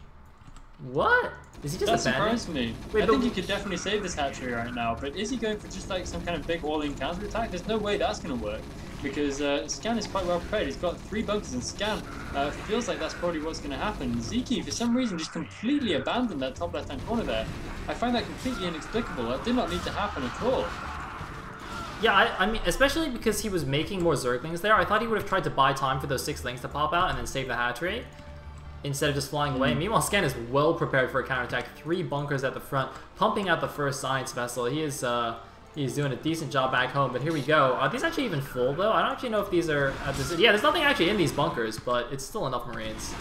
What? Is he just That abandoning? surprised me. Wait, I think he could definitely save this hatchery right now, but is he going for just like some kind of big all-in counter-attack? There's no way that's going to work, because Scan is quite well prepared. He's got 3 bunkers, and Scan feels like that's probably what's going to happen. Zeke, for some reason, just completely abandoned that top left-hand corner there. I find that completely inexplicable. That did not need to happen at all. Yeah, I mean, especially because he was making more Zerglings there. I thought he would have tried to buy time for those 6 Lings to pop out and then save the hatchery instead of just flying away. Meanwhile, Scan is well prepared for a counterattack. 3 bunkers at the front, pumping out the first science vessel. He is he's doing a decent job back home. But here we go. Are these actually even full, though? I don't actually know if these are... yeah, there's nothing actually in these bunkers, but it's still enough Marines.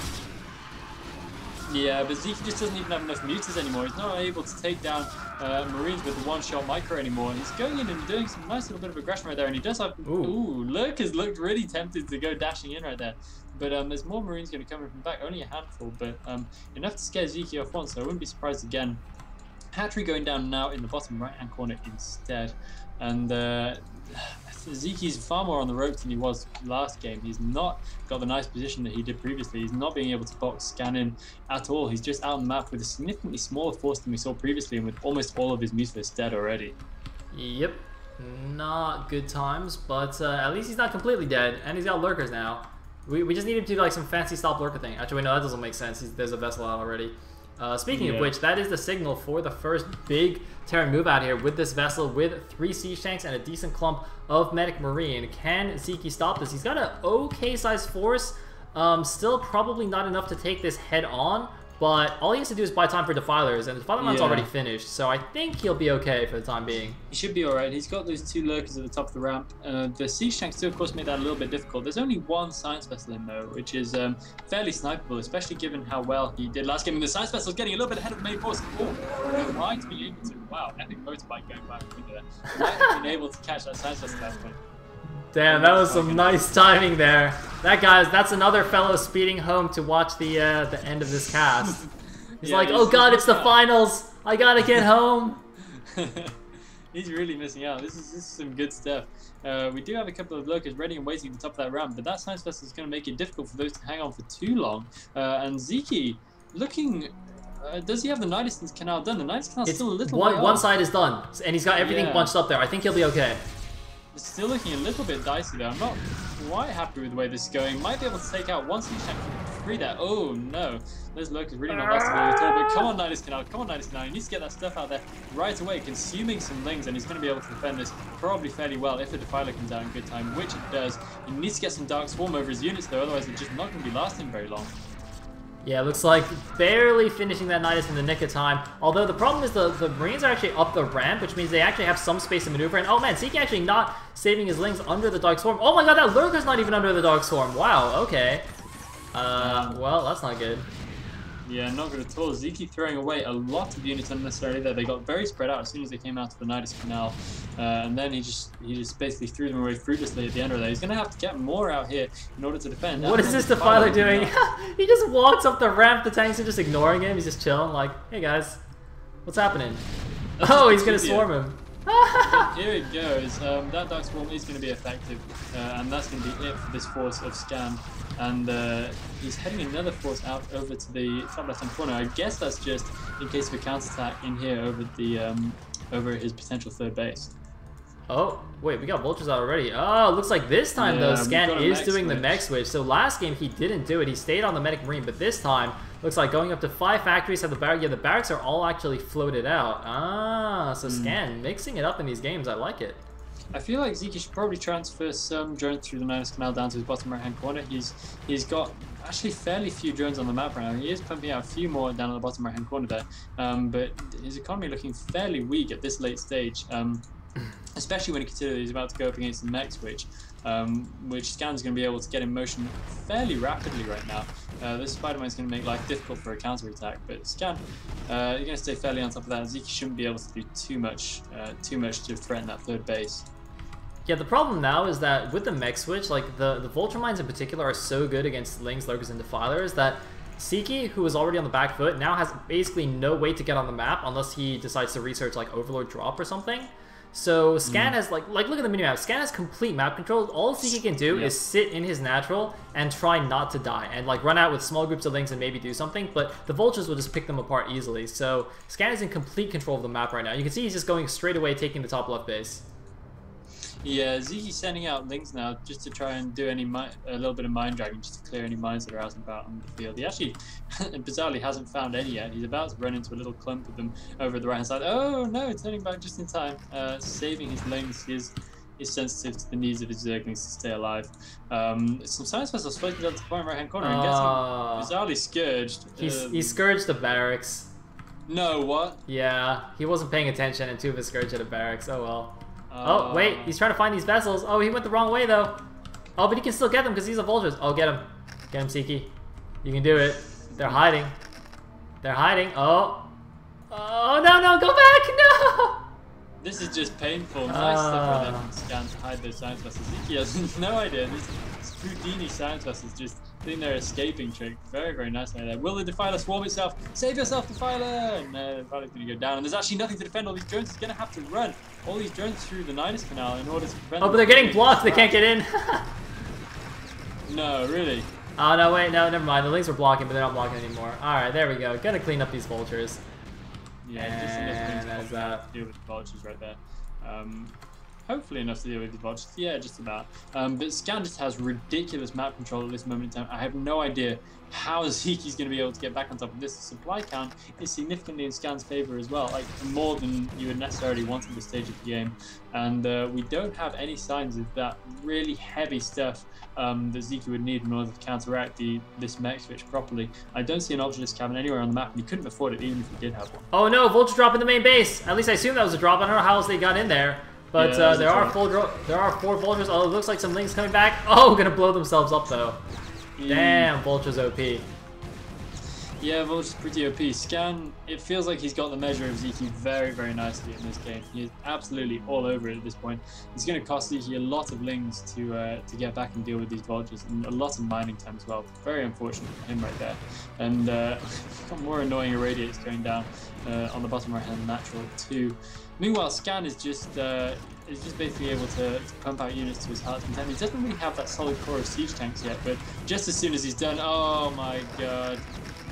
Yeah, but Zeke just doesn't even have enough mutas anymore. He's not able to take down Marines with the one-shot micro anymore. He's going in and doing some nice little bit of aggression right there, and he does have... Ooh, Lurkers looked really tempted to go dashing in right there. But there's more Marines going to come in from back, only a handful, but enough to scare Zeke off once, so I wouldn't be surprised again. Hatchery going down now in the bottom right-hand corner instead, and Zeke's far more on the ropes than he was last game. He's not got the nice position that he did previously. He's not being able to box Scan in at all. He's just out on the map with a significantly smaller force than we saw previously, and with almost all of his Mutas dead already. Yep, not good times, but at least he's not completely dead, and he's got Lurkers now. We just need him to do like some fancy stop Lurker thing. Actually, no, that doesn't make sense. There's a vessel out already. Speaking of which, that is the signal for the first big Terran move out here with this vessel with 3 siege tanks and a decent clump of medic marine. Can Zeke stop this? He's got an okay sized force. Still probably not enough to take this head on, but all he has to do is buy time for Defilers, and the Defiler Moun's already finished, so I think he'll be okay for the time being. He should be alright. He's got those 2 Lurkers at the top of the ramp. The siege tanks do, of course, make that a little bit difficult. There's only 1 science vessel in, though, which is fairly snipeable, especially given how well he did last game. And the science vessel's getting a little bit ahead of the main force. Oh, might be able to. Wow, epic motorbike going back into there. Might have been able to catch that science vessel at that point. Damn, that was some nice timing there. That's another fellow speeding home to watch the end of this cast. He's like, oh god, it's the finals! I gotta get home! He's really missing out. This is some good stuff. We do have a couple of Lurkers ready and waiting at the top of that ramp, but that science vessel is going to make it difficult for those to hang on for too long. And Zeke looking... does he have the Nidistance Canal done? The Nidistance Canal is still a little way off. One side is done, and he's got everything bunched up there. I think he'll be okay. It's still looking a little bit dicey there. I'm not quite happy with the way this is going. Might be able to take out one siege tank for free there. Oh no, those Lurkers really not lasting at all. But come on, Nidus Canal, come on, Nidus Canal. He needs to get that stuff out there right away, consuming some Lings, and he's going to be able to defend this probably fairly well if the Defiler comes out in good time, which it does. He needs to get some Dark Swarm over his units though, otherwise they're just not going to be lasting very long. Yeah, looks like barely finishing that Nidus in the nick of time. Although the problem is the Marines are actually up the ramp, which means they actually have some space to maneuver. And oh man, Zeke actually not saving his Lings under the Dark Swarm. Oh my god, that Lurker's not even under the Dark Swarm. Wow, okay. Well, that's not good. Yeah, not good at all. Zeke throwing away a lot of units unnecessarily there. They got very spread out as soon as they came out to the Nidus Canal. And then he just basically threw them away fruitlessly at the end of that. He's going to have to get more out here in order to defend. What is this Defiler doing? He just walks up the ramp, the tanks are just ignoring him. He's just chilling like, hey guys, what's happening? Oh, he's going to swarm him. Here it goes. That Dark Swarm is going to be effective. And that's going to be it for this force of Scan. And he's heading another force out over to the top left-hand corner. I guess that's just in case of a counterattack in here over the over his potential third base. Oh, wait, we got vultures out already. Oh, looks like this time, though, Scan is doing the mech switch. So last game, he didn't do it. He stayed on the medic marine, but this time, looks like going up to 5 factories have the barrack. Yeah, the barracks are all actually floated out. Ah, so Scan mixing it up in these games. I like it. I feel like Zeke should probably transfer some drones through the Niners Canal down to his bottom right-hand corner. He's got actually fairly few drones on the map right now. He is pumping out a few more down on the bottom right-hand corner there, but his economy looking fairly weak at this late stage, especially when you consider that he's about to go up against the mech switch, which Scan's going to be able to get in motion fairly rapidly right now. This Spider-Man's going to make life difficult for a counter-attack, but Scan, you're going to stay fairly on top of that. Zeke shouldn't be able to do too much to threaten that third base. Yeah, the problem now is that with the mech switch, like the Vulture Mines in particular are so good against Lings, Lurkers, and Defilers that Siki, who is already on the back foot, now has basically no way to get on the map unless he decides to research like Overlord Drop or something. So Scan has like look at the minimap. Scan has complete map control. All Siki can do is sit in his natural and try not to die and like run out with small groups of Lings and maybe do something. But the Vultures will just pick them apart easily. So Scan is in complete control of the map right now. You can see he's just going straight away, taking the top left base. Yeah, Zeke's sending out Lings now just to try and do a little bit of mind dragging, just to clear any mines that are out and about on the field. He actually, bizarrely, hasn't found any yet. He's about to run into a little clump of them over at the right-hand side. Oh no, turning back just in time, saving his Lings. He is sensitive to the needs of his Zerglings to stay alive. Some science vessels floating down to the bottom right-hand corner and getting bizarrely scourged. He scourged the barracks. No, what? Yeah, he wasn't paying attention and 2 of his scourged at a barracks. Oh well. Oh, wait, he's trying to find these vessels. Oh, he went the wrong way, though. Oh, but he can still get them because he's a Vultures. Oh, get him. Get him, Siki. You can do it. They're hiding. They're hiding. Oh. Oh, no, go back. No. This is just painful. Nice stuff for them from Scan to hide those science vessels. Siki has no idea. This Houdini science vessels just doing their escaping trick. Very, very nice there. Will the Defiler swarm itself? Save yourself, Defiler! No, the Defiler's going to go down. And there's actually nothing to defend all these drones. He's going to have to run all these drones through the Niners Canal in order to prevent but they're getting blocked. They can't get in. No, really? Oh, no, wait. No, never mind. The Lings were blocking, but they're not blocking anymore. All right, there we go. Gonna clean up these Vultures. Yeah, and just enough to deal with the Vultures right there. Hopefully enough to deal with the Vultures. Yeah, just about. But Scan just has ridiculous map control at this moment in time. I have no idea how Zeke's going to be able to get back on top of this. The supply count is significantly in Scan's favor as well, like more than you would necessarily want at this stage of the game. And we don't have any signs of that really heavy stuff that Zeke would need in order to counteract this mech switch properly. I don't see an Ultralisk cabin anywhere on the map, and he couldn't afford it even if he did have one. Oh no, Vulture drop in the main base. At least I assume that was a drop. I don't know how else they got in there. But yeah, there are 4 Vultures. Oh, it looks like some Lings coming back. Oh, gonna blow themselves up though. Damn, Vulture's OP. Yeah, Vulture's pretty OP. Scan, it feels like he's got the measure of Zeke very, very nicely in this game. He's absolutely all over it at this point. It's going to cost Zeke a lot of Lings to get back and deal with these Vultures, and a lot of mining time as well. Very unfortunate for him right there. And got more annoying irradiates going down on the bottom right-hand natural too. Meanwhile, Scan is just basically able to pump out units to his heart's content. He doesn't really have that solid core of siege tanks yet, but just as soon as he's done, oh my god,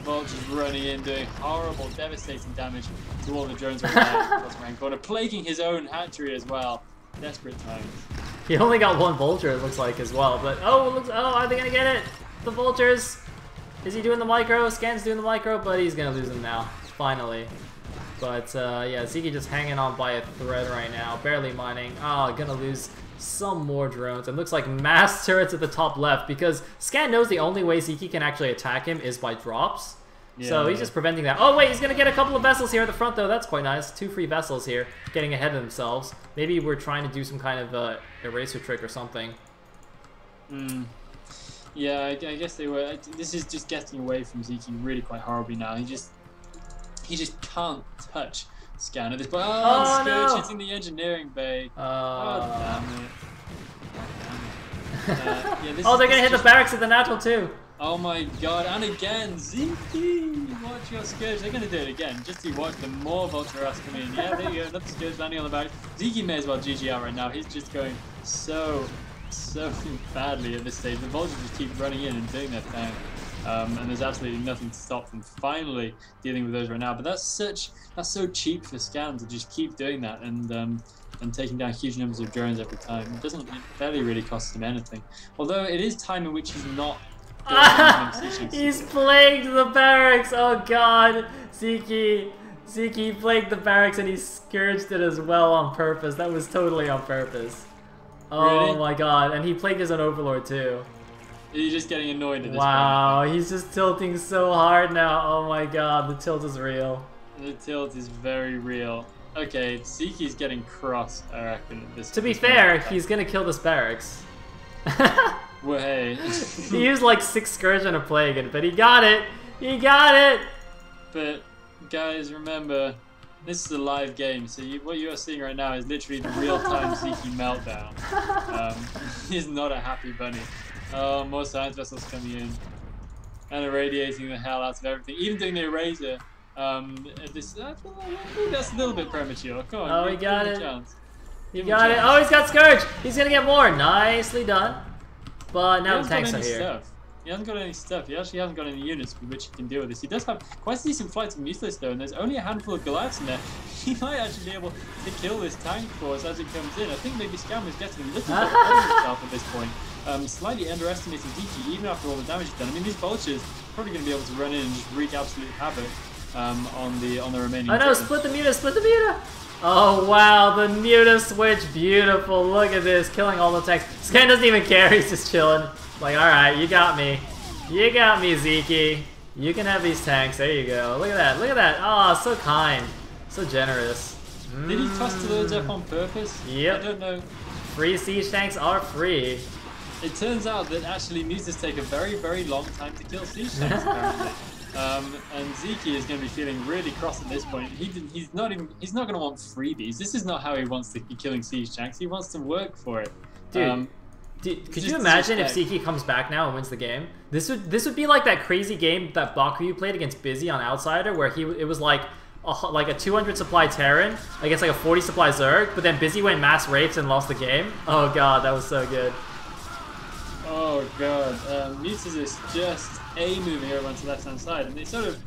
Vulture's running in, doing horrible, devastating damage to all the drones right there, bottom right corner, plaguing his own hatchery as well. Desperate times. He only got 1 Vulture, it looks like, as well. But are they gonna get it? The Vultures. Is he doing the micro? Scan's doing the micro, but he's gonna lose them now. Finally. But yeah, Zeke just hanging on by a thread right now, barely mining. Ah, gonna lose some more drones. It looks like mass turrets at the top left because Scan knows the only way Zeke can actually attack him is by drops. Yeah, so he's just preventing that. Oh wait, he's gonna get a couple of vessels here at the front though. That's quite nice. 2 free vessels here, getting ahead of themselves. Maybe we're trying to do some kind of eraser trick or something. Yeah, I guess they were. This is just getting away from Zeke really quite horribly now. He just can't touch Scan at this point. Oh, Scourge hitting the engineering bay. Oh, damn it. Yeah, they're gonna hit the barracks at the natural too. Oh my god, and again, Zeke, watch your Scourge. They're gonna do it again, just to watch the more Vulture Rats come in. Yeah, there you go, another Scourge landing on the barracks. Zeke may as well GG out right now. He's just going so badly at this stage. The Vultures just keep running in and doing their thing. And there's absolutely nothing to stop them finally dealing with those right now. But that's so cheap for Scan to just keep doing that. And and taking down huge numbers of drones every time. It barely really costs him anything. Although it is time in which he's not he's plagued the barracks! Oh god! Zeke plagued the barracks and he scourged it as well on purpose. That was totally on purpose. Oh really? my god, and he plagued his own overlord too. He's just getting annoyed at this wow, point. he's just tilting so hard now. Oh my god, the tilt is real. The tilt is very real. Okay, Zeke's getting cross, I reckon. To be fair, he's gonna kill this barracks. Well, hey. He used like 6 Scourge and a Plague, but he got it! He got it! But, guys, remember, this is a live game, so what you are seeing right now is literally the real-time Zeke meltdown. He's not a happy bunny. Oh, more science vessels coming in. And irradiating the hell out of everything. Even doing the eraser. That's a little bit premature. Come on, oh, he got it. He got it. Oh, he's got Scourge! He's gonna get more! Nicely done. But now the tanks are here. Stuff. He hasn't got any stuff. He actually hasn't got any units with which he can deal with this. He does have quite a decent flights of Museless though, and there's only a handful of Goliaths in there. He might actually be able to kill this tank force as it comes in. I think maybe Scam is getting a little bit ahead of himself at this point. Slightly underestimating Zeke, even after all the damage he's done. I mean, these vultures are probably going to be able to run in and just wreak absolute havoc on the remaining. Oh no! Split the Muta! Split the Muta! Oh wow, the Muta switch, beautiful. Look at this, killing all the tanks. Scan doesn't even care, he's just chilling. Like, alright, you got me. You got me, Zeke. You can have these tanks, there you go. Look at that, look at that. Oh, so kind. So generous. Did he toss the loads up on purpose? Yep. I don't know. Free siege tanks are free. It turns out that actually mutas take a very, very long time to kill siege tanks, apparently. And Zeke is going to be feeling really cross at this point. He's not going to want freebies. This is not how he wants to be killing siege tanks. He wants to work for it. Dude, could you imagine if Zeke comes back now and wins the game? This would be like that crazy game that Bakuyu played against Busy on Outsider, where it was like a 200 supply Terran against like a 40 supply Zerg, but then Busy went mass rapes and lost the game. Oh god, that was so good. Oh god, Mutas is just moving over onto the left-hand side, and it sort of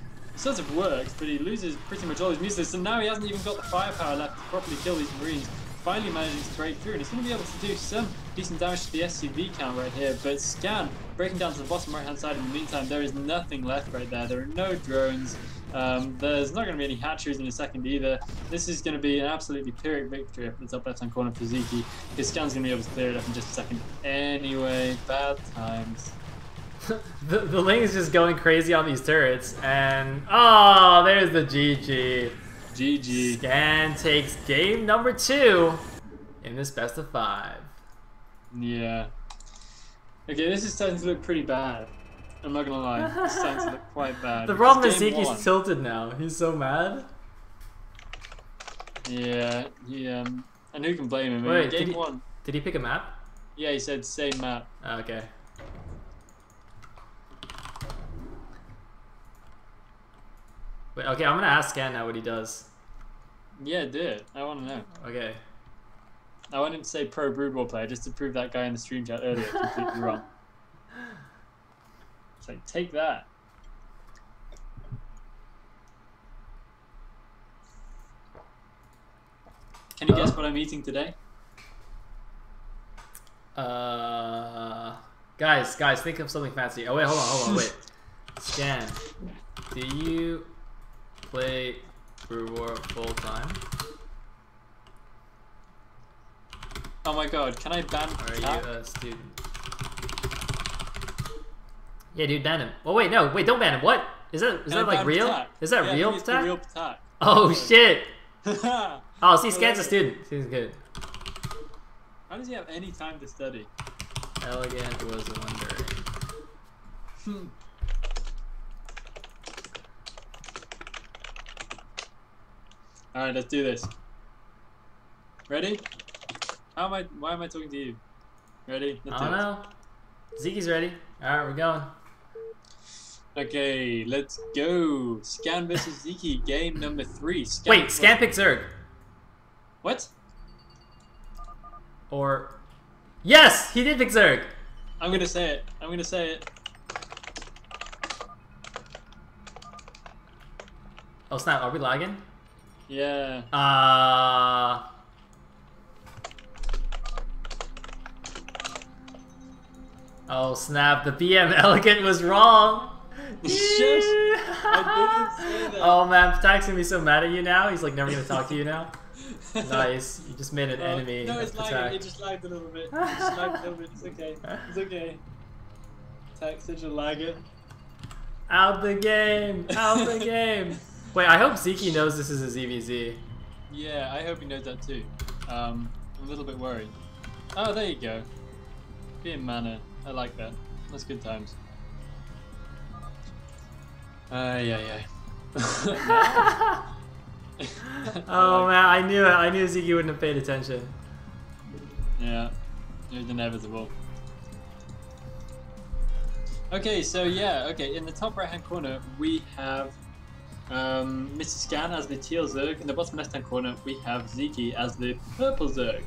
works, but he loses pretty much all his Mutas, so now he hasn't even got the firepower left to properly kill these Marines. Finally managing to break through, and he's going to be able to do some decent damage to the SCV count right here, but Scan breaking down to the bottom right-hand side. In the meantime, there is nothing left right there. There are no drones. There's not going to be any hatcheries in a second either. This is going to be an absolutely pyrrhic victory up in the top left-hand corner for Zeke. His Scan's going to be able to clear it up in just a second. Anyway, bad times. the Ling is just going crazy on these turrets, and oh, there's the GG. GG. Scan takes game number 2 in this best of 5. Yeah. Okay, this is starting to look pretty bad. I'm not gonna lie. It's starting to look quite bad. The problem is Zeke's tilted now. He's so mad. Yeah, and who can blame him? Wait, game 1. Did he pick a map? Yeah, he said same map. Oh, okay. Wait, okay, I'm gonna ask Scan now what he does. Yeah, do it. I want to know. Okay. I want him to say pro Brood War player just to prove that guy in the stream chat earlier completely wrong. It's like, take that. Can you guess what I'm eating today? Guys, think of something fancy. Oh wait, hold on, wait. Scan. Do you play Brood War full time? Oh my god, can I ban Or attack? are you a student? Yeah, dude, ban him. Oh wait, no, wait, don't ban him. What? Is that like real? Attack? Is that real it's attack? real attack. Oh shit! How Oh, see, Scan's a student. He's good. does he have any time to study? Elegant was wondering. Alright, let's do this. Ready? Why am I talking to you? Ready? I don't know. Zeke's ready. Alright, we're going. Okay, let's go. Scan versus Zeke, game number 3. Wait, Scan picked Zerg. What? Or... Yes! He did pick Zerg! I'm gonna say it. I'm gonna say it. Oh snap, are we lagging? Yeah. Oh snap! The BM Elegant was wrong. Shush! I didn't say that. Oh man, Patak's gonna be so mad at you now. He's like never gonna talk to you now. Nice, you just made an enemy. No, it's of lagging. Patak. It just lagged a little bit. It just lagged a little bit. It's okay. It's okay. Patak's such a lagger. Out the game! Out the game! Wait, I hope Zeke knows this is a ZVZ. Yeah, I hope he knows that too. I'm a little bit worried. Oh, there you go. Being mana. I like that. That's good times. Yeah. Oh man, I knew it. I knew Zeke wouldn't have paid attention. Yeah, it was inevitable. Okay, so yeah, okay, in the top right hand corner we have Mr. Scan as the teal Zerg. In the bottom left hand corner we have Zeke as the purple Zerg.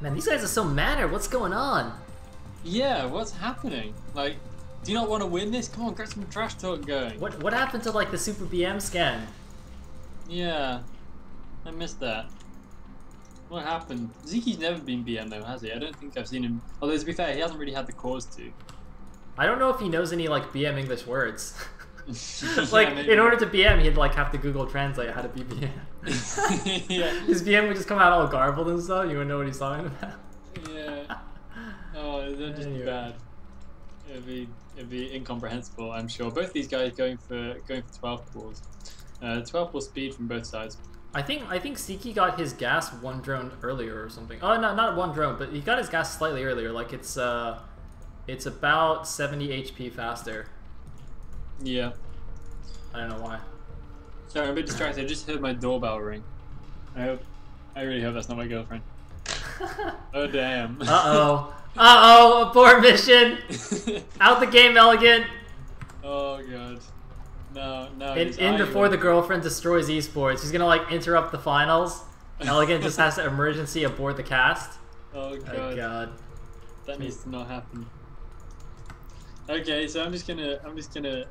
Man, these guys are so mannered. What's going on? Yeah, what's happening? Like, do you not want to win this? Come on, get some trash talk going. What happened to like the Super BM scan? Yeah, I missed that. What happened? Zeke's never been BM though, has he? I don't think I've seen him. Although to be fair, he hasn't really had the cause to. I don't know if he knows any like BM English words. Yeah, Like maybe. in order to BM, he'd like have to Google Translate how to be BM. Yeah. His BM would just come out all garbled and stuff. You wouldn't know what he's talking about. Yeah. Oh, they're just Anyway. bad. It'd be incomprehensible, I'm sure. Both these guys going for 12 balls. 12 ball speed from both sides. I think Zeke got his gas one drone earlier or something. Oh no, not one drone, but he got his gas slightly earlier. Like it's about 70 HP faster. Yeah. I don't know why. Sorry, I'm a bit distracted. I just heard my doorbell ring. I really hope that's not my girlfriend. Oh damn. Abort mission. Out the game, Elegant. Oh god. No. In before the girlfriend destroys esports. He's gonna like interrupt the finals. Elegant just has to emergency abort the cast. Oh god. Oh god. That needs to not happen. Okay, so I'm just gonna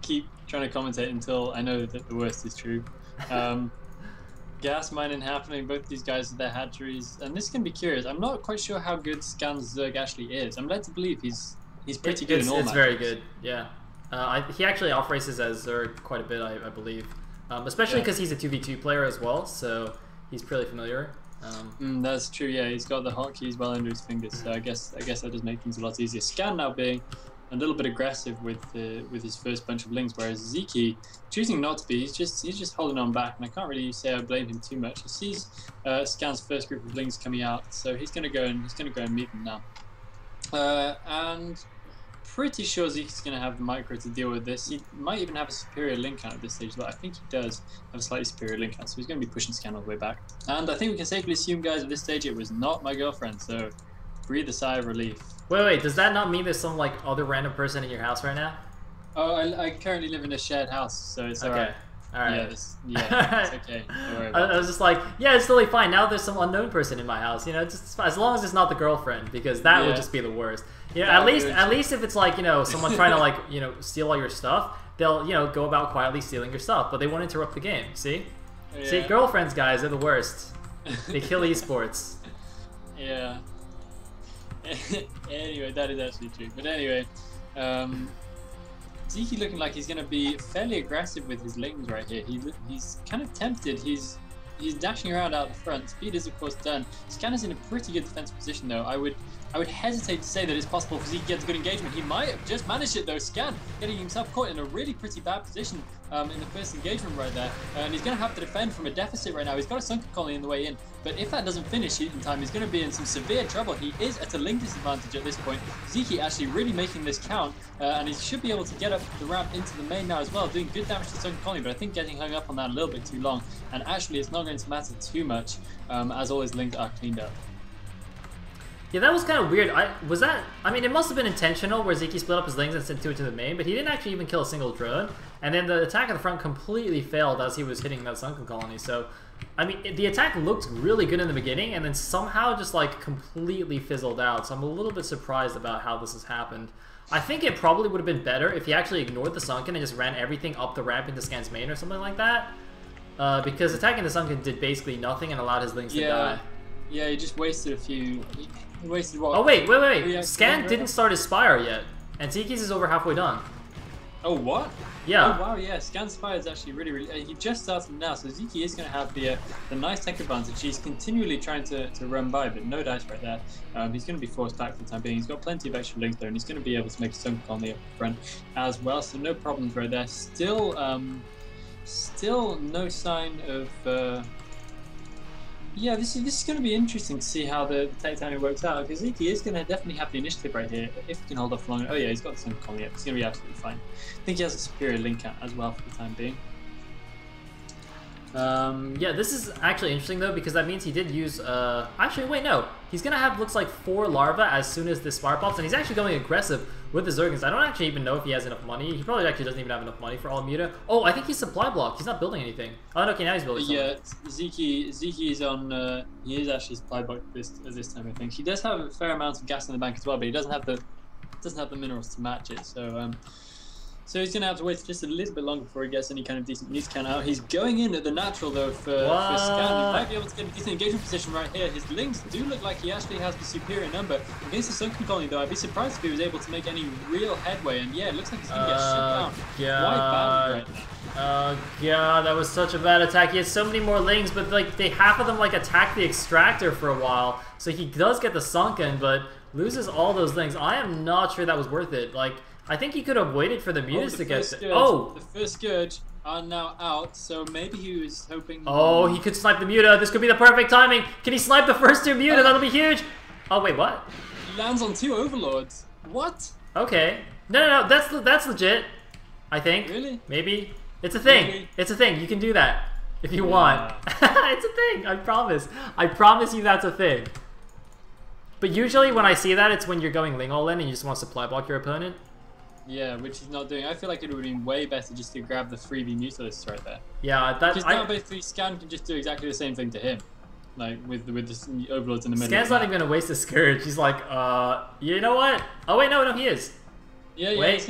keep trying to commentate until I know that the worst is true. Gas mining happening, both these guys with their hatcheries, and this can be curious. I'm not quite sure how good Scan's Zerg actually is. I'm led to believe he's pretty good in all It's matches. very good, yeah. He actually off races as Zerg quite a bit, I believe. Especially because he's a 2v2 player as well, so he's pretty familiar. That's true, yeah. He's got the hotkeys well under his fingers, so I guess that does make things a lot easier. Scan now being a little bit aggressive with his first bunch of lings, whereas Zeke choosing not to be. He's just holding on back, and I can't really say I blame him too much. He sees Scan's first group of lings coming out, so he's gonna go and meet them now. And pretty sure Zeke's gonna have the micro to deal with this. He might even have a superior link count at this stage, but I think he does have a slightly superior link count, so he's gonna be pushing Scan all the way back. And I think we can safely assume, guys, at this stage it was not my girlfriend, so breathe a sigh of relief. Wait, does that not mean there's some like other random person in your house right now? Oh, I currently live in a shared house, so it's Okay. alright. Alright. It's okay. Don't worry about I was just like, yeah, it's totally fine. Now there's some unknown person in my house. You know, just as long as it's not the girlfriend, because that would just be the worst. You know, at least if it's like, you know, someone trying to like, you know, steal all your stuff, they'll, you know, go about quietly stealing your stuff, but they won't interrupt the game. See? Yeah. See, girlfriends, guys, are the worst. They kill esports. Yeah. Anyway, that is actually true. But anyway, Zeke looking like he's going to be fairly aggressive with his lings right here. He's kind of tempted. He's dashing around out the front. Speed is of course done. Scan is in a pretty good defensive position though. I would hesitate to say that it's possible for Zeke to get a good engagement. He might have just managed it though. Scan getting himself caught in a really pretty bad position in the first engagement right there. And he's going to have to defend from a deficit right now. He's got a sunken colony in the way in. But if that doesn't finish in time, he's going to be in some severe trouble. He is at a link disadvantage at this point. Zeke actually really making this count. And he should be able to get up the ramp into the main now as well, doing good damage to the sunken colony. But I think getting hung up on that a little bit too long. And actually it's not going to matter too much as all his links are cleaned up. Yeah, that was kind of weird. I mean, it must have been intentional where Zeke split up his lings and sent two into the main, but he didn't actually even kill a single drone. And then the attack at the front completely failed as he was hitting that sunken colony. So, I mean, the attack looked really good in the beginning and then somehow just like completely fizzled out. So I'm a little bit surprised about how this has happened. I think it probably would have been better if he actually ignored the sunken and just ran everything up the ramp into Scan's main or something like that. Because attacking the sunken did basically nothing and allowed his lings to die. Yeah, he just wasted a few. He wasted what? Oh wait. Yeah, Scan didn't start his Spire yet, and Zeke's is over halfway done. Oh what? Yeah. Oh wow, yeah. Scan Spire is actually really. He just started now, so Zeke is going to have the nice tech advantage. He's continually trying to run by, but no dice right there. He's going to be forced back for the time being. He's got plenty of extra links there, and he's going to be able to make a Sun on the up front as well. So no problems right there. Still no sign of. Yeah, this is going to be interesting to see how the tech timing works out, because Zeke is going to definitely have the initiative right here if he can hold off long. Oh yeah, he's got the Sun Colony up. He's going to be absolutely fine. I think he has a superior link out as well for the time being. Yeah, this is actually interesting though, because that means he did use, actually wait, no. He's gonna have, looks like 4 larvae as soon as this Spire pops, and he's actually going aggressive with the Zergons. I don't actually even know if he has enough money. He probably actually doesn't even have enough money for all Muta. Oh, I think he's supply blocked. He's not building anything. Oh, okay, now he's building something. Yeah, Zeke is on, he is actually supply blocked at this time, I think. He does have a fair amount of gas in the bank as well, but he doesn't have the minerals to match it, so, so he's going to have to wait just a little bit longer before he gets any kind of decent news count out. He's going in at the natural, though, for Scan. He might be able to get a decent engagement position right here. His links do look like he actually has the superior number. Against the Sunken Colony, though, I'd be surprised if he was able to make any real headway. And yeah, it looks like he's going to get shut down. Quite badly right now. Yeah, that was such a bad attack. He has so many more lings, but like half of them like attack the extractor for a while. So he does get the Sunken, but loses all those lings. I am not sure that was worth it. Like, I think he could have waited for the Mutas to get... The first Scourge are now out, so maybe he was hoping... Oh, he could snipe the Muta. This could be the perfect timing. Can he snipe the first 2 Muta? That'll be huge. Oh, wait, what? He lands on 2 Overlords. What? Okay. No, that's legit. I think. Really? Maybe. It's a thing. Really? It's a thing. You can do that if you want. It's a thing. I promise. I promise you that's a thing. But usually when I see that, it's when you're going Ling all in and you just want to supply block your opponent. Yeah, which he's not doing. I feel like it would have been way better just to grab the freebie Mutalists right there. Yeah, because now basically Scan can just do exactly the same thing to him, like with the Overlords in the middle. Scan's not even gonna waste a Scourge. He's like, you know what? Oh wait, no, he is. Yeah. Wait,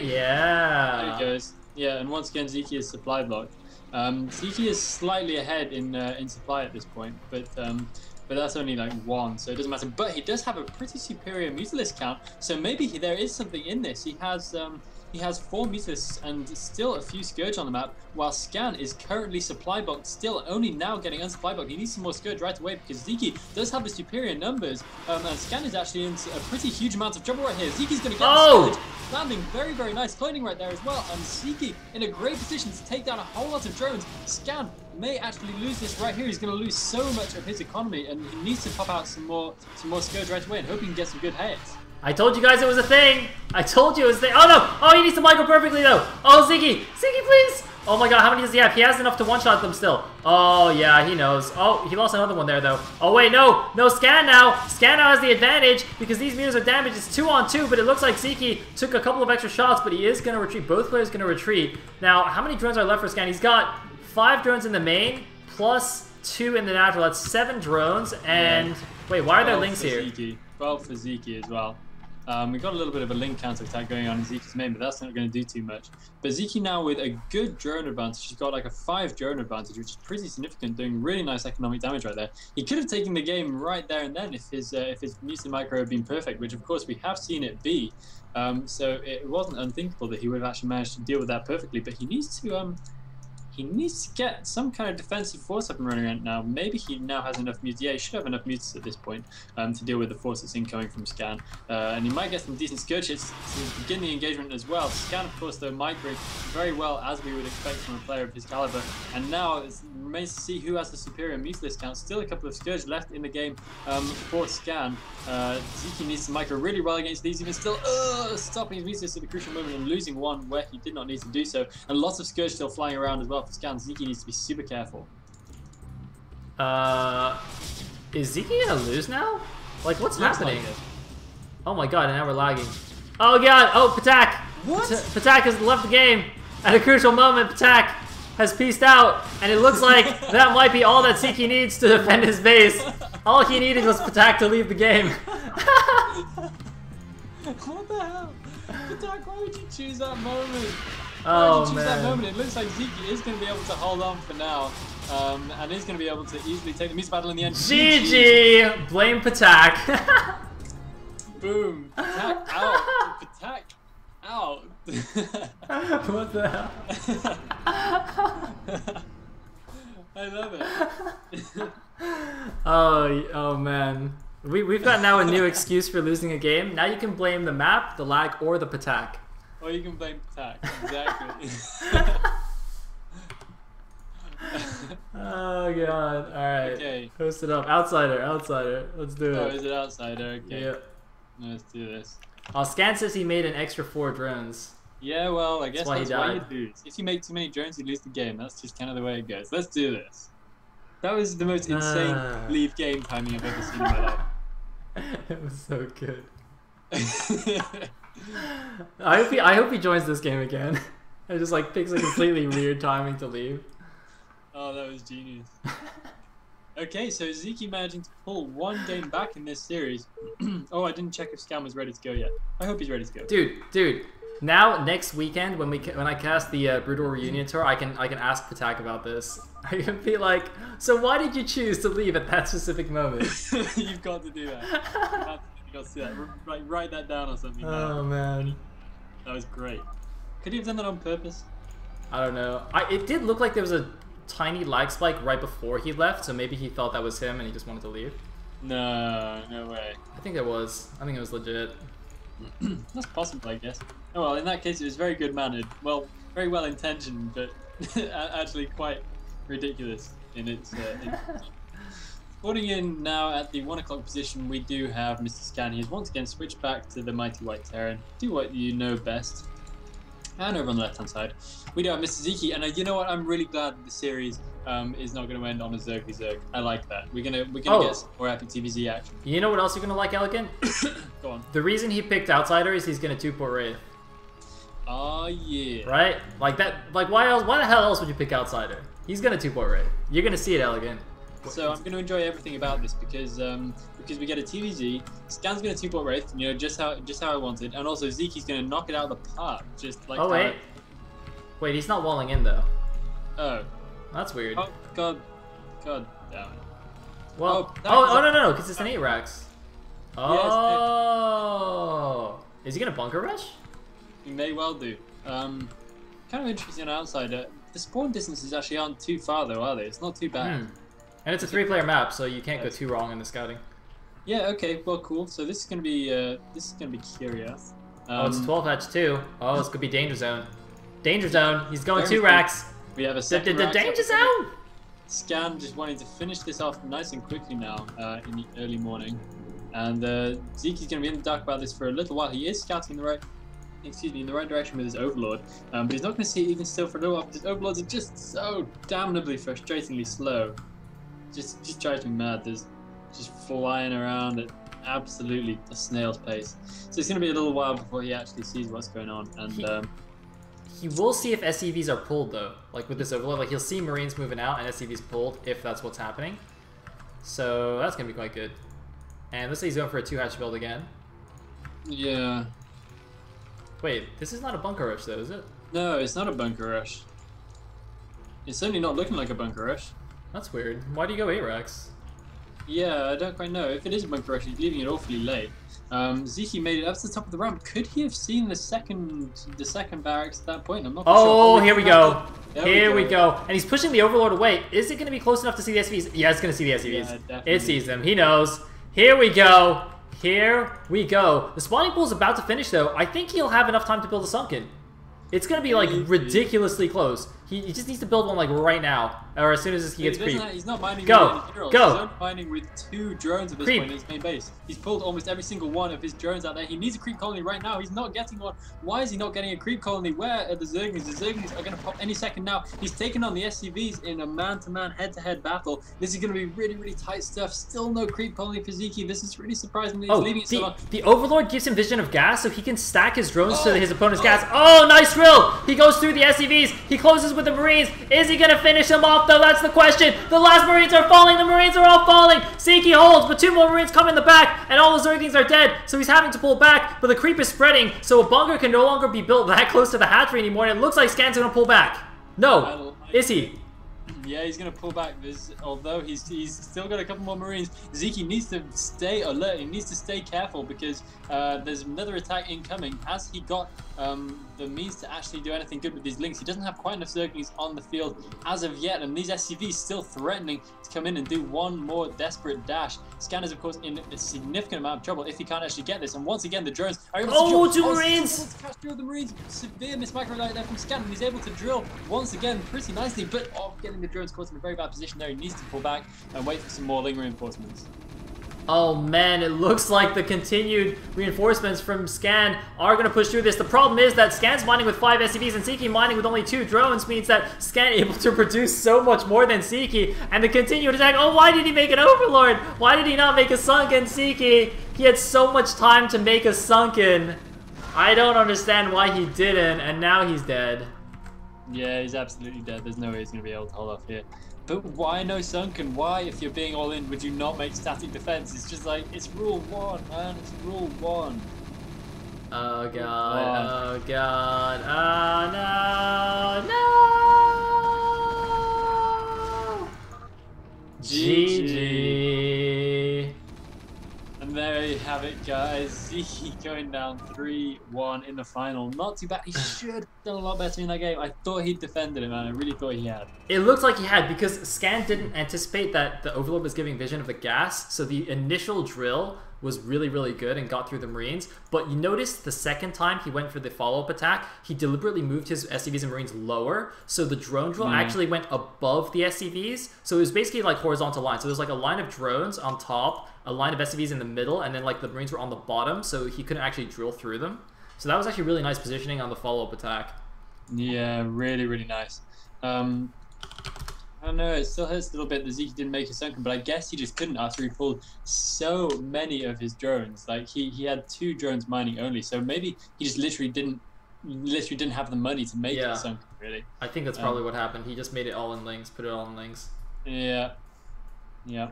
yeah. There he goes. Yeah, and once again Zeke is supply blocked. Zeke is slightly ahead in supply at this point, but that's only like 1, so it doesn't matter. But he does have a pretty superior Mutalist count, so maybe there is something in this. He has 4 Mutalists and still a few Scourge on the map, while Scan is currently supply blocked, still only now getting unsupply blocked. He needs some more Scourge right away because Zeke does have the superior numbers, and Scan is actually in a pretty huge amount of trouble right here. Zeke's going to get the Scourge, landing very, very nice cloning right there as well, and Zeke in a great position to take down a whole lot of drones. Scan may actually lose this right here. He's going to lose so much of his economy, and he needs to pop out some more Scourge right away and hope he can get some good hits. I told you guys it was a thing. I told you it was a thing. Oh no! Oh, he needs to micro perfectly though. Oh, Ziggy, please. Oh my god, how many does he have? He has enough to one-shot them still. Oh yeah, he knows. Oh, he lost another one there though. Oh wait, no, Scan now. Scan now has the advantage because these Mutas are damaged. It's 2-on-2, but it looks like Zeke took a couple of extra shots, but he is going to retreat. Both players going to retreat. Now, how many drones are left for Scan? He's got 5 drones in the main plus 2 in the natural. That's 7 drones. And wait, why are there links here? 12 for Zeke as well. We've got a little bit of a link counter attack going on in Zeke's main, but that's not going to do too much. But Zeke now with a good drone advantage. He's got like a 5 drone advantage, which is pretty significant, doing really nice economic damage right there. He could have taken the game right there and then if his Mutant Micro had been perfect, which of course we have seen it be. So it wasn't unthinkable that he would have actually managed to deal with that perfectly. But he needs to get some kind of defensive force up and running right now. Maybe he now has enough mutants. Yeah, he should have enough mutants at this point to deal with the force that's incoming from Scan. And he might get some decent Scourge hits to begin the engagement as well. Scan, of course, though, microing very well, as we would expect from a player of his caliber. And now it remains to see who has the superior Mutalist count. Still a couple of Scourge left in the game for Scan. Zeke needs to micro really well against these, even still stopping his Mutalist at a crucial moment and losing one where he did not need to do so. And lots of Scourge still flying around as well for Scan. Zeke needs to be super careful. Is Zeke gonna lose now? Like, what's happening? Like oh my god, and now we're lagging. Oh god, oh, Patak! What? Patak has left the game at a crucial moment. Patak has pieced out, and it looks like that might be all that Zeke needs to defend his base. All he needed was Patak to leave the game. What the hell? Patak, why would you choose that moment? Oh, Why did you choose that man. moment? It looks like Zeke is going to be able to hold on for now. And is going to be able to easily take the Muse battle in the end. GG! Blame Patak. Boom. Patak out. Patak out. What the hell? I love it. Oh man. We've got now a new excuse for losing a game. Now you can blame the map, the lag, or the Patak. Or you can blame Patak. Exactly. Oh god. Alright. Okay. Post it up. Outsider. Let's do it. Oh, is it outsider? Okay. Yep. Let's do this. Scan says he made an extra 4 drones. Yeah, well, I guess why he that's why you died. lose. If you make too many drones, you lose the game. That's just kind of the way it goes. Let's do this. That was the most insane leave game timing I've ever seen in my life. It was so good. I hope he joins this game again. I just like picks a completely weird timing to leave. Oh, that was genius. Okay, so Zeke managing to pull 1 game back in this series. Oh, I didn't check if Scam was ready to go yet. I hope he's ready to go. Dude. Now next weekend when I cast the Brutal Reunion Tour, I can ask Patak about this. I can be like, so why did you choose to leave at that specific moment? You've got to do that. You've got to do that. Write that down or something. Oh man, that was great. Could he have done that on purpose? I don't know. It did look like there was a tiny lag spike right before he left, so maybe he thought that was him and he just wanted to leave. No way. I think it was legit. That's possible, I guess. Oh well, in that case, it was very good mannered. Well, very well intentioned, but actually quite ridiculous in its. Putting in now at the 1 o'clock position, we do have Mr. Scan. He has once again switched back to the Mighty White Terran. Do what you know best. And over on the left-hand side, we do have Mr. Zeke. And you know what? I'm really glad that the series is not going to end on a Zerg v Zerg. I like that. We're gonna get some more epic TVZ action. You know what else you're gonna like, Elegant? Go on. The reason he picked Outsider is he's gonna 2-port Wraith. Oh yeah. Right? Like that. Like why else? Why the hell else would you pick Outsider? He's gonna 2-port Wraith. You're gonna see it, Elegant. So I'm going to enjoy everything about this because we get a TVZ, Scan's going to 2-port Wraith, you know, just how I wanted, and also Zeke's going to knock it out of the park, just like. Oh wait, wait, he's not walling in though. Oh, that's weird. Oh god damn it. Well, no, because it's an 8 racks. Oh, yes, is he gonna bunker rush? He may well do. Kind of interesting on Outsider. The spawn distances actually aren't too far though, are they? It's not too bad. And it's a 3-player map, so you can't go too wrong in the scouting. Yeah. Okay. Well, cool. So this is gonna be curious. Oh, it's 12 hatch too. Oh, it's gonna be danger zone. Danger zone. He's going 2 racks. We have a second rack. Danger zone. Scan just wanting to finish this off nice and quickly now in the early morning, and Zeke is gonna be in the dark about this for a little while. He is scouting in the right direction with his Overlord, but he's not going to see it even still for a little while because his Overlords are just so damnably frustratingly slow. Just drives me mad. There's just flying around at absolutely a snail's pace. So it's going to be a little while before he actually sees what's going on. And he will see if SCVs are pulled though. Like with this Overlord, like he'll see Marines moving out and SCVs pulled if that's what's happening. So that's going to be quite good. And let's say he's going for a 2-hatch build again. Yeah. Wait, this is not a bunker rush though, is it? No, it's not a bunker rush. It's certainly not looking like a bunker rush. That's weird. Why do you go 8 racks? Yeah, I don't quite know. If it is a bunker rush, he's leaving it awfully late. Zeke made it up to the top of the ramp. Could he have seen the second barracks at that point? I'm not sure. Oh, here we go. Here we go. And he's pushing the Overlord away. Is it going to be close enough to see the SCVs? Yeah, it's going to see the SCVs. Yeah, definitely. It sees them. He knows. Here we go. Here we go. The spawning pool is about to finish, though. I think he'll have enough time to build a sunken. It's going to be, like, ridiculously close. He just needs to build one, like, right now. Or as soon as he gets creep. He's not mining go. with any heroes. Go. He's only mining with 2 drones at this point in his main base. He's pulled almost every single one of his drones out there. He needs a creep colony right now. He's not getting one. Why is he not getting a creep colony? Where are the Zerglings? The Zerglings are going to pop any second now. He's taken on the SCVs in a man-to-man, head-to-head battle. This is going to be really, really tight stuff. Still no creep colony for Zeke. This is really surprising that he's leaving it so long. The Overlord gives him vision of gas, so he can stack his drones to his opponent's gas. Oh, nice drill! He goes through the SCVs. He closes with the Marines. Is he going to finish him off? up, though? That's the question. The last Marines are falling. The Marines are all falling. Seiki holds, but 2 more Marines come in the back, and all the Zerglings are dead, so he's having to pull back, but the creep is spreading, so a bunker can no longer be built that close to the hatchery anymore, and it looks like Scan's going to pull back. No. Is he? Yeah, he's going to pull back. Although he's still got a couple more Marines. Zeke needs to stay alert. He needs to stay careful because there's another attack incoming. Has he got the means to actually do anything good with these links? He doesn't have quite enough Zerglings on the field as of yet, and these SCVs still threatening to come in and do one more desperate dash. Scan is, of course, in a significant amount of trouble if he can't actually get this. And once again, the drones are able to drill. 2 Marines! Able to catch 2 of the Marines. Severe mismicro right there from Scan, and he's able to drill once again pretty nicely, but getting the drones caught in a very bad position there. He needs to pull back and wait for some more ling reinforcements. Oh man, it looks like the continued reinforcements from Scan are going to push through this. The problem is that Scan's mining with 5 SCVs and Seiki mining with only 2 drones means that Scan able to produce so much more than Seiki. And the continued attack, oh, why did he make an Overlord? Why did he not make a Sunken Seiki? He had so much time to make a Sunken. I don't understand why he didn't, and now he's dead. Yeah, he's absolutely dead. There's no way he's going to be able to hold off here. But why no Sunken? Why, if you're being all in, would you not make static defense? It's just like, it's rule 1, man. It's rule 1. Oh god, oh god, oh no, no! GG. And there you have it, guys. Zeke going down 3-1 in the final. Not too bad. He should have done a lot better in that game. I thought he defended it, man. I really thought he had. It looks like he had, because Scan didn't anticipate that the Overlord was giving vision of the gas, so the initial drill was really, really good and got through the Marines. But you notice the second time he went for the follow-up attack, he deliberately moved his SCVs and Marines lower, so the drone drill actually went above the SCVs. So it was basically like horizontal line. So there's like a line of drones on top, a line of SCVs in the middle, and then like the Marines were on the bottom, so he couldn't actually drill through them. So that was actually really nice positioning on the follow-up attack. Yeah, really, really nice. I don't know, it still hurts a little bit that Zeke didn't make a Sunken, but I guess he just couldn't after he pulled so many of his drones. Like, he had 2 drones mining only, so maybe he just literally didn't have the money to make it a Sunken, really. I think that's probably what happened. He just made it all in links, put it all in links. Yeah. Yeah.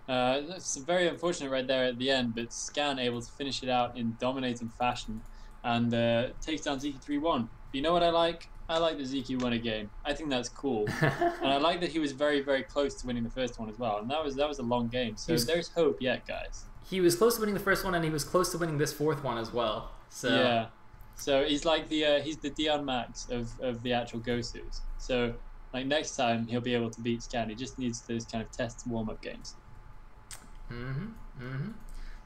That's very unfortunate right there at the end, but Scan able to finish it out in dominating fashion and takes down Zeke 3-1. But you know what I like? I like that Zeke won a game. I think that's cool. And I like that he was very, very close to winning the first one as well. And that was a long game. So there's hope yet, guys. He was close to winning the first one, and he was close to winning this 4th one as well. So yeah. So he's like he's the Dion Max of the actual Gosus. So like next time he'll be able to beat Scan. He just needs those kind of test warm-up games.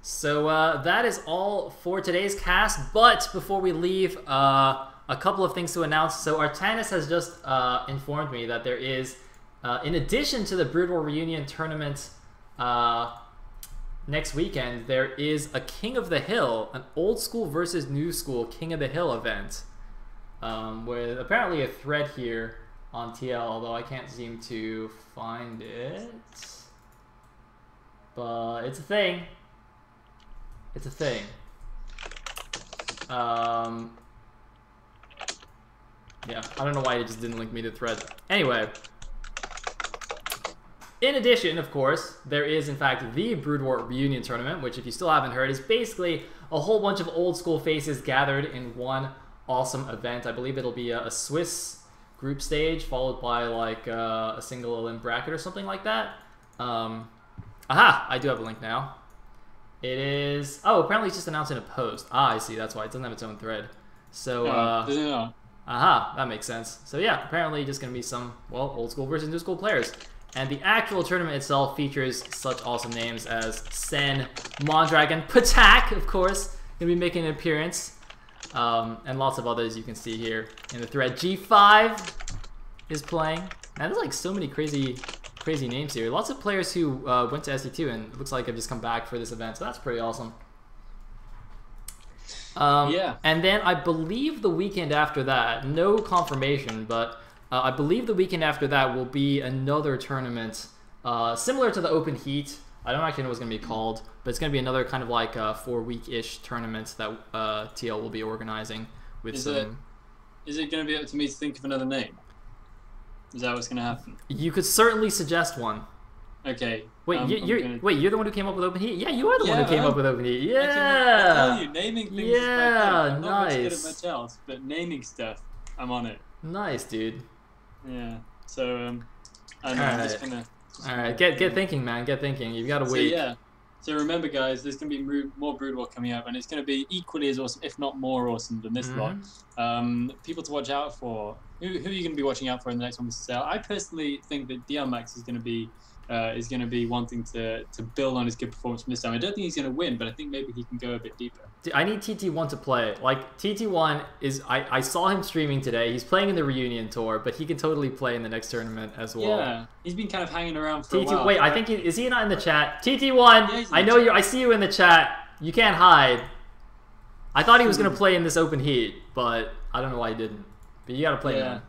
So that is all for today's cast. But before we leave, a couple of things to announce. So Artanis has just informed me that there is, in addition to the Brood War Reunion tournament next weekend, there is a King of the Hill, an old school versus new school King of the Hill event, with apparently a thread here on TL, although I can't seem to find it. But it's a thing. It's a thing. Yeah, I don't know why it just didn't link me to thread. Anyway, in addition, of course, there is in fact the Brood War Reunion Tournament, which if you still haven't heard is basically a whole bunch of old school faces gathered in one awesome event. I believe it'll be a Swiss group stage followed by like a single Olymp bracket or something like that. Aha! I do have a link now. It is... Oh, apparently it's just announced in a post. Ah, I see. That's why. It doesn't have its own thread. So, does it not? Aha, that makes sense. So yeah, apparently just going to be some, well, old school versus new school players. And the actual tournament itself features such awesome names as Sen, Mondragon, Patak, of course, going to be making an appearance. And lots of others you can see here in the thread. G5 is playing. And there's like so many crazy names here. Lots of players who went to SC2 and it looks like have just come back for this event. So that's pretty awesome. Yeah. And then I believe the weekend after that, no confirmation, but I believe the weekend after that will be another tournament similar to the Open Heat. I don't actually know what it's going to be called, but it's going to be another kind of like 4-week-ish tournament that TL will be organizing with Is it going to be up to me to think of another name? Is that what's gonna happen? You could certainly suggest one. Okay. Wait, you're the one who came up with open heat? Yeah, you are the one who came up with open heat. I Yeah. tell you, naming things is my thing. I'm not much good at nice. much else, but naming stuff, I'm on it. Nice, dude. Yeah. So I'm just gonna. All right, get thinking, man. Get thinking. You've got to wait. So yeah. So remember, guys, there's gonna be more Brood War coming up, and it's gonna be equally as awesome, if not more awesome, than this lot. People to watch out for. Who are you gonna be watching out for in the next one, Mr. Sayle? I personally think that Dion Max is gonna be wanting to build on his good performance from this time. I don't think he's gonna win, but I think maybe he can go a bit deeper. I need TT1 to play. Like, TT1 is... I saw him streaming today. He's playing in the reunion tour, but he can totally play in the next tournament as well. Yeah, he's been kind of hanging around for a while. Wait, I think is he not in the chat? TT1, yeah, I know you. I see you in the chat. You can't hide. I thought he was gonna play in this open heat, but I don't know why he didn't. But you gotta play now.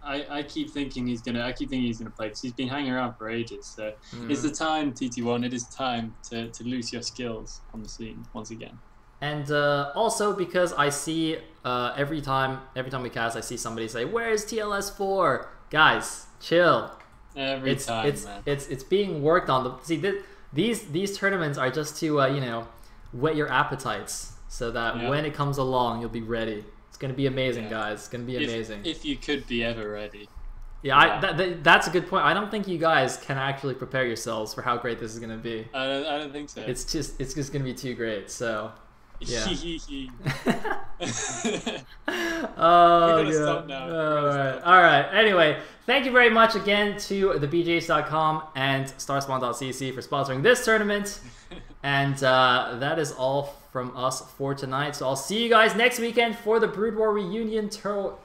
I keep thinking he's gonna play because he's been hanging around for ages. So it's the time, TT1. It is time to lose your skills on the scene once again. And also because I see every time we cast, I see somebody say, "Where's TLS4?" Guys, chill. Every time, man. It's being worked on. These tournaments are just to you know, whet your appetites so that when it comes along, you'll be ready. It's gonna be amazing, guys. It's gonna be amazing. If you could be ever ready. Yeah, that's a good point. I don't think you guys can actually prepare yourselves for how great this is gonna be. I don't think so. It's just gonna be too great. So. Yeah. Oh, we gotta stop now. All right. Anyway, thank you very much again to thebjs.com and starspawn.cc for sponsoring this tournament. And that is all from us for tonight. So I'll see you guys next weekend for the Brood War reunion tour.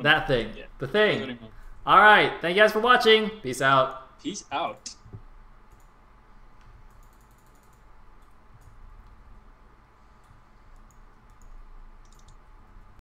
That thing. Yeah. The thing. All right. Thank you guys for watching. Peace out. Peace out.